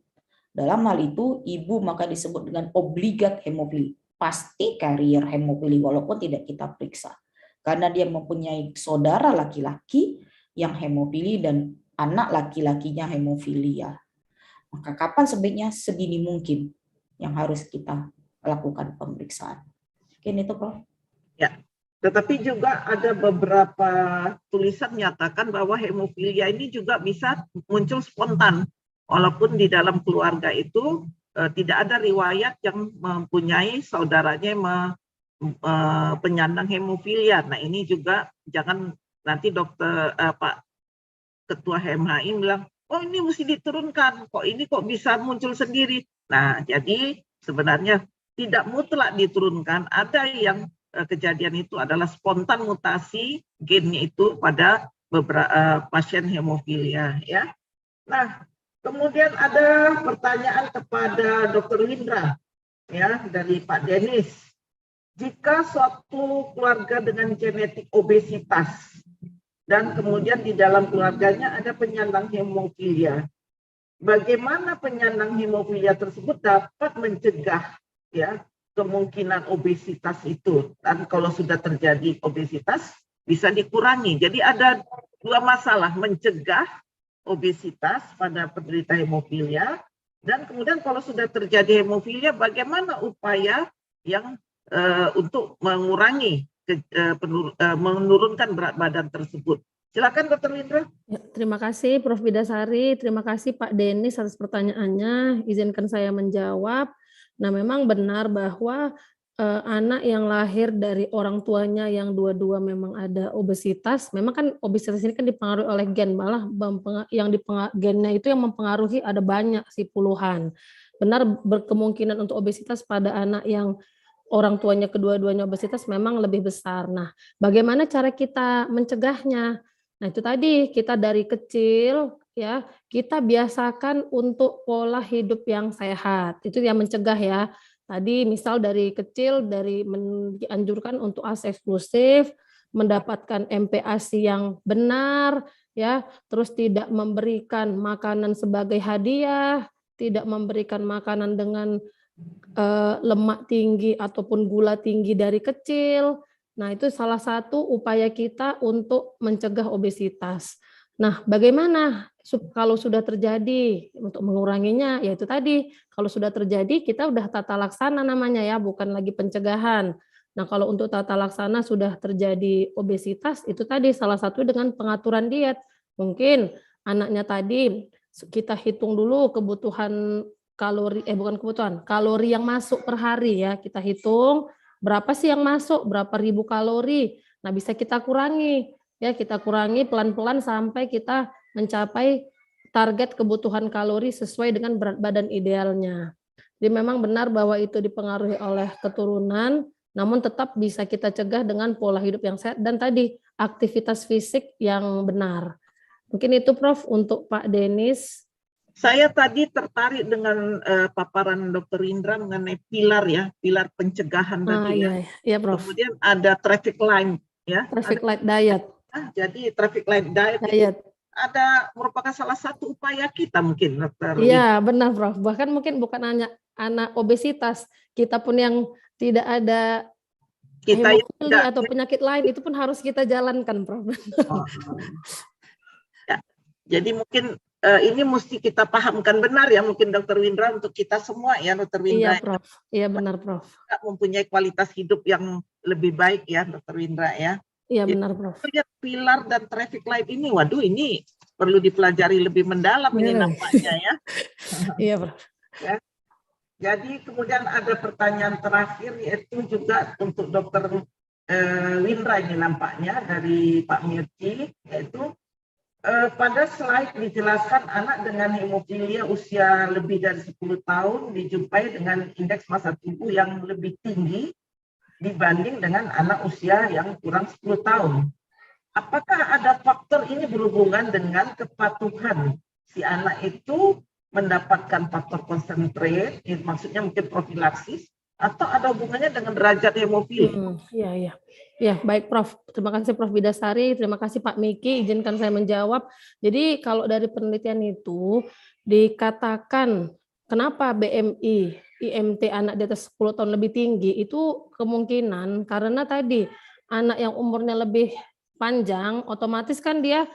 Dalam hal itu, ibu maka disebut dengan obligat hemofili. Pasti karier hemofili walaupun tidak kita periksa. Karena dia mempunyai saudara laki-laki yang hemofili dan anak laki-lakinya hemofilia. Maka kapan sebaiknya? Sedini mungkin yang harus kita lakukan pemeriksaan. Mungkin itu, Prof. Ya, tetapi juga ada beberapa tulisan menyatakan bahwa hemofilia ini juga bisa muncul spontan. Walaupun di dalam keluarga itu tidak ada riwayat yang mempunyai saudaranya penyandang hemofilia. Nah, ini juga jangan nanti Pak Ketua HMHI bilang, oh ini mesti diturunkan, kok ini kok bisa muncul sendiri. Nah, jadi sebenarnya tidak mutlak diturunkan. Ada yang kejadian itu adalah spontan mutasi gennya itu pada beberapa pasien hemofilia, ya. Nah, kemudian ada pertanyaan kepada Dr. Windra, ya, dari Pak Denis. Jika suatu keluarga dengan genetik obesitas dan kemudian di dalam keluarganya ada penyandang hemofilia, bagaimana penyandang hemofilia tersebut dapat mencegah, ya, kemungkinan obesitas itu? Dan kalau sudah terjadi obesitas bisa dikurangi. Jadi ada dua masalah, mencegah obesitas pada penderita hemofilia, dan kemudian kalau sudah terjadi hemofilia, bagaimana upaya yang untuk mengurangi, menurunkan berat badan tersebut. Silakan Dr. Windra. Ya, terima kasih Prof. Bidasari, terima kasih Pak Denis atas pertanyaannya. Izinkan saya menjawab. Nah, memang benar bahwa anak yang lahir dari orang tuanya yang dua-dua memang ada obesitas, memang kan obesitas ini kan dipengaruhi oleh gen, malah yang gennya itu yang mempengaruhi ada banyak sih, puluhan. Benar, berkemungkinan untuk obesitas pada anak yang orang tuanya kedua-duanya obesitas memang lebih besar. Nah, bagaimana cara kita mencegahnya? Nah, itu tadi kita dari kecil ya, kita biasakan untuk pola hidup yang sehat. Itu yang mencegah ya. Tadi misal dari kecil dianjurkan untuk ASI eksklusif, mendapatkan MPASI yang benar ya, terus tidak memberikan makanan sebagai hadiah, tidak memberikan makanan dengan lemak tinggi ataupun gula tinggi dari kecil. Nah, itu salah satu upaya kita untuk mencegah obesitas. Nah, bagaimana kalau sudah terjadi untuk menguranginya? Yaitu tadi, kalau sudah terjadi kita udah tata laksana namanya ya, bukan lagi pencegahan. Nah, kalau untuk tata laksana sudah terjadi obesitas, itu tadi salah satu dengan pengaturan diet. Mungkin anaknya tadi kita hitung dulu kebutuhan kalori, bukan kebutuhan, kalori yang masuk per hari ya, kita hitung berapa sih yang masuk, berapa ribu kalori. Nah, bisa kita kurangi. Ya, kita kurangi pelan-pelan sampai kita mencapai target kebutuhan kalori sesuai dengan berat badan idealnya. Jadi memang benar bahwa itu dipengaruhi oleh keturunan, namun tetap bisa kita cegah dengan pola hidup yang sehat dan tadi aktivitas fisik yang benar. Mungkin itu Prof untuk Pak Denis. Saya tadi tertarik dengan paparan Dr. Indra mengenai pilar ya, pilar pencegahan tadi ya. Iya, Prof. Kemudian ada traffic light ya. Traffic light diet. Jadi traffic light diet. Ada merupakan salah satu upaya kita mungkin, Dr. Iya, benar, Prof. Bahkan mungkin bukan hanya anak obesitas, kita pun yang tidak ada hemofilia atau penyakit lain itu pun harus kita jalankan, Prof. Ya, jadi mungkin ini mesti kita pahamkan benar ya, mungkin Dr. Windra untuk kita semua ya, Dr. Windra. Iya, Prof. Iya, benar, Prof. Mempunyai kualitas hidup yang lebih baik ya, Dr. Windra ya. Iya, benar, Prof. Lihat pilar dan traffic light ini, waduh ini perlu dipelajari lebih mendalam ini nampaknya ya. Iya, Prof. Ya. Jadi kemudian ada pertanyaan terakhir yaitu juga untuk Dr. Windra ini nampaknya dari Pak Mirci, yaitu Pada slide dijelaskan anak dengan hemofilia usia lebih dari 10 tahun dijumpai dengan indeks massa tubuh yang lebih tinggi dibanding dengan anak usia yang kurang 10 tahun. Apakah ada faktor ini berhubungan dengan kepatuhan si anak itu mendapatkan faktor konsentrate, maksudnya mungkin profilaksis, atau ada hubungannya dengan derajat hemofili? Iya, iya. Ya, baik Prof. Terima kasih Prof. Bidasari, terima kasih Pak Miki, izinkan saya menjawab. Jadi kalau dari penelitian itu dikatakan kenapa BMI, IMT anak di atas 10 tahun lebih tinggi, itu kemungkinan karena tadi anak yang umurnya lebih panjang, otomatis kan dia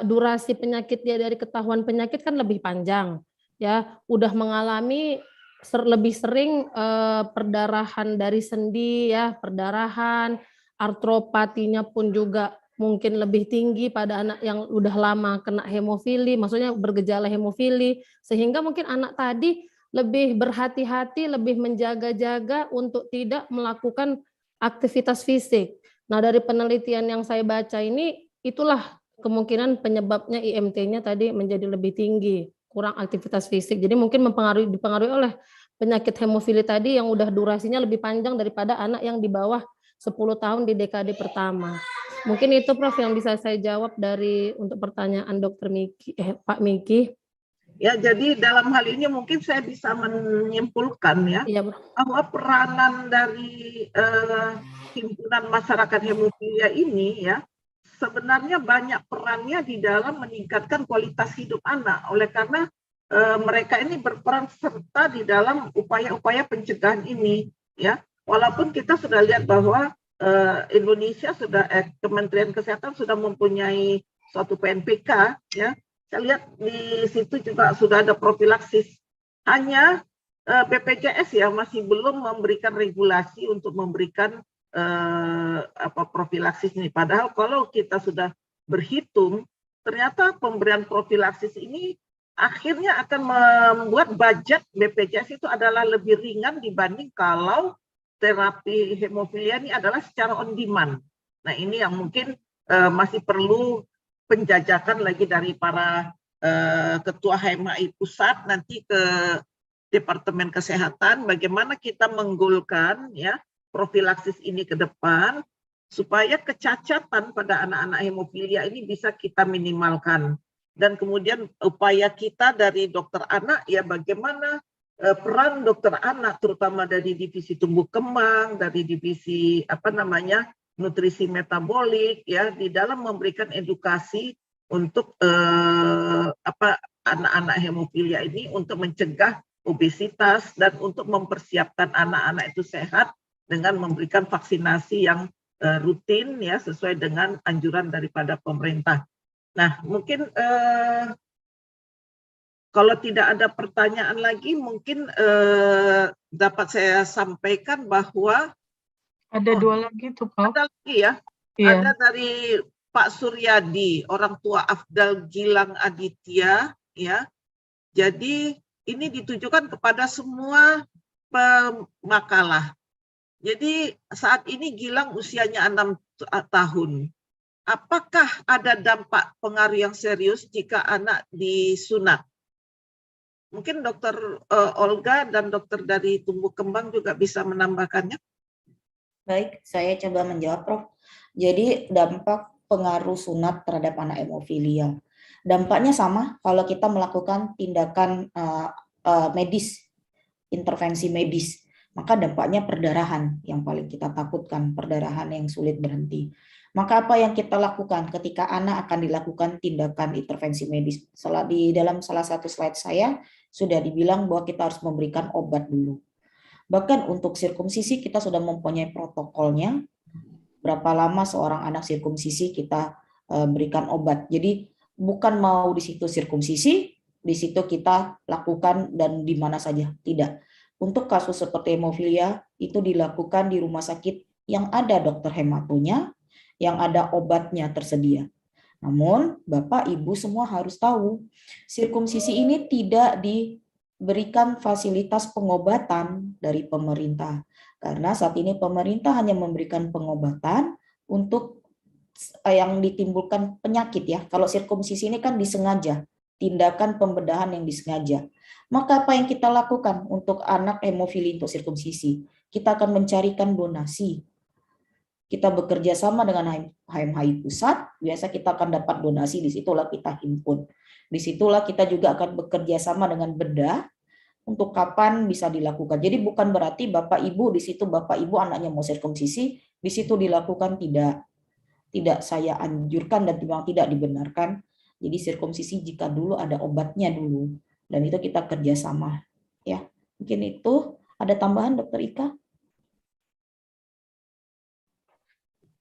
durasi penyakit dia dari ketahuan penyakit kan lebih panjang. Ya, udah mengalami lebih sering perdarahan dari sendi ya, perdarahan, artropatinya pun juga mungkin lebih tinggi pada anak yang udah lama kena hemofili, maksudnya bergejala hemofili, sehingga mungkin anak tadi lebih berhati-hati, lebih menjaga-jaga untuk tidak melakukan aktivitas fisik. Nah, dari penelitian yang saya baca ini, itulah kemungkinan penyebabnya IMT-nya tadi menjadi lebih tinggi, kurang aktivitas fisik. Jadi mungkin dipengaruhi oleh penyakit hemofili tadi yang udah durasinya lebih panjang daripada anak yang di bawah 10 tahun di dekade pertama. Mungkin itu Prof yang bisa saya jawab untuk pertanyaan Dr. Miki, Pak Miki. Ya, jadi dalam hal ini mungkin saya bisa menyimpulkan ya, Iya, Prof. bahwa peranan dari himpunan masyarakat hemofilia ini ya sebenarnya banyak perannya di dalam meningkatkan kualitas hidup anak. Oleh karena mereka ini berperan serta di dalam upaya-upaya pencegahan ini ya. Walaupun kita sudah lihat bahwa Indonesia sudah Kementerian Kesehatan sudah mempunyai suatu PNPK ya. Saya lihat di situ juga sudah ada profilaksis. Hanya BPJS ya masih belum memberikan regulasi untuk memberikan profilaksis ini. Padahal kalau kita sudah berhitung, ternyata pemberian profilaksis ini akhirnya akan membuat budget BPJS itu adalah lebih ringan dibanding kalau terapi hemofilia ini adalah secara on demand. Nah, ini yang mungkin masih perlu penjajakan lagi dari para ketua HMAI pusat nanti ke Departemen Kesehatan, bagaimana kita menggolkan ya profilaksis ini ke depan supaya kecacatan pada anak-anak hemofilia ini bisa kita minimalkan. Dan kemudian upaya kita dari dokter anak ya bagaimana peran dokter anak terutama dari divisi tumbuh kembang, dari divisi nutrisi metabolik ya di dalam memberikan edukasi untuk anak-anak hemofilia ini untuk mencegah obesitas dan untuk mempersiapkan anak-anak itu sehat dengan memberikan vaksinasi yang rutin ya sesuai dengan anjuran daripada pemerintah. Nah, mungkin kalau tidak ada pertanyaan lagi, mungkin dapat saya sampaikan bahwa Ada dua lagi tuh, Prof. ada lagi ya, Iya. ada dari Pak Suryadi, orang tua Afdal Gilang Aditya, ya. Jadi ini ditujukan kepada semua pemakalah. Jadi saat ini Gilang usianya 6 tahun. Apakah ada dampak pengaruh yang serius jika anak disunat? Mungkin Dokter Olga dan dokter dari tumbuh kembang juga bisa menambahkannya. Baik, saya coba menjawab, Prof. Jadi dampak pengaruh sunat terhadap anak hemofilia. Dampaknya sama kalau kita melakukan tindakan medis, intervensi medis. Maka dampaknya perdarahan yang paling kita takutkan, perdarahan yang sulit berhenti. Maka apa yang kita lakukan ketika anak akan dilakukan tindakan intervensi medis? Di dalam salah satu slide saya sudah dibilang bahwa kita harus memberikan obat dulu. Bahkan untuk sirkumsisi kita sudah mempunyai protokolnya, berapa lama seorang anak sirkumsisi kita berikan obat. Jadi bukan mau di situ sirkumsisi, di situ kita lakukan dan di mana saja, tidak. Untuk kasus seperti hemofilia itu dilakukan di rumah sakit yang ada dokter hematonya, yang ada obatnya tersedia. Namun Bapak Ibu semua harus tahu, sirkumsisi ini tidak diberikan fasilitas pengobatan dari pemerintah. Karena saat ini pemerintah hanya memberikan pengobatan untuk yang ditimbulkan penyakit ya. Kalau sirkumsisi ini kan disengaja, tindakan pembedahan yang disengaja. Maka apa yang kita lakukan untuk anak hemofili untuk sirkumsisi? Kita akan mencarikan donasi. Kita bekerja sama dengan HMHI pusat, biasa kita akan dapat donasi, disitulah kita himpun. Disitulah kita juga akan bekerja sama dengan bedah untuk kapan bisa dilakukan. Jadi bukan berarti Bapak Ibu di situ Bapak Ibu anaknya mau sirkumsisi, di situ dilakukan, tidak saya anjurkan dan memang tidak dibenarkan. Jadi sirkumsisi jika dulu ada obatnya dulu, dan itu kita kerjasama. Ya, mungkin itu. Ada tambahan, Dokter Ika?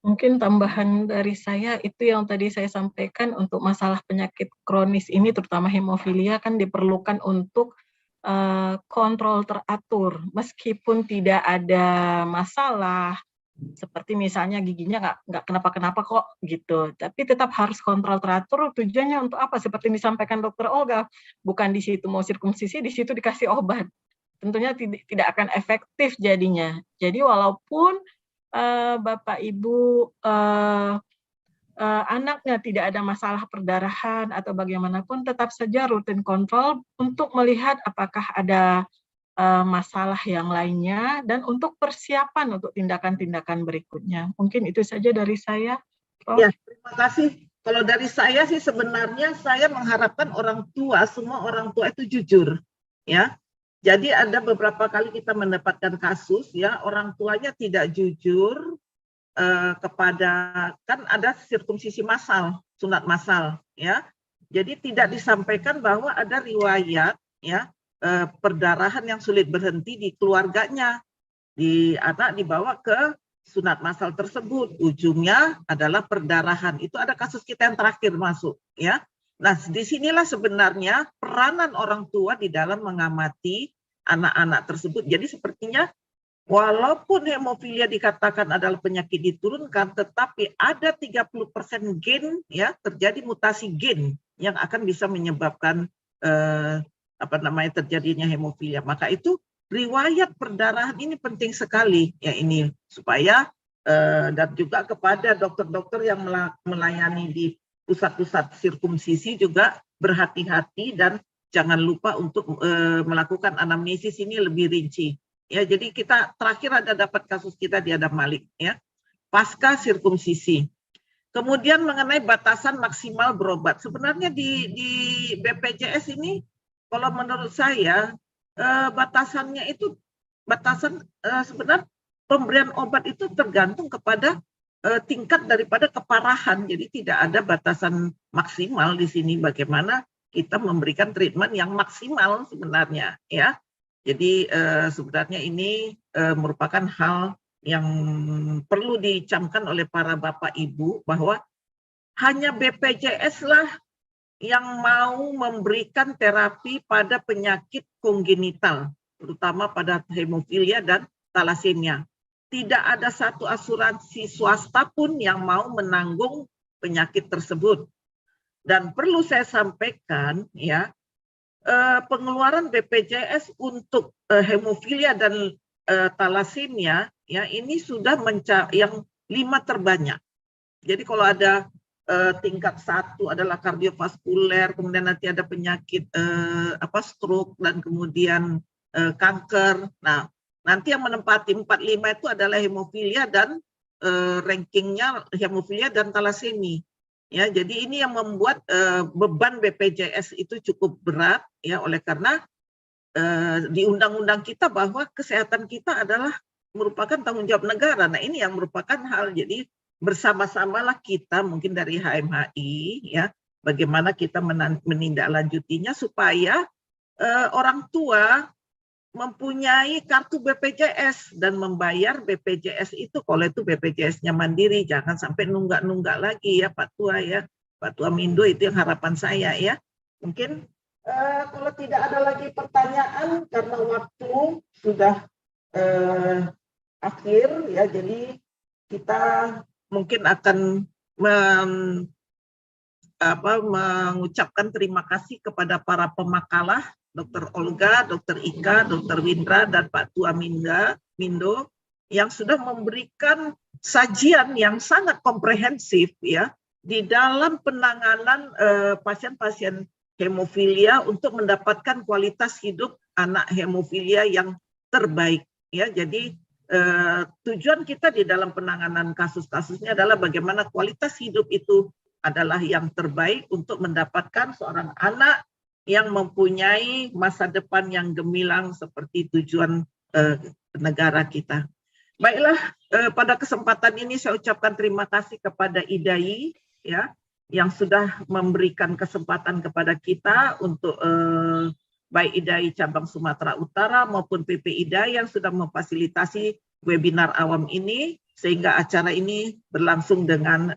Mungkin tambahan dari saya itu yang tadi saya sampaikan untuk masalah penyakit kronis ini, terutama hemofilia, kan diperlukan untuk kontrol teratur. Meskipun tidak ada masalah, seperti misalnya giginya nggak kenapa-kenapa kok gitu, tapi tetap harus kontrol teratur. Tujuannya untuk apa? Seperti disampaikan Dokter Olga, bukan di situ mau sirkumsisi, di situ dikasih obat. Tentunya tidak akan efektif jadinya. Jadi walaupun Bapak Ibu anaknya tidak ada masalah perdarahan atau bagaimanapun, tetap saja rutin kontrol untuk melihat apakah ada masalah yang lainnya dan untuk persiapan untuk tindakan-tindakan berikutnya. Mungkin itu saja dari saya, Prof. Ya, terima kasih. Kalau dari saya sih sebenarnya saya mengharapkan orang tua, semua orang tua itu jujur, ya. Jadi ada beberapa kali kita mendapatkan kasus ya orang tuanya tidak jujur kepada, kan ada sirkumsisi massal, sunat massal ya. Jadi tidak disampaikan bahwa ada riwayat ya perdarahan yang sulit berhenti di keluarganya. Anak dibawa ke sunat massal tersebut, ujungnya adalah perdarahan. Itu ada kasus kita yang terakhir masuk ya. Nah, disinilah sebenarnya peranan orang tua di dalam mengamati anak-anak tersebut. Jadi sepertinya walaupun hemofilia dikatakan adalah penyakit diturunkan, tetapi ada 30% gen ya, terjadi mutasi gen yang akan bisa menyebabkan terjadinya hemofilia. Maka itu riwayat perdarahan ini penting sekali ya ini supaya dan juga kepada dokter-dokter yang melayani di pusat-pusat sirkumsisi juga berhati-hati dan jangan lupa untuk melakukan anamnesis ini lebih rinci. Ya, jadi kita terakhir ada dapat kasus kita di Adam Malik ya, pasca sirkumsisi. Kemudian mengenai batasan maksimal berobat, sebenarnya di BPJS ini kalau menurut saya batasannya itu sebenarnya pemberian obat itu tergantung kepada tingkat daripada keparahan. Jadi tidak ada batasan maksimal di sini bagaimana kita memberikan treatment yang maksimal sebenarnya ya. Jadi sebenarnya ini merupakan hal yang perlu dicamkan oleh para Bapak Ibu bahwa hanya BPJS lah yang mau memberikan terapi pada penyakit kongenital, terutama pada hemofilia dan thalassemia. Tidak ada satu asuransi swasta pun yang mau menanggung penyakit tersebut. Dan perlu saya sampaikan ya, pengeluaran BPJS untuk hemofilia dan thalassemia ya ini sudah yang 5 terbanyak. Jadi kalau ada tingkat 1 adalah kardiovaskuler, kemudian nanti ada penyakit stroke dan kemudian kanker. Nah, nanti yang menempati 4-5 itu adalah hemofilia dan rankingnya hemofilia dan thalassemia. Ya, jadi ini yang membuat beban BPJS itu cukup berat ya, oleh karena di undang-undang kita bahwa kesehatan kita adalah merupakan tanggung jawab negara. Nah, ini yang merupakan hal, jadi bersama-samalah kita mungkin dari HMHI ya, bagaimana kita menindaklanjutinya supaya orang tua mempunyai kartu BPJS dan membayar BPJS itu, kalau itu BPJS-nya mandiri, jangan sampai nunggak-nunggak lagi ya Pak Tua ya, Pak Tua Mindo, itu yang harapan saya ya. Mungkin kalau tidak ada lagi pertanyaan karena waktu sudah akhir ya, jadi kita mungkin akan mengucapkan terima kasih kepada para pemakalah, Dr. Olga, Dr. Ika, Dr. Windra, dan Pak Tua Mindo yang sudah memberikan sajian yang sangat komprehensif ya di dalam penanganan pasien-pasien hemofilia untuk mendapatkan kualitas hidup anak hemofilia yang terbaik ya. Jadi tujuan kita di dalam penanganan kasus-kasusnya adalah bagaimana kualitas hidup itu adalah yang terbaik untuk mendapatkan seorang anak yang mempunyai masa depan yang gemilang seperti tujuan negara kita. Baiklah, pada kesempatan ini saya ucapkan terima kasih kepada IDAI ya yang sudah memberikan kesempatan kepada kita untuk baik IDAI cabang Sumatera Utara maupun PP IDAI yang sudah memfasilitasi webinar awam ini sehingga acara ini berlangsung dengan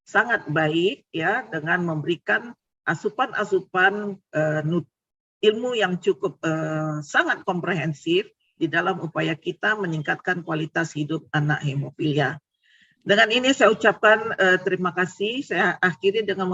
sangat baik ya, dengan memberikan asupan-asupan ilmu yang cukup sangat komprehensif di dalam upaya kita meningkatkan kualitas hidup anak hemofilia. Dengan ini saya ucapkan terima kasih. Saya akhiri dengan